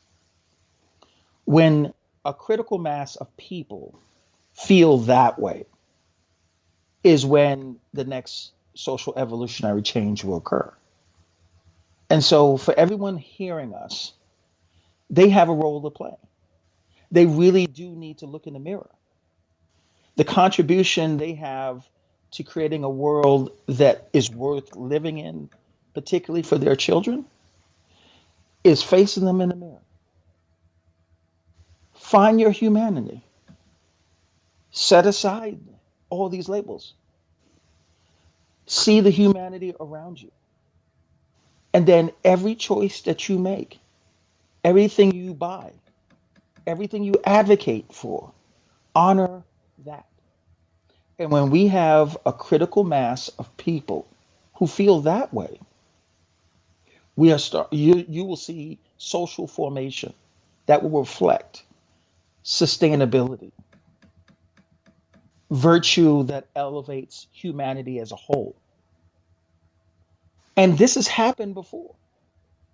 When a critical mass of people feel that way is when the next social evolutionary change will occur. And so for everyone hearing us, they have a role to play. They really do need to look in the mirror. The contribution they have to creating a world that is worth living in, particularly for their children, is facing them in the mirror. Find your humanity. Set aside all these labels. See the humanity around you. And then every choice that you make, everything you buy, everything you advocate for, honor that. And when we have a critical mass of people who feel that way, you will see social formation that will reflect sustainability, virtue that elevates humanity as a whole. And this has happened before.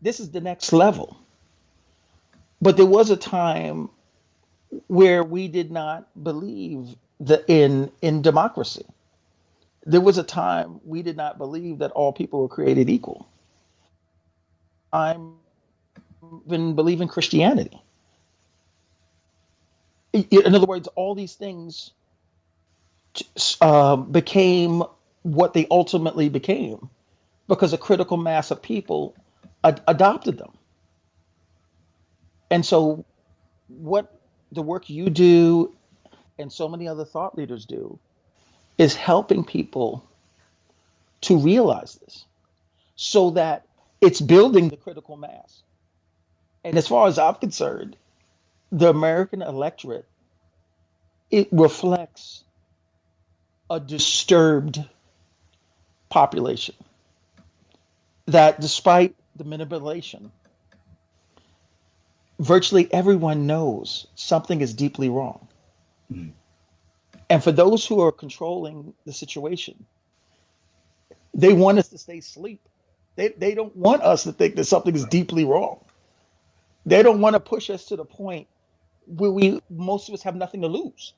This is the next level. But there was a time where we did not believe in democracy. There was a time we did not believe that all people were created equal. I'm even believe in Christianity. In other words, all these things became what they ultimately became because a critical mass of people adopted them. And so, what the work you do and so many other thought leaders do is helping people to realize this so that it's building the critical mass. And as far as I'm concerned, the American electorate, it reflects a disturbed population that, despite the manipulation, virtually everyone knows something is deeply wrong. Mm. And for those who are controlling the situation, they want us to stay asleep. They don't want us to think that something is deeply wrong. They don't want to push us to the point where most of us have nothing to lose,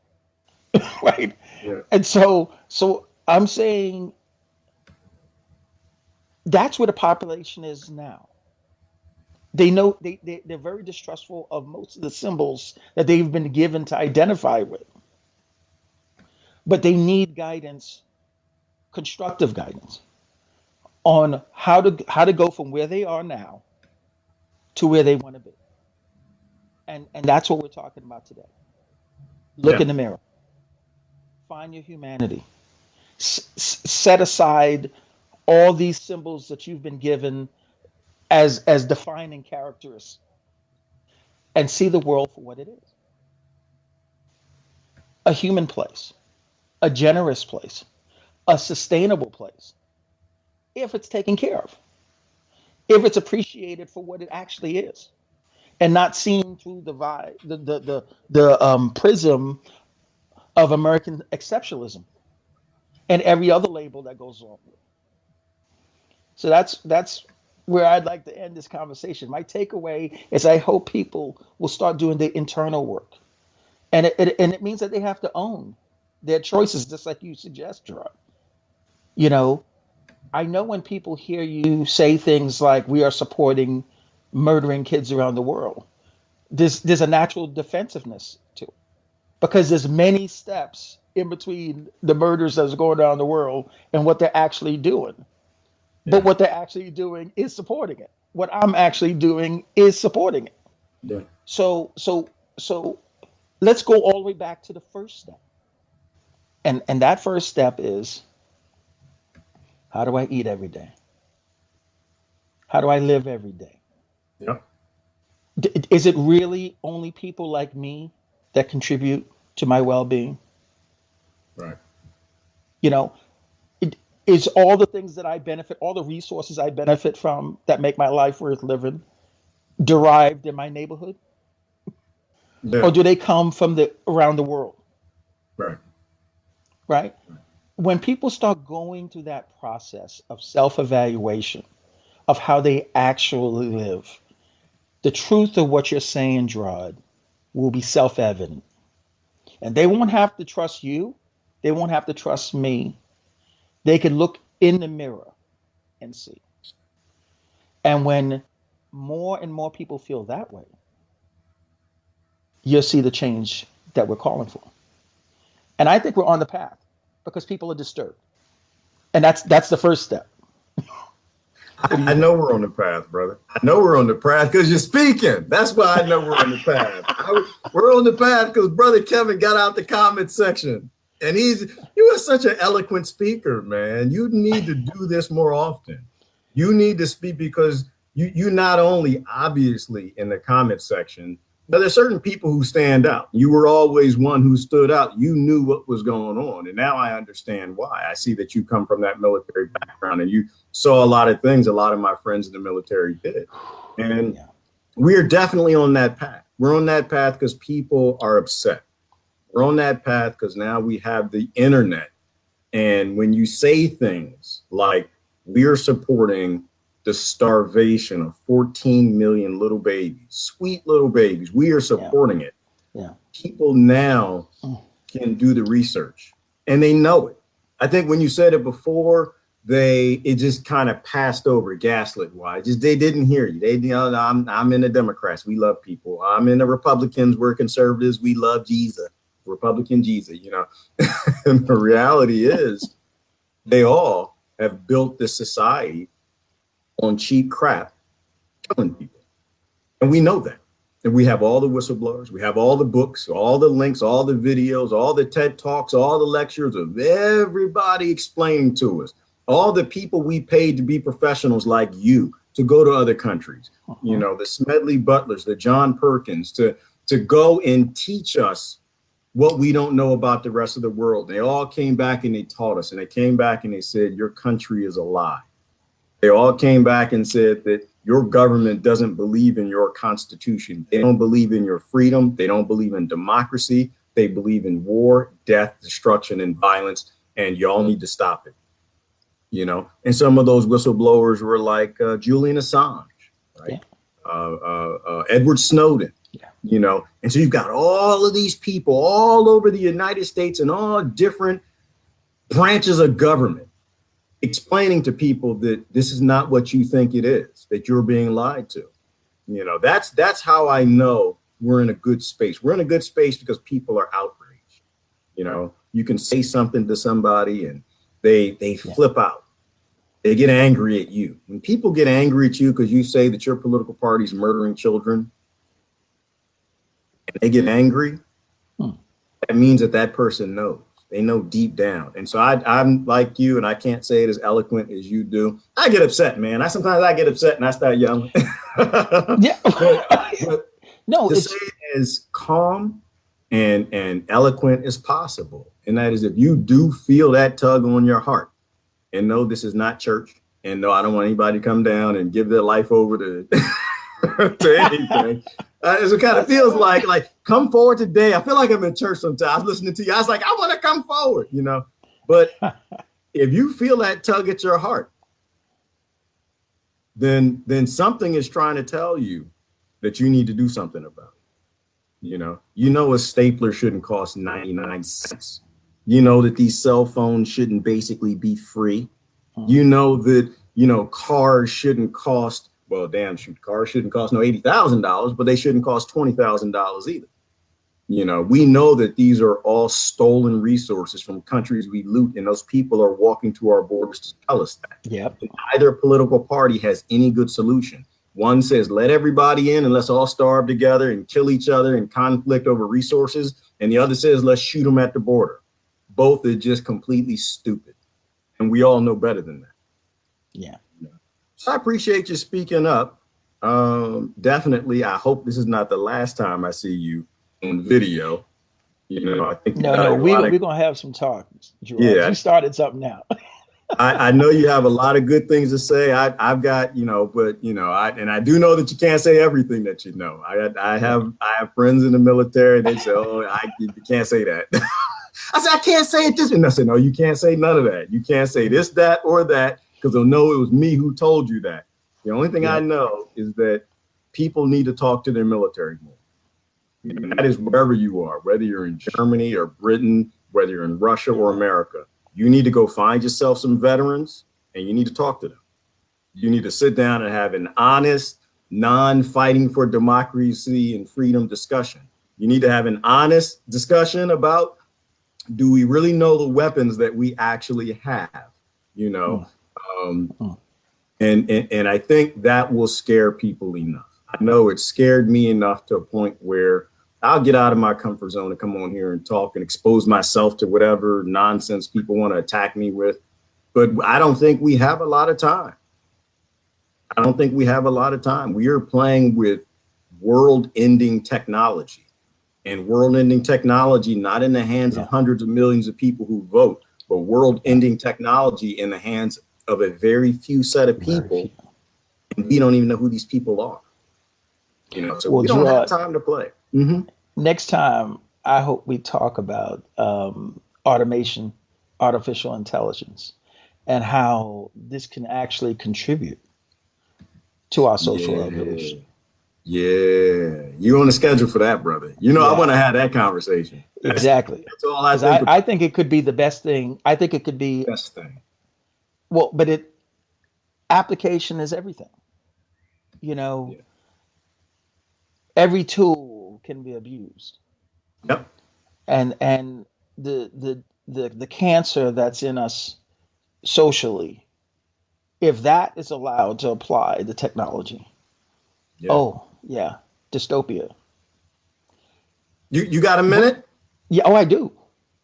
right? Yeah. And so I'm saying that's where the population is now. They know they're very distrustful of most of the symbols that they've been given to identify with, but they need guidance, constructive guidance, on how to go from where they are now to where they want to be. And that's what we're talking about today. Look Yeah. in the mirror, find your humanity, set aside all these symbols that you've been given as defining characteristics, and see the world for what it is: a human place, a generous place, a sustainable place, if it's taken care of, if it's appreciated for what it actually is, and not seen through the prism of American exceptionalism and every other label that goes along with it. So that's where I'd like to end this conversation. My takeaway is I hope people will start doing the internal work, and it means that they have to own their choices, just like you suggest, Gerard. You know, I know when people hear you say things like we are supporting murdering kids around the world, there's a natural defensiveness to it, because there's many steps in between the murders that's going on in the world and what they're actually doing. But Yeah. what they're actually doing is supporting it. What I'm actually doing is supporting it. Yeah. So let's go all the way back to the first step. And that first step is, how do I eat every day? How do I live every day? Yeah. Is it really only people like me that contribute to my well-being? Right. You know, is all the things that I benefit, all the resources I benefit from that make my life worth living, derived in my neighborhood? Yeah. Or do they come from the around the world? Right. Right? When people start going through that process of self-evaluation of how they actually live, the truth of what you're saying, Gerard, will be self-evident. And they won't have to trust you. They won't have to trust me. They can look in the mirror and see. And when more and more people feel that way, you'll see the change that we're calling for. And I think we're on the path because people are disturbed. And that's the first step. What do you I think? know we're on the path, brother. I know we're on the path because you're speaking. That's why I know we're on the path. We're on the path because brother Kevin got out the comment section, and you are such an eloquent speaker, man. You need to do this more often. You need to speak because you not only obviously in the comment section, but there's certain people who stand out. You were always one who stood out. You knew what was going on, and now I understand why. I see that you come from that military background, and you saw a lot of things a lot of my friends in the military did. And Yeah. we are definitely on that path. We're on that path because people are upset. We're on that path because now we have the internet. And when you say things like we are supporting the starvation of 14 million little babies, sweet little babies, we are supporting it. Yeah. People now Mm. can do the research and they know it. I think when you said it before, it just kind of passed over gaslit wise. Just they didn't hear you. I'm in the Democrats. We love people. I'm in the Republicans. We're conservatives. We love Jesus. Republican Jesus, And the reality is they all have built this society on cheap crap, killing people. And we know that. And we have all the whistleblowers, we have all the books, all the links, all the videos, all the TED Talks, all the lectures of everybody explaining to us, all the people we paid to be professionals like you to go to other countries, the Smedley Butlers, the John Perkins, to go and teach us what we don't know about the rest of the world. They all came back and they taught us, and they came back and they said, your country is a lie. They all came back and said that your government doesn't believe in your constitution. They don't believe in your freedom. They don't believe in democracy. They believe in war, death, destruction, and violence, and y'all need to stop it. You know, and some of those whistleblowers were like Julian Assange, right? Yeah. Edward Snowden. Yeah. You know, and so you've got all of these people all over the United States and all different branches of government explaining to people that this is not what you think it is, that you're being lied to. You know, that's how I know we're in a good space. We're in a good space because people are outraged. You know, you can say something to somebody and they flip out. They get angry at you. When people get angry at you because you say that your political party is murdering children, and they get angry, that means that person knows. They know deep down. And so I'm like you, and I can't say it as eloquent as you do. I get upset, man. Sometimes I get upset and I start yelling. Yeah. but no, to say it as calm and eloquent as possible. And that is, if you do feel that tug on your heart, and no, this is not church, and no, I don't want anybody to come down and give their life over to to anything. It kind of feels like come forward today. I feel like I'm in church sometimes. I was listening to you. I was like, I want to come forward, you know. But if you feel that tug at your heart, then something is trying to tell you that you need to do something about it. You know, a stapler shouldn't cost 99 cents. You know that these cell phones shouldn't basically be free. You know that, cars shouldn't cost, well, damn shoot, cars shouldn't cost no $80,000, but they shouldn't cost $20,000 either. You know, we know that these are all stolen resources from countries we loot, and those people are walking to our borders to tell us that. Yep. Neither political party has any good solution. One says, let everybody in and let's all starve together and kill each other and conflict over resources. And the other says, let's shoot them at the border. Both are just completely stupid. And we all know better than that. Yeah. So I appreciate you speaking up. Definitely. I hope this is not the last time I see you on video. I think we're going to have some talk, Gerard. Yeah. You started something now. I know you have a lot of good things to say. I've got, but I do know that you can't say everything that you know. I have friends in the military. They say, you can't say that. I said, I can't say it this way. And I said, no, you can't say none of that. You can't say this, that, or that, because they'll know it was me who told you that. The only thing I know is that people need to talk to their military more. And that is wherever you are, whether you're in Germany or Britain, whether you're in Russia or America. You need to go find yourself some veterans and you need to talk to them. You need to sit down and have an honest, non-fighting for democracy and freedom discussion. You need to have an honest discussion about, do we really know the weapons that we actually have? And I think that will scare people enough. I know it scared me enough to a point where I'll get out of my comfort zone and come on here and talk and expose myself to whatever nonsense people want to attack me with. But I don't think we have a lot of time. We are playing with world-ending technology, and world-ending technology not in the hands of hundreds of millions of people who vote, but world-ending technology in the hands of a very few set of people. And we don't even know who these people are. So we don't have time to play. Mm-hmm. Next time, I hope we talk about automation, artificial intelligence, and how this can actually contribute to our social evolution. Yeah, you're on the schedule for that, brother. I want to have that conversation. Exactly. That's all I think. I think it could be the best thing. I think it could be best thing. Well, but application is everything. Every tool can be abused. Yep. And the cancer that's in us socially, if that is allowed to apply the technology, dystopia. You got a minute? Yeah. Oh, I do.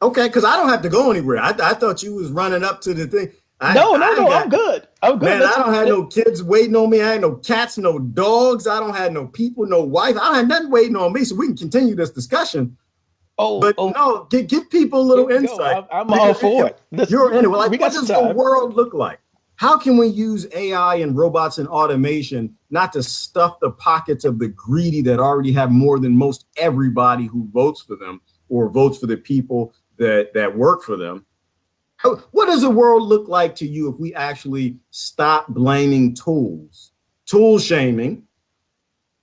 Okay, because I don't have to go anywhere. I thought you was running up to the thing. No, I'm good. Man, I don't have no kids waiting on me. I ain't no cats, no dogs. I don't have no people, no wife. I don't have nothing waiting on me, so we can continue this discussion. Oh, But oh, no, give people a here little we go. insight I'm all because for it. you're in it. Like, We what got some does the time. world look like? How can we use AI and robots and automation not to stuff the pockets of the greedy that already have more than most everybody who votes for them or votes for the people that work for them? What does the world look like to you if we actually stop blaming tools, tool shaming,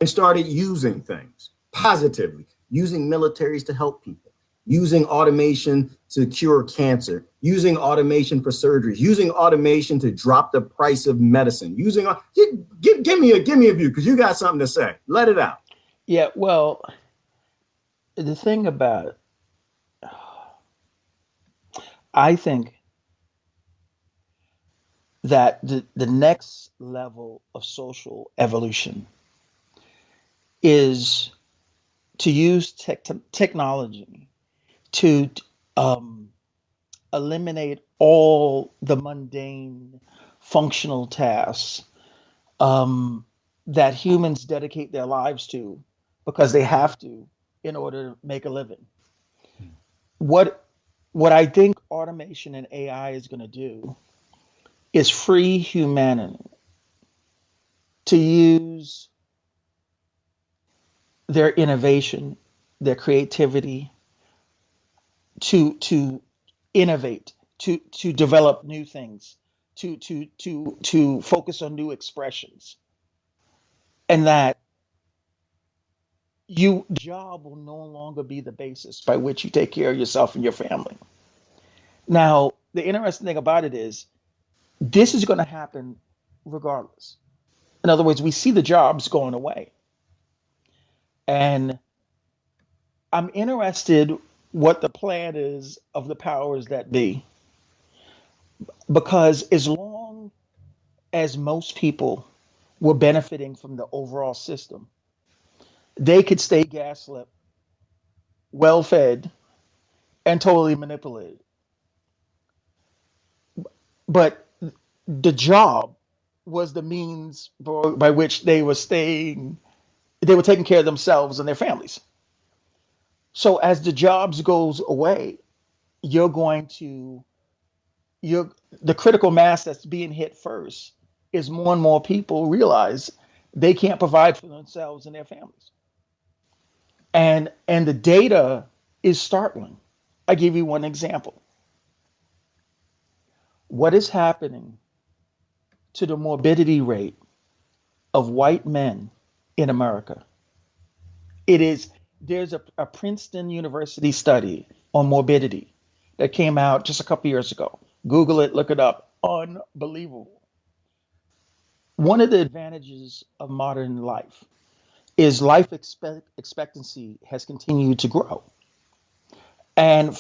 and started using things positively, using militaries to help people, using automation to cure cancer, using automation for surgeries, using automation to drop the price of medicine, using give me a view because you got something to say. Let it out. Yeah, well, the thing about it, I think that the next level of social evolution is to use technology to um, eliminate all the mundane functional tasks um, that humans dedicate their lives to because they have to in order to make a living. What what I think automation and AI is going to do is free humanity to use their innovation, their creativity to innovate, to develop new things, to focus on new expressions, and that you job will no longer be the basis by which you take care of yourself and your family. Now, the interesting thing about it is this is going to happen regardless. In other words, we see the jobs going away, and I'm interested what the plan is of the powers that be, because as long as most people were benefiting from the overall system, they could stay gaslit, well fed, and totally manipulated. But the job was the means by which they were taking care of themselves and their families. So as the jobs goes away, you're going to you're the critical mass that's being hit first is more and more people realize they can't provide for themselves and their families. And the data is startling. I give you one example. What is happening to the morbidity rate of white men in America? It is there's a Princeton University study on morbidity that came out just a couple years ago. Google it, look it up. Unbelievable. One of the advantages of modern life is expectancy has continued to grow. And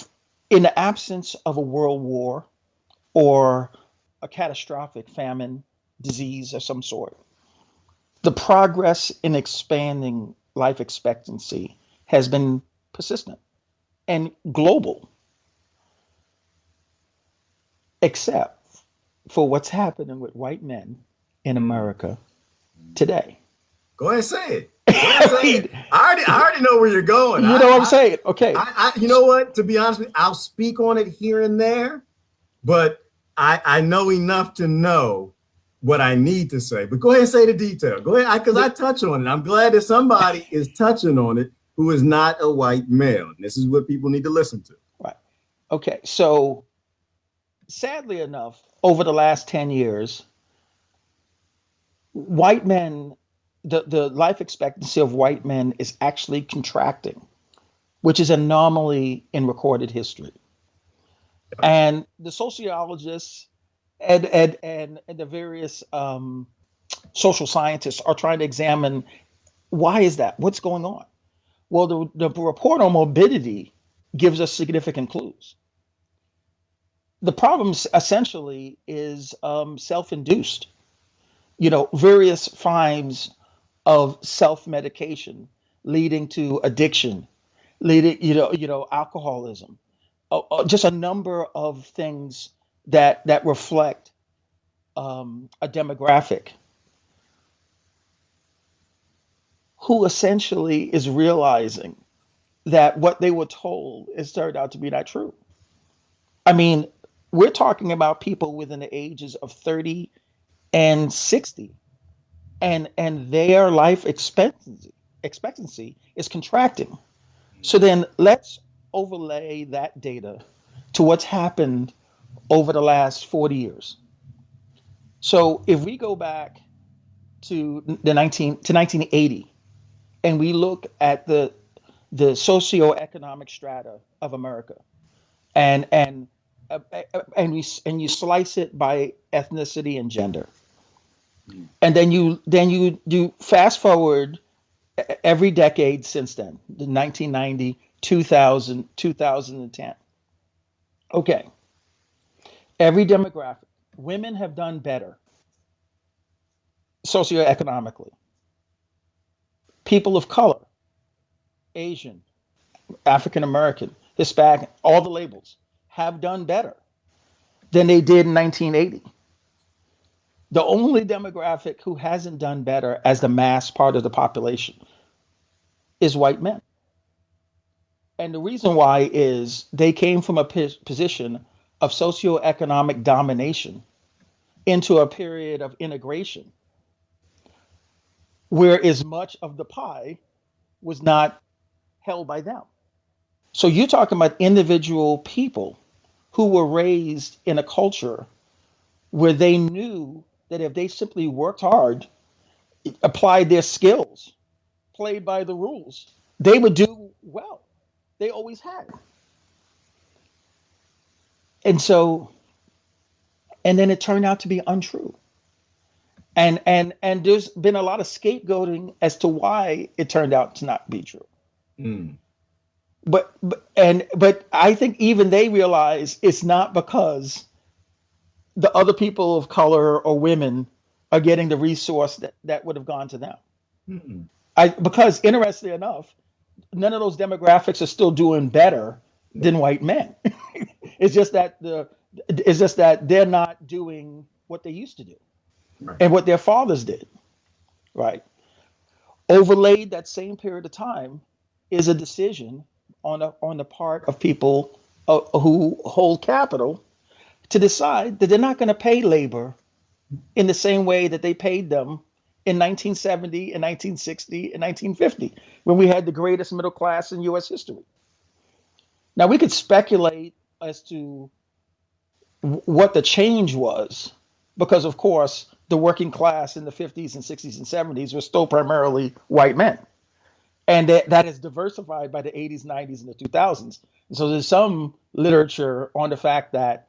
in the absence of a world war or a catastrophic famine, disease of some sort, the progress in expanding life expectancy has been persistent and global, except for what's happening with white men in America today. Go ahead and say it. Go ahead and I say mean, it. I already know where you're going. you know what I'm saying? Okay. You know what? To be honest with you, I'll speak on it here and there, but I know enough to know what I need to say. But go ahead and say the detail. Go ahead, because I touch on it. I'm glad that somebody is touching on it who is not a white male. And this is what people need to listen to. Right. Okay. So sadly enough, over the last 10 years, white men, the life expectancy of white men is actually contracting, which is an anomaly in recorded history. And the sociologists and the various social scientists are trying to examine why is that? What's going on? Well, the report on morbidity gives us significant clues. The problem essentially is self-induced. Various forms of self-medication leading to addiction, leading, alcoholism, just a number of things that reflect a demographic who essentially is realizing that what they were told has turned out to be not true. I mean, we're talking about people within the ages of 30 and 60, and their life expectancy is contracting. So then let's overlay that data to what's happened over the last 40 years. So if we go back to the 1980 and we look at the socioeconomic strata of America, and and you slice it by ethnicity and gender, and then you fast forward every decade since then, the 1990, 2000, 2010. Okay, every demographic, women have done better socioeconomically. People of color, Asian, African American, Hispanic, all the labels have done better than they did in 1980. The only demographic who hasn't done better as the mass part of the population is white men. And the reason why is they came from a position of socioeconomic domination into a period of integration where as much of the pie was not held by them. So you're talking about individual people who were raised in a culture where they knew that if they simply worked hard, applied their skills, played by the rules, they would do well. They always had. And so, and then it turned out to be untrue. And there's been a lot of scapegoating as to why it turned out to not be true. Mm. But I think even they realize it's not because the other people of color or women are getting the resource that would have gone to them. Mm. Because interestingly enough, none of those demographics are still doing better than white men. It's just that they're not doing what they used to do Right. and what their fathers did. Right. Overlaid that same period of time is a decision on the part of people who hold capital to decide that they're not going to pay labor in the same way that they paid them in 1970 and 1960 and 1950 when we had the greatest middle class in US history. Now we could speculate as to what the change was because of course the working class in the 50s and 60s and 70s were still primarily white men. And that is diversified by the 80s, 90s, and the 2000s. And so there's some literature on the fact that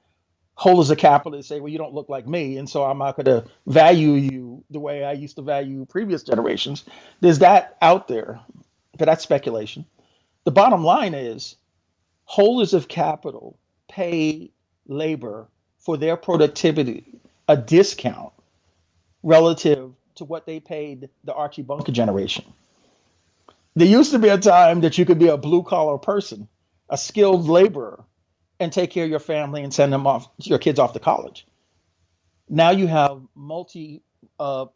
holders of capital say, well, you don't look like me, and so I'm not going to value you the way I used to value previous generations. There's that out there, but that's speculation. The bottom line is holders of capital pay labor for their productivity a discount relative to what they paid the Archie Bunker generation. There used to be a time that you could be a blue collar person, a skilled laborer, and take care of your family and send them off, your kids off to college. Now you have multi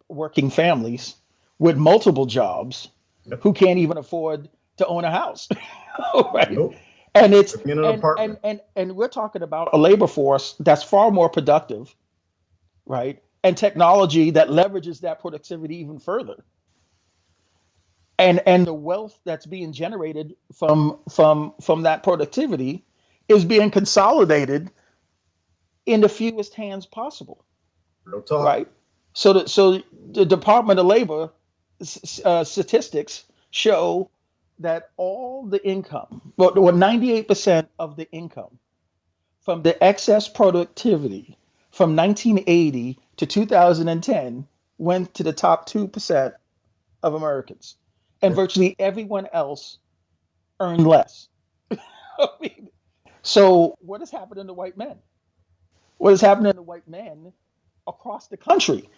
working families with multiple jobs Yep. who can't even afford to own a house, right? Nope. And it's In an apartment. and we're talking about a labor force that's far more productive, right? And technology that leverages that productivity even further. And the wealth that's being generated from that productivity is being consolidated in the fewest hands possible, Real talk. right? So the Department of Labor statistics show that all the income, well, 98% of the income from the excess productivity from 1980 to 2010 went to the top 2% of Americans, and Yeah. virtually everyone else earned less. I mean, so what is happening to white men? What is happening to white men across the country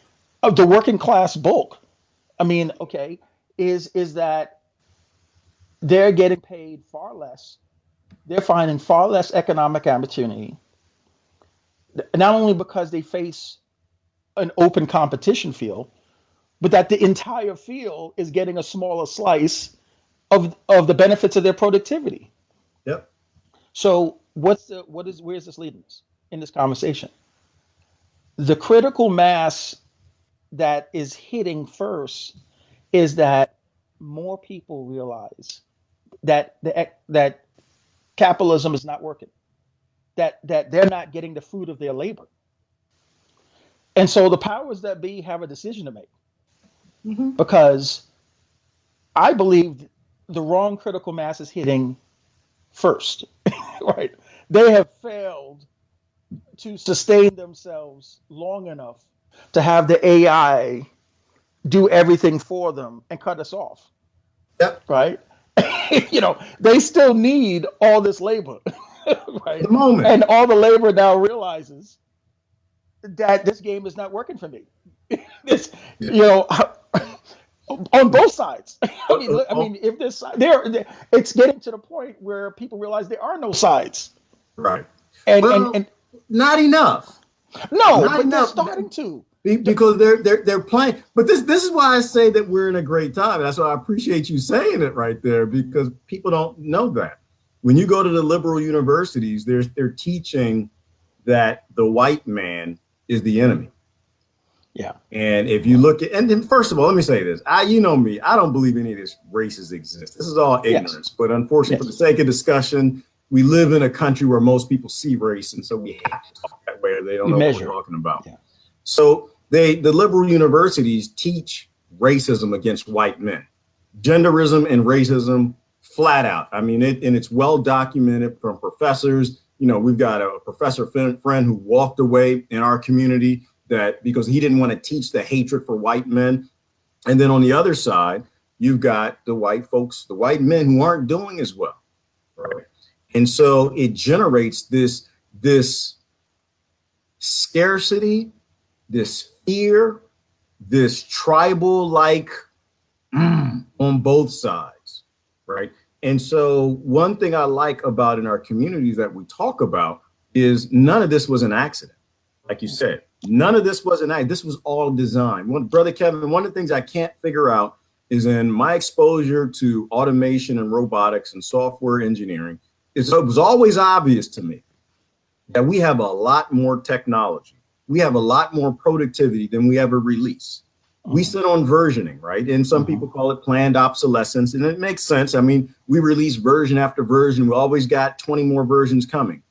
of the working class bulk? I mean, okay, is that they're getting paid far less. They're finding far less economic opportunity, not only because they face an open competition field, but that the entire field is getting a smaller slice of the benefits of their productivity. Yep. So where's this leading us in this conversation? The critical mass that is hitting first is that more people realize that capitalism is not working, that they're not getting the fruit of their labor. And so the powers that be have a decision to make, because I believe the wrong critical mass is hitting first, right? They have failed to sustain themselves long enough to have the AI do everything for them and cut us off, Yep. right? They still need all this labor, right? The moment. And all the labor now realizes that this game is not working for me. This, on both sides. I mean, if this it's getting to the point where people realize there are no sides. Right. And not enough. No, Not but enough. they're starting to. Because they're playing. But this is why I say that we're in a great time. That's why I appreciate you saying it right there, because people don't know that. When you go to the liberal universities, they're teaching that the white man is the enemy. Yeah. And if you look at, and then first of all, let me say this. You know me, I don't believe any of this races exist. This is all ignorance. Yes. But unfortunately, for the sake of discussion, we live in a country where most people see race, and so we have to talk that way, or they don't know what we're talking about. Yeah. So the liberal universities teach racism against white men, genderism and racism flat out. I mean, it's well documented from professors. We've got a professor friend who walked away in our community because he didn't want to teach the hatred for white men. And then on the other side, you've got the white folks, the white men who aren't doing as well. Right. And so it generates this scarcity, this fear, this tribal on both sides. Right. And so one thing I like about in our communities that we talk about is none of this was an accident. Like you said, none of this was an accident. This was all designed. Brother Kevin, one of the things I can't figure out is in my exposure to automation and robotics and software engineering, it was always obvious to me that we have a lot more technology. We have a lot more productivity than we ever release. We sit on versioning, right? And some people call it planned obsolescence, and it makes sense. I mean, we release version after version. We always got 20 more versions coming.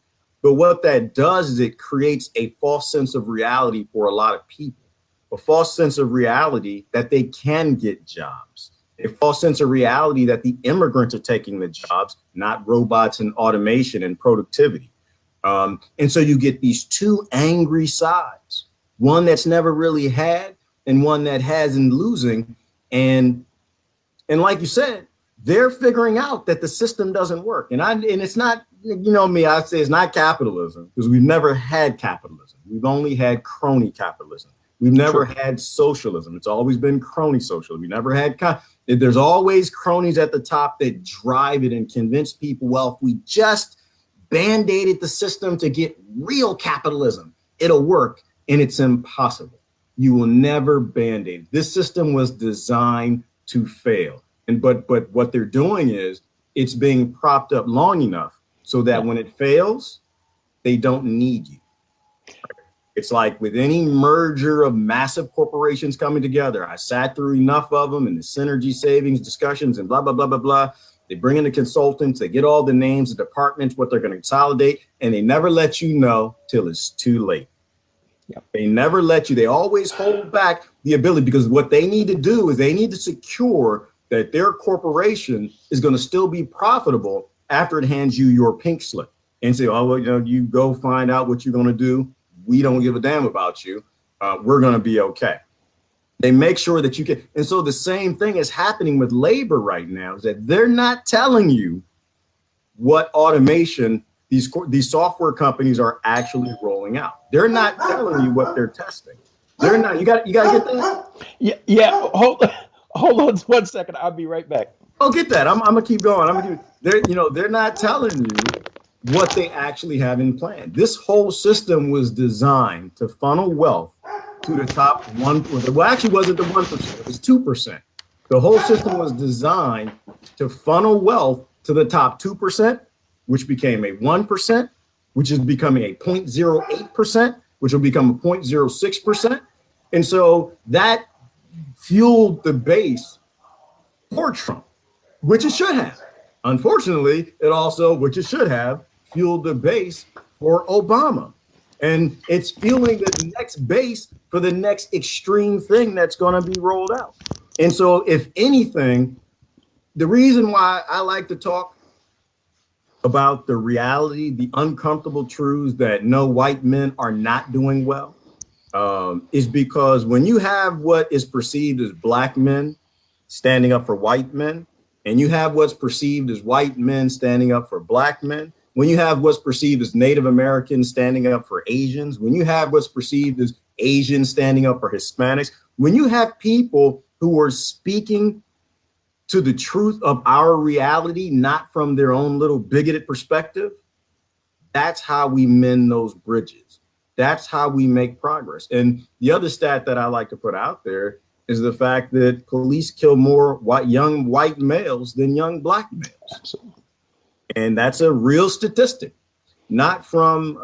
But what that does is it creates a false sense of reality for a lot of people, a false sense of reality that they can get jobs, a false sense of reality that the immigrants are taking the jobs, not robots and automation and productivity. And so you get these two angry sides, one that's never really had and one that has and losing. And like you said, they're figuring out that the system doesn't work. And it's not, me, I say it's not capitalism, because we've never had capitalism. We've only had crony capitalism. We've never had socialism. It's always been crony socialism. We never had, there's always cronies at the top that drive it and convince people, well, if we just band-aided the system to get real capitalism, it'll work. And it's impossible. You will never band-aid. This system was designed to fail. But what they're doing is it's being propped up long enough so that when it fails, they don't need you. It's like with any merger of massive corporations coming together, I sat through enough of them and the synergy savings discussions and blah, blah, blah, blah, blah. They bring in the consultants, they get all the names, the departments, what they're going to consolidate, and they never let you know till it's too late. Yep. They never let you. They always hold back the ability, because what they need to do is they need to secure that their corporation is going to still be profitable after it hands you your pink slip and say, oh, well, you go find out what you're going to do. We don't give a damn about you. We're going to be okay. They make sure that you can. And so the same thing is happening with labor right now, is that they're not telling you what automation these software companies are actually rolling out. They're not telling you what they're testing. They're not. You got to get that. Yeah. Hold on 1 second. I'll be right back. Oh, get that. I'm gonna keep going. They're not telling you what they actually have in plan. This whole system was designed to funnel wealth to the top 1%. Well, actually, wasn't the 1%. It was 2%. The whole system was designed to funnel wealth to the top 2%, which became a 1%, which is becoming a 0.08%, which will become a 0.06%. And so that fueled the base for Trump, which it should have. Unfortunately, it also, which it should have, fueled the base for Obama. And it's fueling the next base for the next extreme thing that's going to be rolled out. And so, if anything, the reason why I like to talk about the reality, the uncomfortable truths that no, white men are not doing well, is because when you have what is perceived as black men standing up for white men, and you have what's perceived as white men standing up for black men, when you have what's perceived as Native Americans standing up for Asians, when you have what's perceived as Asians standing up for Hispanics, when you have people who are speaking to the truth of our reality, not from their own little bigoted perspective, that's how we mend those bridges. That's how we make progress. And the other stat that I like to put out there is the fact that police kill more young white males than young black males. Absolutely. And that's a real statistic, not from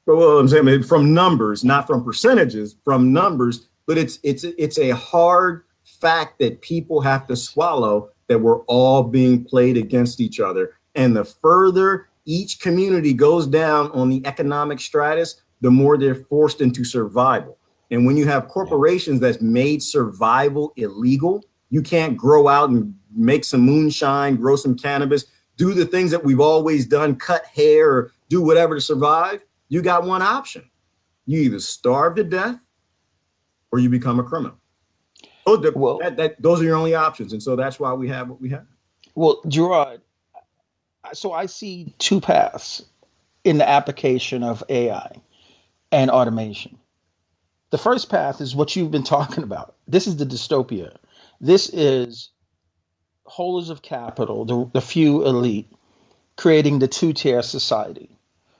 from numbers, not from percentages, from numbers. But it's a hard fact that people have to swallow, that we're all being played against each other. And the further each community goes down on the economic stratus, the more they're forced into survival. And when you have corporations that's made survival illegal, you can't grow out and make some moonshine, grow some cannabis, do the things that we've always done, cut hair, or do whatever to survive. You got one option. You either starve to death or you become a criminal. Those are your only options. And so that's why we have what we have. Well, Gerard, so I see two paths in the application of AI and automation. The first path is what you've been talking about. This is the dystopia. This is holders of capital, the few elite, creating the two-tier society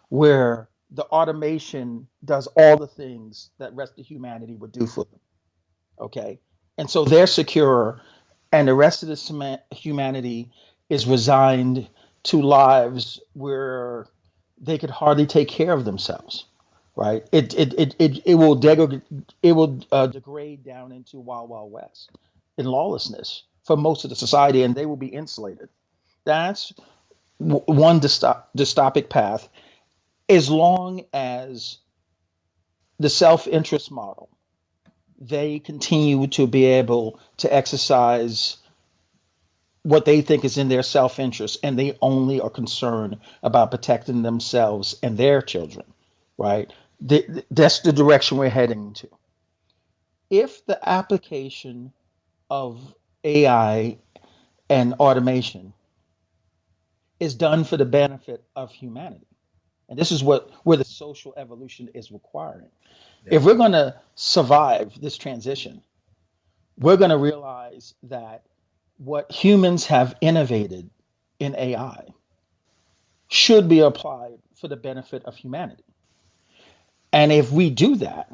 where the automation does all the things that rest of humanity would do for them. Okay. And so they're secure, and the rest of the humanity is resigned to lives where they could hardly take care of themselves. Right? It will degrade down into Wild Wild West in lawlessness for most of the society, and they will be insulated. That's one dystopic path. As long as the self-interest model, they continue to be able to exercise what they think is in their self-interest, and they only are concerned about protecting themselves and their children, right? That's the direction we're heading to. If the application of AI and automation is done for the benefit of humanity, and this is where the social evolution is requiring. Yeah. If we're going to survive this transition, we're going to realize that what humans have innovated in AI should be applied for the benefit of humanity. And if we do that,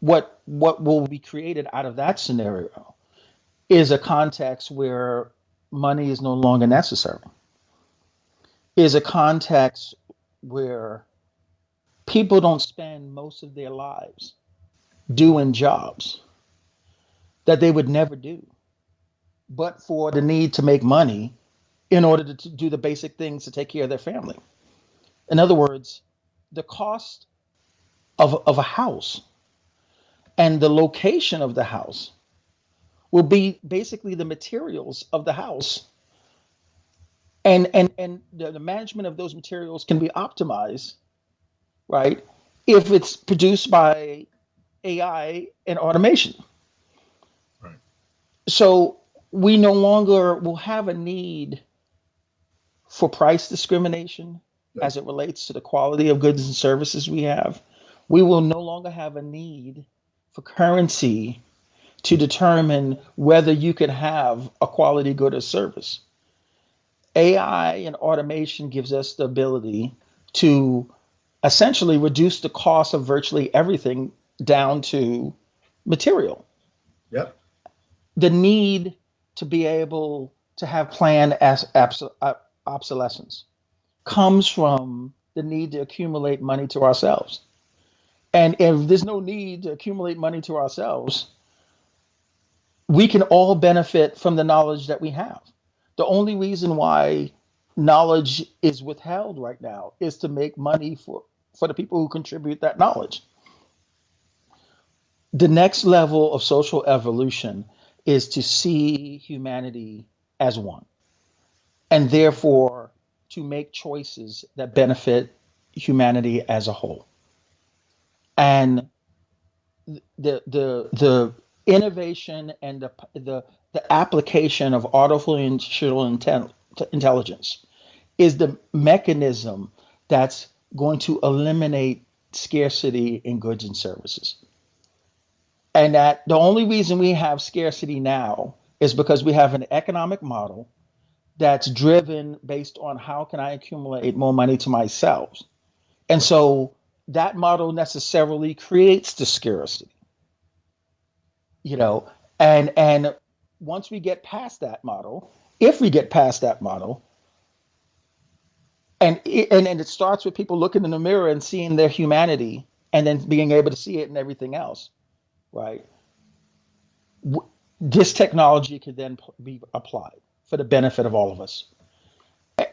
what will be created out of that scenario is a context where money is no longer necessary, is a context where people don't spend most of their lives doing jobs that they would never do, but for the need to make money in order to do the basic things to take care of their family. In other words, the cost of a house and the location of the house will be basically the materials of the house. And the management of those materials can be optimized, right, if it's produced by AI and automation. Right. So we no longer will have a need for price discrimination as it relates to the quality of goods and services we have. We will no longer have a need for currency to determine whether you can have a quality good or service. AI and automation gives us the ability to essentially reduce the cost of virtually everything down to material. Yep. The need to be able to have planned obsolescence comes from the need to accumulate money to ourselves. And if there's no need to accumulate money to ourselves, we can all benefit from the knowledge that we have. The only reason why knowledge is withheld right now is to make money for the people who contribute that knowledge. The next level of social evolution is to see humanity as one, and therefore to make choices that benefit humanity as a whole. And the innovation and the application of artificial intelligence is the mechanism that's going to eliminate scarcity in goods and services. And that the only reason we have scarcity now is because we have an economic model that's driven based on how can I accumulate more money to myself. And so that model necessarily creates the scarcity, and once we get past that model, if we get past that model, and it starts with people looking in the mirror and seeing their humanity and then being able to see it in everything else, right? This technology could then be applied for the benefit of all of us.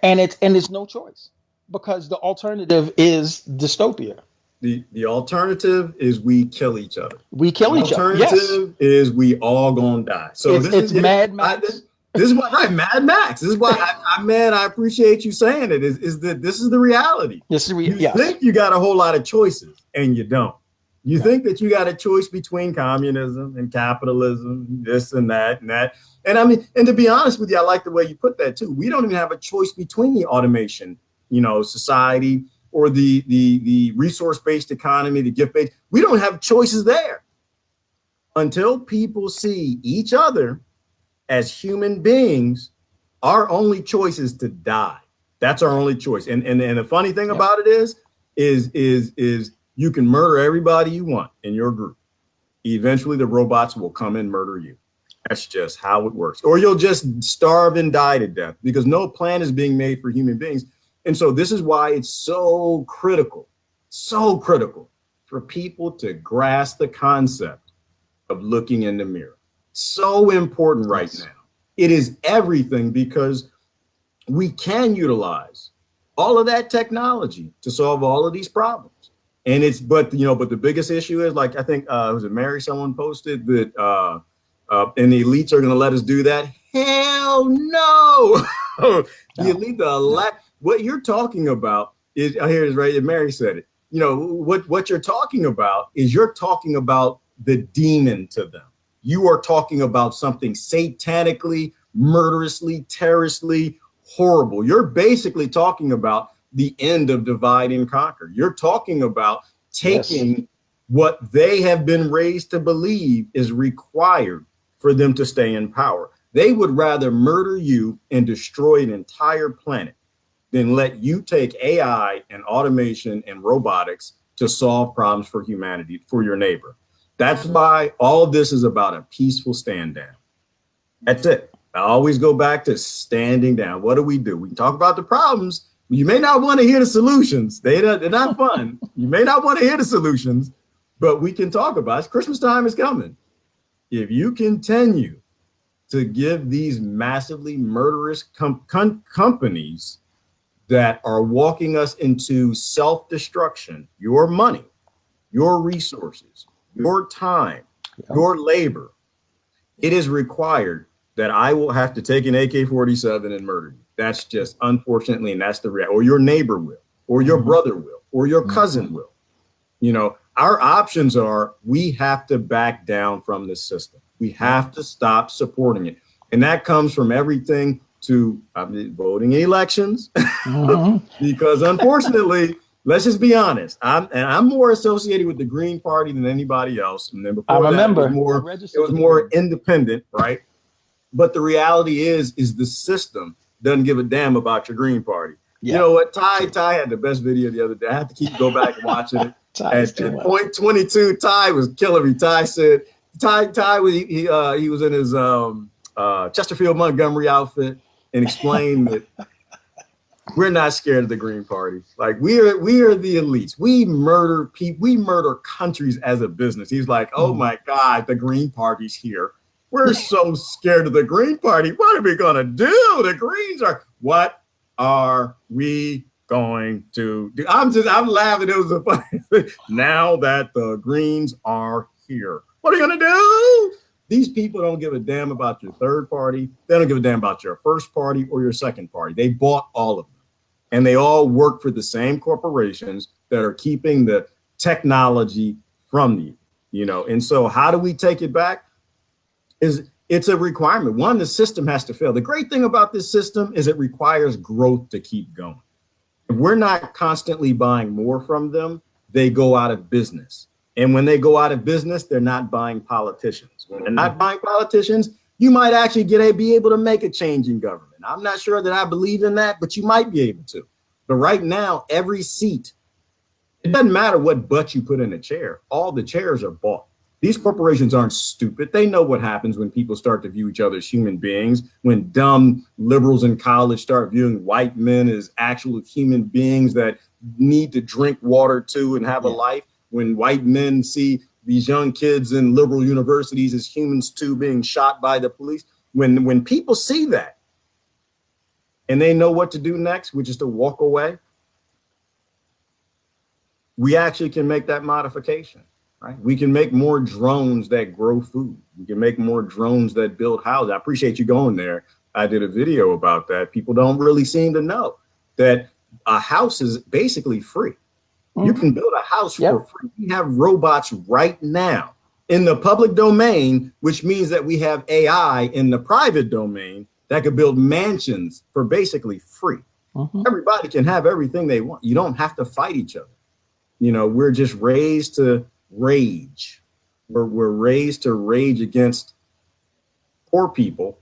And it's no choice, because the alternative is dystopia. The alternative is we kill each other. We kill each other. Yes. Alternative is we all gonna die. So it's Mad Max. This is why, right? Mad Max. This is why I appreciate you saying it. Is that this is the reality? Yes, you think you got a whole lot of choices, and you don't. You think that you got a choice between communism and capitalism, this and that and that. And I mean, and to be honest with you, I like the way you put that too. We don't even have a choice between the automation, society, or the resource-based economy, the gift-based. We don't have choices there until people see each other as human beings. Our only choice is to die. That's our only choice. And the funny thing about it is you can murder everybody you want in your group. Eventually, the robots will come and murder you. That's just how it works. Or you'll just starve and die to death, because no plan is being made for human beings. And so this is why it's so critical for people to grasp the concept of looking in the mirror. So important right now. It is everything, because we can utilize all of that technology to solve all of these problems. And but the biggest issue is, like, I think, was it Mary, someone posted that, and the elites are going to let us do that? Hell no. The elite, what you're talking about is, here it is, right? And Mary said it. What you're talking about is you're talking about the demon to them. You are talking about something satanically, murderously, terrorously horrible. You're basically talking about the end of divide and conquer. You're talking about taking what they have been raised to believe is required for them to stay in power. They would rather murder you and destroy an entire planet than let you take AI and automation and robotics to solve problems for humanity, for your neighbor. That's why all of this is about a peaceful stand down. That's it. I always go back to standing down. What do? We can talk about the problems. You may not want to hear the solutions. They're not fun. You may not want to hear the solutions, but we can talk about it. Christmas time is coming. If you continue to give these massively murderous companies that are walking us into self-destruction, your money, your resources, your time, your labor, it is required that I will have to take an AK-47 and murder you. That's just, unfortunately, and that's the reality. Or your neighbor will, or your brother will, or your cousin will. Our options are, we have to back down from this system. We have to stop supporting it. And that comes from everything to voting in elections, because unfortunately, let's just be honest. I'm more associated with the Green Party than anybody else. And then before I remember, it was more independent, right? But the reality is the system doesn't give a damn about your Green Party. Yeah. You know what? Ty had the best video the other day. I have to go back and watching it. At point 22, Ty was killing me. Ty said, Ty was he was in his Chesterfield Montgomery outfit and explain that we're not scared of the Green Party. Like we are the elites. We murder people. We murder countries as a business. He's like, oh my God, the Green Party's here. We're so scared of the Green Party. What are we gonna do? The Greens are. What are we going to do? I'm laughing. It was a funny thing. Now that the Greens are here, what are you gonna do? These people don't give a damn about your third party. They don't give a damn about your first party or your second party. They bought all of them. And they all work for the same corporations that are keeping the technology from you, you know. And so how do we take it back? It's a requirement. One, the system has to fail. The great thing about this system is it requires growth to keep going. If we're not constantly buying more from them, they go out of business. And when they go out of business, they're not buying politicians. When they're not buying politicians, you might actually be able to make a change in government. I'm not sure that I believe in that, but you might be able to. But right now, every seat, it doesn't matter what butt you put in a chair. All the chairs are bought. These corporations aren't stupid. They know what happens when people start to view each other as human beings, when dumb liberals in college start viewing white men as actual human beings that need to drink water too and have a life, when white men see these young kids in liberal universities as humans too being shot by the police. When people see that and they know what to do next, which is to walk away, we actually can make that modification. Right? We can make more drones that grow food. We can make more drones that build houses. I appreciate you going there. I did a video about that. People don't really seem to know that a house is basically free. You can build a house for free. We have robots right now in the public domain, which means that we have AI in the private domain that could build mansions for basically free. Everybody can have everything they want. You don't have to fight each other. You know, we're just raised to rage. We're raised to rage against poor people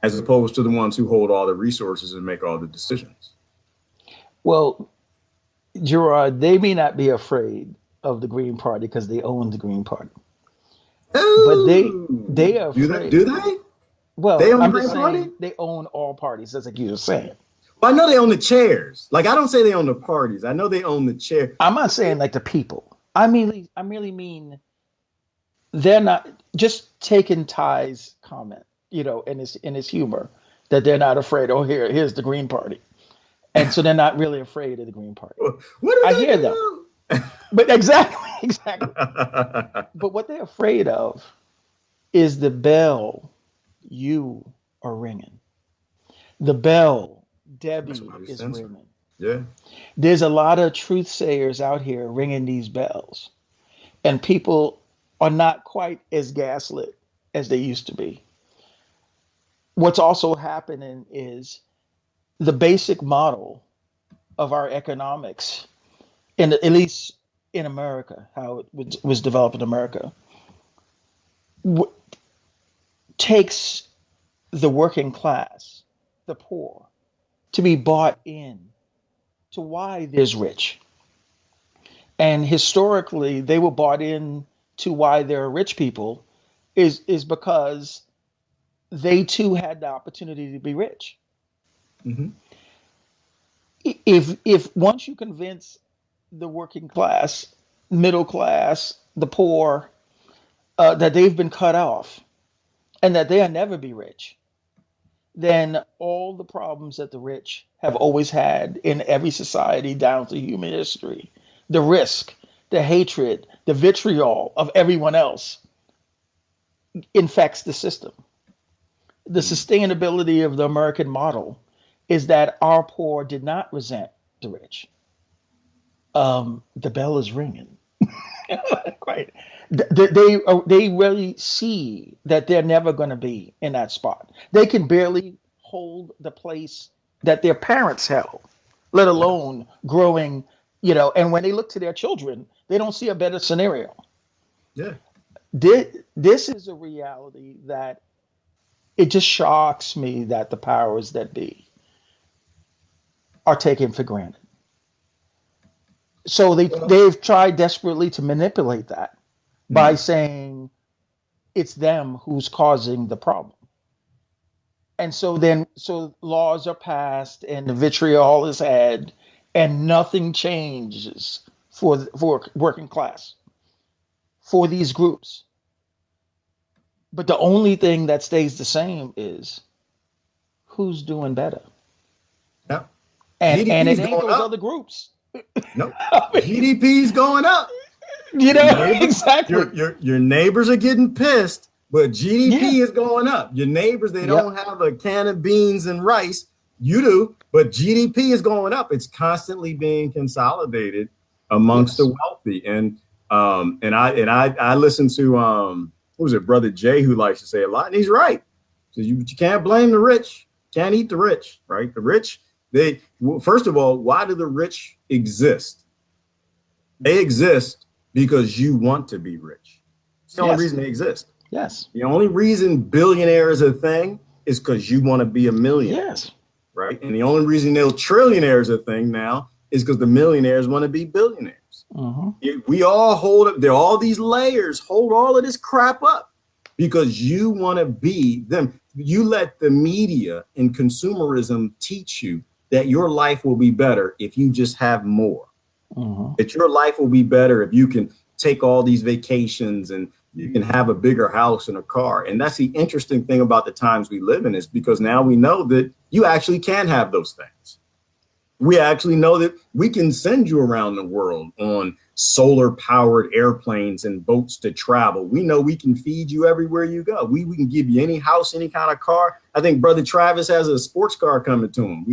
as opposed to the ones who hold all the resources and make all the decisions. Well, Gerard, they may not be afraid of the Green Party because they own the Green Party. But they are afraid. Do they? Well, They own the I'm Green just Party? saying they own all parties, that's like you were saying. Well, I know they own the chairs. Like, I don't say they own the parties. I know they own the chair. I'm not saying like the people. I really mean they're not just taking Ty's comment, you know, in his humor that they're not afraid. Oh, here's the Green Party, and so they're not really afraid of the Green Party. What do I they hear do? them, but exactly. But what they're afraid of is the bell you are ringing. The bell Debbie is censored. ringing. Yeah. There's a lot of truth sayers out here ringing these bells, and people are not quite as gaslit as they used to be. What's also happening is the basic model of our economics, at least in America, how it was developed in America, w- takes the working class, the poor, to be bought in to why there's rich. And historically, they were bought in to why there are rich people is because they too had the opportunity to be rich. Mm-hmm. If once you convince the working class, middle class, the poor, that they've been cut off and that they'll never be rich, then all the problems that the rich have always had in every society down through human history, the risk, the hatred, the vitriol of everyone else infects the system. The sustainability of the American model is that our poor did not resent the rich. The bell is ringing. Right. They really see that they're never going to be in that spot. They can barely hold the place that their parents held, let alone growing, you know, and when they look to their children, they don't see a better scenario. Yeah. This is a reality that it just shocks me that the powers that be are taken for granted. So they've tried desperately to manipulate that by saying it's them who's causing the problem. And so laws are passed and the vitriol is had, and nothing changes for working class, for these groups. But the only thing that stays the same is who's doing better. Yeah. And GDP it is ain't going those up. other groups. Nope. I mean, GDP is going up. you Your know, neighbors, exactly. your neighbors are getting pissed, but Yeah. GDP is going up. Your neighbors, they don't Yep. have a can of beans and rice. You do, but GDP is going up. It's constantly being consolidated amongst the Yes. wealthy. And I listen to what was it, Brother Jay, who likes to say a lot, and he's right. So you can't blame the rich. Can't eat the rich, right? The rich, they well, first of all, why do the rich exist? They exist because you want to be rich. It's the only Yes. reason they exist. Yes. The only reason billionaire is a thing is because you want to be a millionaire, Yes. right? And the only reason they'll trillionaire is a thing now is because the millionaires want to be billionaires. Mm-hmm. We all hold up, there are all these layers, hold all of this crap up because you want to be them. You let the media and consumerism teach you that your life will be better if you just have more. Mm-hmm. That your life will be better if you can take all these vacations and you can have a bigger house and a car. And that's the interesting thing about the times we live in, is because now we know that you actually can have those things. We actually know that we can send you around the world on solar powered airplanes and boats to travel. We know we can feed you everywhere you go. We can give you any house, any kind of car. I think Brother Travis has a sports car coming to him.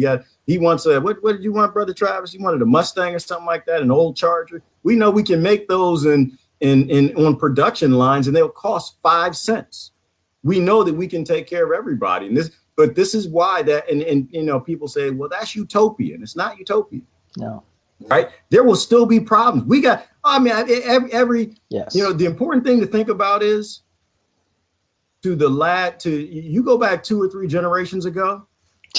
He wants what did you want, Brother Travis? He wanted a Mustang or something like that, an old Charger. We know we can make those in on production lines, and they'll cost 5 cents. We know that we can take care of everybody. But this is why that, and people say, well, that's utopian. It's not utopian. No. Right? There will still be problems. Every Yes. the important thing to think about is you go back 2 or 3 generations ago,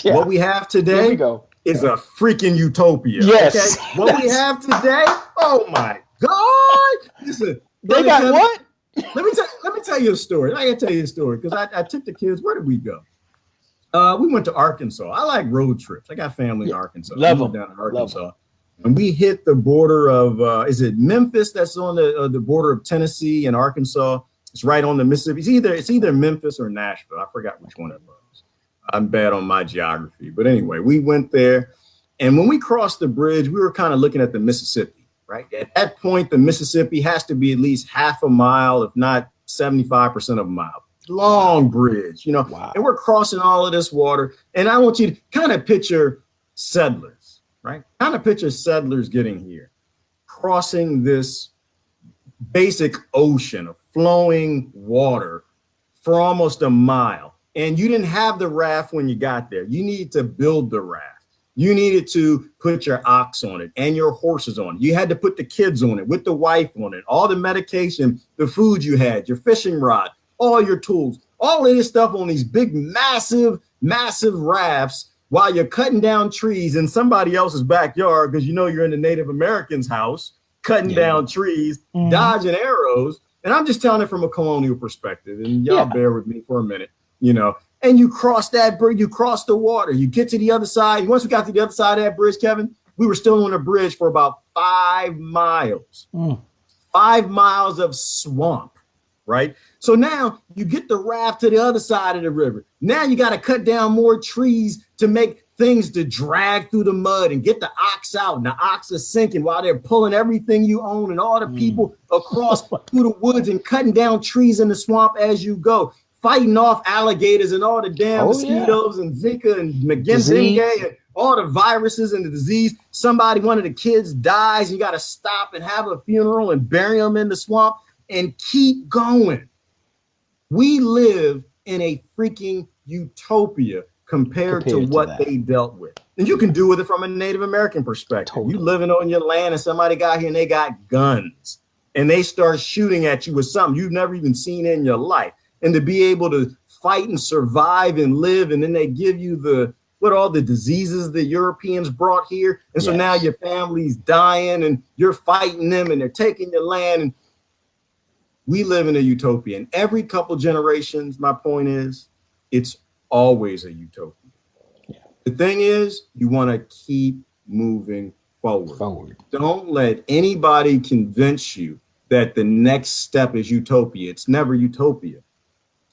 Yeah. what we have Here we today go. is a freaking utopia. Yes. Okay. What we have today, oh my God. Listen, They got Kevin, what? let me tell you a story. I gotta tell you a story because I took the kids. Where did we go? We went to Arkansas. I like road trips. I got family in Arkansas. Love we went them. down to Arkansas, and we hit the border of is it Memphis? That's on the border of Tennessee and Arkansas. It's right on the Mississippi. It's either Memphis or Nashville. I forgot which one it was. I'm bad on my geography, but anyway, we went there, and when we crossed the bridge, we were kind of looking at the Mississippi. Right at that point, the Mississippi has to be at least half a mile, if not 75% of a mile. Long bridge, Wow. and we're crossing all of this water. And I want you to kind of picture settlers, right? Kind of picture settlers getting here, crossing this basic ocean of flowing water for almost a mile. And you didn't have the raft when you got there. You needed to build the raft. You needed to put your ox on it and your horses on it. You had to put the kids on it with the wife on it, all the medication, the food you had, your fishing rod, all your tools, all of this stuff on these big, massive, massive rafts while you're cutting down trees in somebody else's backyard because you're in the Native American's house, cutting down trees, dodging arrows. And I'm just telling it from a colonial perspective. And y'all bear with me for a minute, and you cross that bridge, you cross the water, you get to the other side. Once we got to the other side of that bridge, Kevin, we were still on a bridge for about 5 miles, 5 miles of swamp, right? So now you get the raft to the other side of the river. Now you got to cut down more trees to make things to drag through the mud and get the ox out. And the ox is sinking while they're pulling everything you own and all the people across through the woods and cutting down trees in the swamp as you go, fighting off alligators and all the damn mosquitoes and Zika and dengue and all the viruses and the disease. One of the kids dies. You got to stop and have a funeral and bury them in the swamp and keep going. We live in a freaking utopia compared to what they dealt with. And you can do with it from a Native American perspective. Totally. You living on your land and somebody got here and they got guns and they start shooting at you with something you've never even seen in your life. And to be able to fight and survive and live, and then they give you all the diseases the Europeans brought here. And so now your family's dying and you're fighting them and they're taking your land. And we live in a utopia. And every couple generations, my point is, it's always a utopia. The thing is, you want to keep moving forward. Don't let anybody convince you that the next step is utopia. It's never utopia.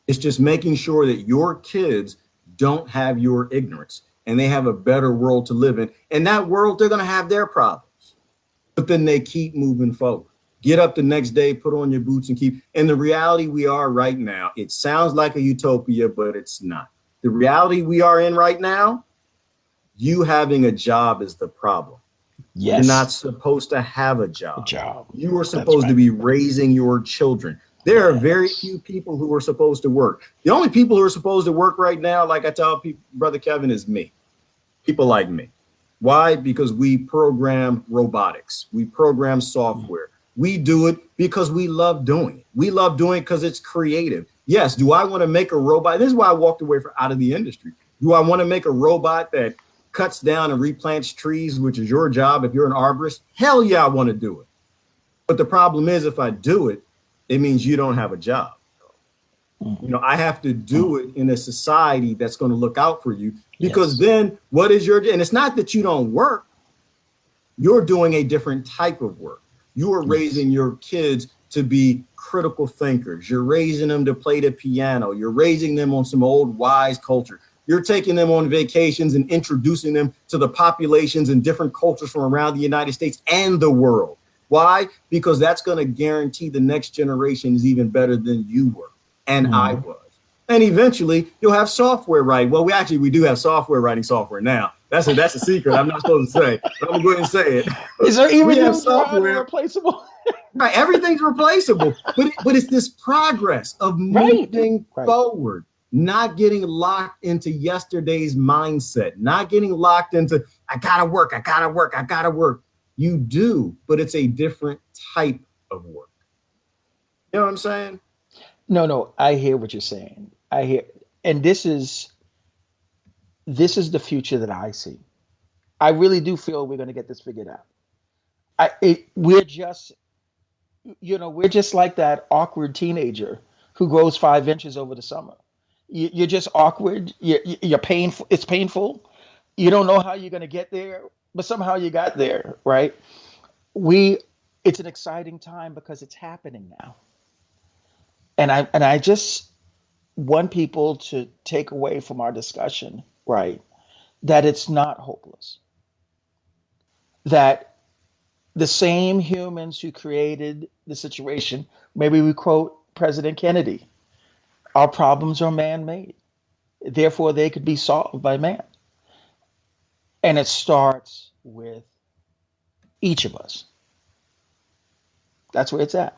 It's just making sure that your kids don't have your ignorance and they have a better world to live in. In that world, they're going to have their problems, but then they keep moving forward. Get up the next day, put on your boots and keep. And the reality we are right now, it sounds like a utopia, but it's not. The reality we are in right now, you having a job is the problem. Yes. You're not supposed to have a job. You are supposed to be raising your children. There are very few people who are supposed to work. The only people who are supposed to work right now, like I tell people, Brother Kevin, is me. People like me. Why? Because we program robotics. We program software. We do it because we love doing it. We love doing it because it's creative. Yes. Do I want to make a robot? This is why I walked away out of the industry. Do I want to make a robot that cuts down and replants trees, which is your job if you're an arborist? Hell yeah, I want to do it. But the problem is, if I do it, it means you don't have a job. You know, I have to do it in a society that's going to look out for you, because then what is your, and it's not that you don't work. You're doing a different type of work. You are raising your kids to be critical thinkers. You're raising them to play the piano. You're raising them on some old wise culture. You're taking them on vacations and introducing them to the populations and different cultures from around the United States and the world. Why? Because that's going to guarantee the next generation is even better than you were and I was. And eventually you'll have software writing. Well, we do have software writing software now. That's a secret I'm not supposed to say, but I'm going to say it. Is there even software replaceable? Right, everything's replaceable, but it's this progress of moving forward, not getting locked into yesterday's mindset, not getting locked into I gotta work. You do, but it's a different type of work. You know what I'm saying? No, I hear what you're saying. I hear, and this is the future that I see. I really do feel we're going to get this figured out. We're just like that awkward teenager who grows 5 inches over the summer. You're just awkward. You're painful. It's painful. You don't know how you're going to get there, but somehow you got there, right? It's an exciting time because it's happening now. And I just want people to take away from our discussion, right, that it's not hopeless. That the same humans who created the situation, maybe we quote President Kennedy, our problems are man-made. Therefore, they could be solved by man. And it starts with each of us. That's where it's at.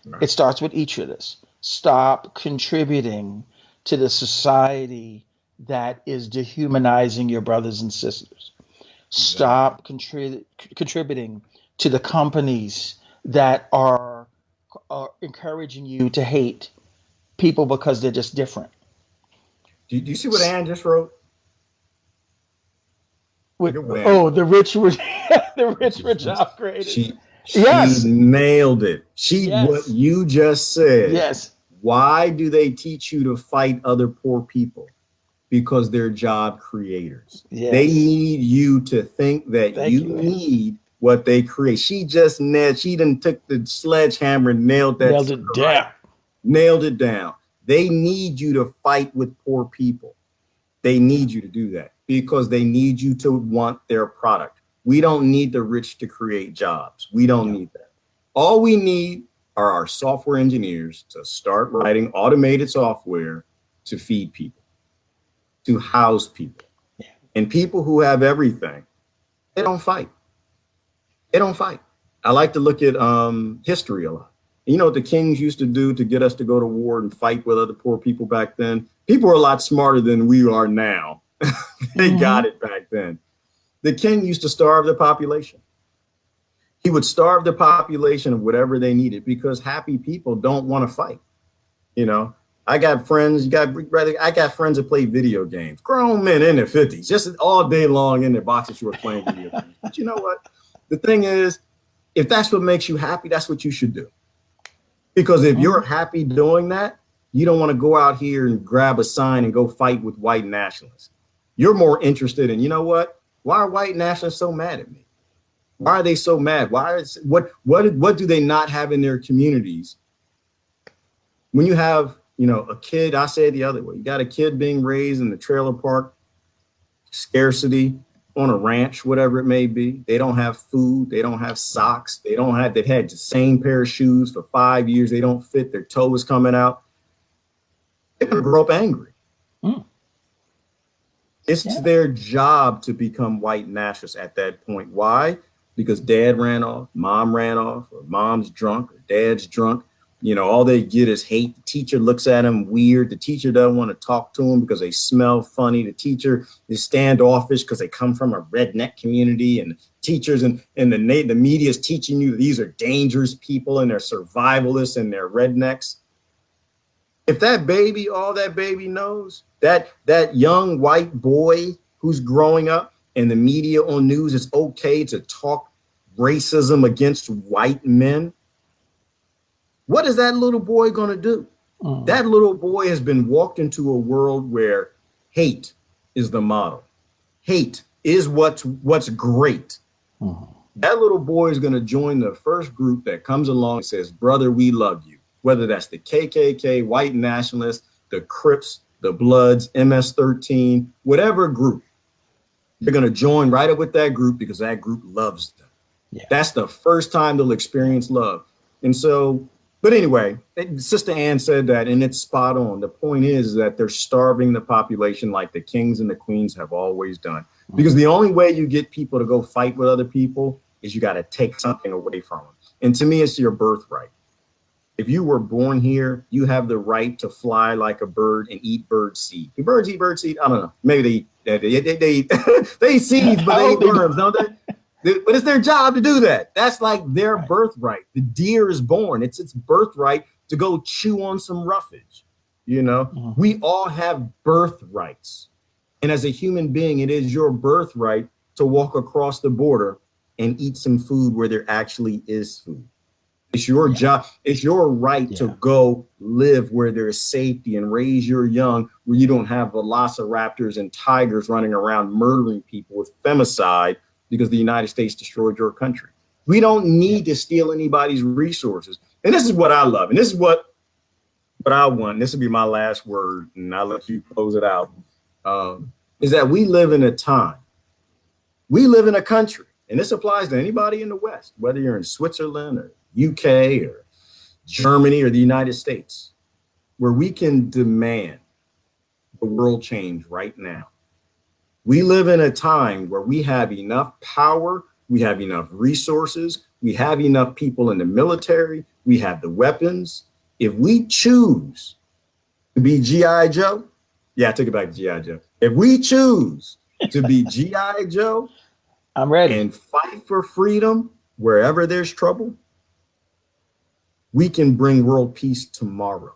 Right. It starts with each of us. Stop contributing to the society that is dehumanizing your brothers and sisters. Stop contributing to the companies that are encouraging you to hate people because they're just different. Do you see what Ann just wrote? The rich were upgraded. She nailed it. What you just said. Yes. Why do they teach you to fight other poor people? Because they're job creators. Yes. They need you to think that you need what they create. She done took the sledgehammer and nailed it down. Nailed it down. They need you to fight with poor people. They need you to do that because they need you to want their product. We don't need the rich to create jobs. We don't need that. All we need are our software engineers to start writing automated software to feed people, to house people. Yeah. And people who have everything, they don't fight. They don't fight. I like to look at history a lot. You know what the kings used to do to get us to go to war and fight with other poor people back then? People were a lot smarter than we are now. They got it back then. The king used to starve the population. He would starve the population of whatever they needed because happy people don't want to fight. You know, I got friends that play video games, grown men in their 50s, just all day long in their boxer shorts playing video games. But you know what? The thing is, if that's what makes you happy, that's what you should do. Because if you're happy doing that, You don't want to go out here and grab a sign and go fight with white nationalists. You're more interested in, you know what? Why are white nationalists so mad at me? Why are they so mad? What do they not have in their communities? When you have, a kid, I say it the other way, you got a kid being raised in the trailer park, scarcity, on a ranch, whatever it may be. They don't have food. They don't have socks. They've had the same pair of shoes for 5 years. They don't fit. Their toe is coming out. They're going to grow up angry. It's their job to become white nationalists at that point. Why? Because dad ran off, mom ran off, or mom's drunk, or dad's drunk. All they get is hate. The teacher looks at them weird. The teacher doesn't want to talk to them because they smell funny. The teacher is standoffish because they come from a redneck community, and teachers and the media is teaching you these are dangerous people and they're survivalists and they're rednecks. If that baby, all that baby knows, that young white boy who's growing up, and the media on news, it's okay to talk racism against white men, what is that little boy going to do? That little boy has been walked into a world where hate is the model. Hate is what's great. That little boy is going to join the first group that comes along and says, brother, we love you. Whether that's the KKK, white nationalists, the Crips, the Bloods, MS-13, whatever group, they're going to join right up with that group because that group loves them. Yeah. That's the first time they'll experience love. And so, but anyway, Sister Ann said that, and it's spot on. The point is that they're starving the population like the kings and the queens have always done. Because the only way you get people to go fight with other people is you got to take something away from them. And to me, it's your birthright. If you were born here, you have the right to fly like a bird and eat bird seed. Do birds eat bird seed? I don't know. Maybe they eat seeds, but they eat worms, don't they? But it's their job to do that. That's like their birthright. The deer is born. It's its birthright to go chew on some roughage. We all have birthrights. And as a human being, it is your birthright to walk across the border and eat some food where there actually is food. It's your job. It's your right to go live where there's safety and raise your young, where you don't have velociraptors and tigers running around murdering people with femicide because the United States destroyed your country. We don't need to steal anybody's resources. And this is what I love. And this is what I want. This will be my last word, and I'll let you close it out. Is that we live in a time. We live in a country, and this applies to anybody in the West, whether you're in Switzerland or UK or Germany or the United States, where we can demand the world change right now. We live in a time where we have enough power, we have enough resources, we have enough people in the military, we have the weapons. If we choose to be G.I. Joe, I took it back to G.I. Joe. If we choose to be G.I. Joe, I'm ready, and fight for freedom wherever there's trouble, we can bring world peace tomorrow.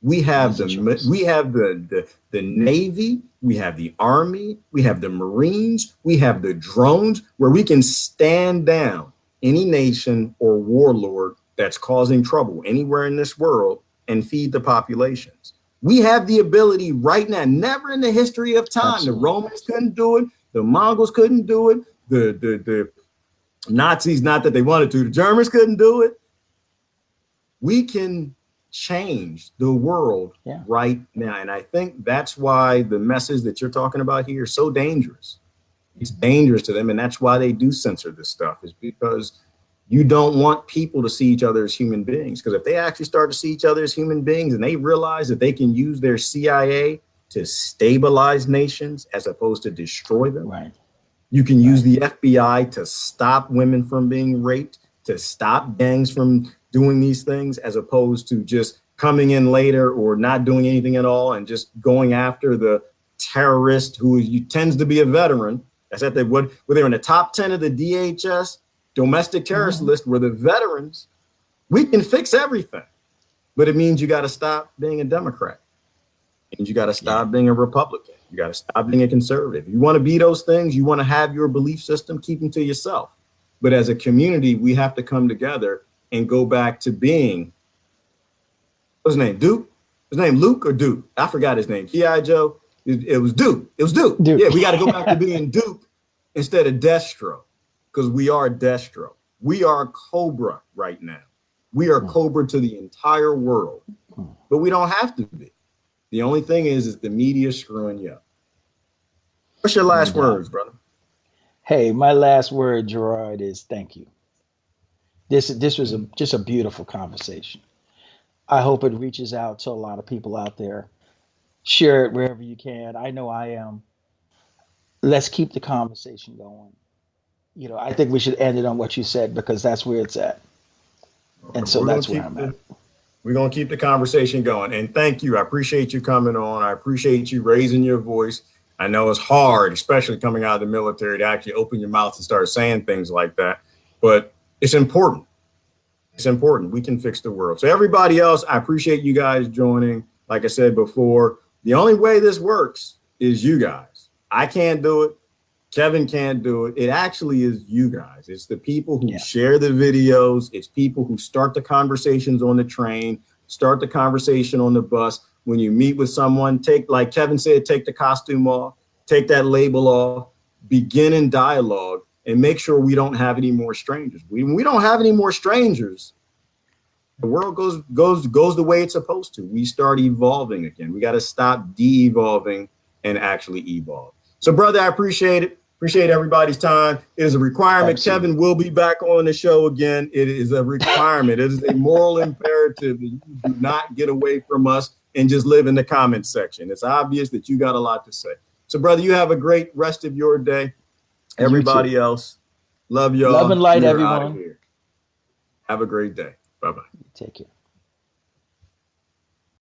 We have the Navy, we have the Army, we have the Marines, we have the drones, where we can stand down any nation or warlord that's causing trouble anywhere in this world and feed the populations. We have the ability right now. Never in the history of time. Absolutely. The Romans couldn't do it. The Mongols couldn't do it. The Nazis, not that they wanted to, the Germans couldn't do it. We can change the world right now. And I think that's why the message that you're talking about here is so dangerous. It's dangerous to them. And that's why they do censor this stuff, is because you don't want people to see each other as human beings. Because if they actually start to see each other as human beings and they realize that they can use their CIA to stabilize nations as opposed to destroy them. Right. You can use the FBI to stop women from being raped, to stop gangs from doing these things, as opposed to just coming in later or not doing anything at all and just going after the terrorist who tends to be a veteran. That's at where they're in the top 10 of the DHS domestic terrorist list, where the veterans. We can fix everything, but it means you got to stop being a Democrat. It means you got to stop being a Republican. You got to stop being a conservative. You want to be those things. You want to have your belief system, keep them to yourself. But as a community, we have to come together and go back to being, what's his name, Duke? His name Luke or Duke? I forgot his name. G.I. Joe. It was Duke. It was Duke. Duke. Yeah, we got to go back to being Duke instead of Destro, because we are Destro. We are Cobra right now. We are Cobra to the entire world, but we don't have to be. The only thing is the media screwing you up. What's your last words, brother? Hey, my last word, Gerard, is thank you. This was just a beautiful conversation. I hope it reaches out to a lot of people out there. Share it wherever you can. I know I am. Let's keep the conversation going. I think we should end it on what you said because that's where it's at. And so that's where I'm at. We're going to keep the conversation going. And thank you. I appreciate you coming on. I appreciate you raising your voice. I know it's hard, especially coming out of the military, to actually open your mouth and start saying things like that. But it's important. It's important. We can fix the world. So everybody else, I appreciate you guys joining. Like I said before, the only way this works is you guys. I can't do it. Kevin can't do it. It actually is you guys. It's the people who share the videos. It's people who start the conversations on the train, start the conversation on the bus. When you meet with someone, like Kevin said, take the costume off, take that label off, begin in dialogue, and make sure we don't have any more strangers. When we don't have any more strangers, the world goes the way it's supposed to. We start evolving again. We got to stop de-evolving and actually evolve. So, brother, I appreciate it. Appreciate everybody's time. It is a requirement. Absolutely. Kevin will be back on the show again. It is a requirement. It is a moral imperative that you do not get away from us and just live in the comments section. It's obvious that you got a lot to say. So, brother, you have a great rest of your day. Everybody else, love y'all. Love and light, everyone. Have a great day. Bye-bye. Take care.